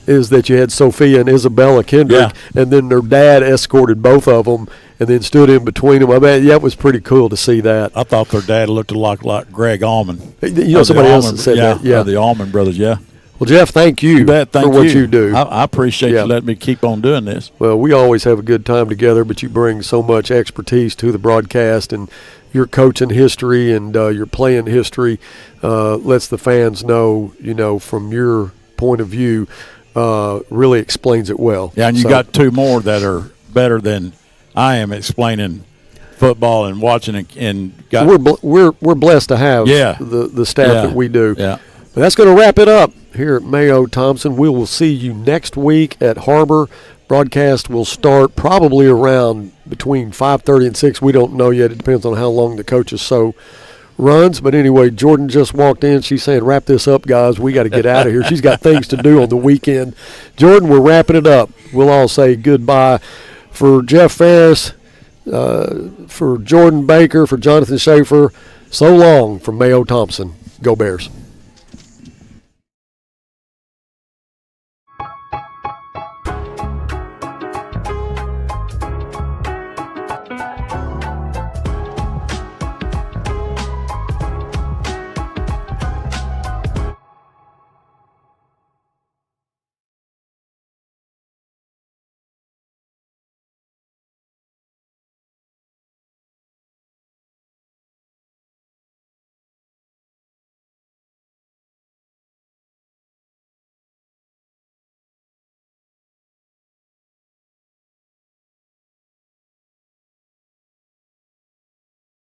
is that you had Sophia and Isabella Kendrick, and then their dad escorted both of them and then stood in between them. I mean, that was pretty cool to see that. I thought their dad looked a lot like Greg Allman. Somebody else said that. Yeah, the Allman brothers, yeah. Well, Jeff, thank you for what you do. I appreciate you letting me keep on doing this. Well, we always have a good time together, but you bring so much expertise to the broadcast, and your coaching history and your playing history lets the fans know, from your point of view, really explains it well. Yeah, and you got two more that are better than I am explaining football and watching and got. We're blessed to have the staff that we do. Yeah. But that's going to wrap it up here at Mayo Thompson. We will see you next week at har-ber. Broadcast will start probably around between 5:30 and 6. We don't know yet. It depends on how long the coaches so runs. But anyway, Jordan just walked in. She's saying, wrap this up, guys. We got to get out of here. She's got things to do on the weekend. Jordan, we're wrapping it up. We'll all say goodbye. For Jeff Ferris, for Jordan Baker, for Jonathan Schaefer, so long from Mayo Thompson. Go Bears.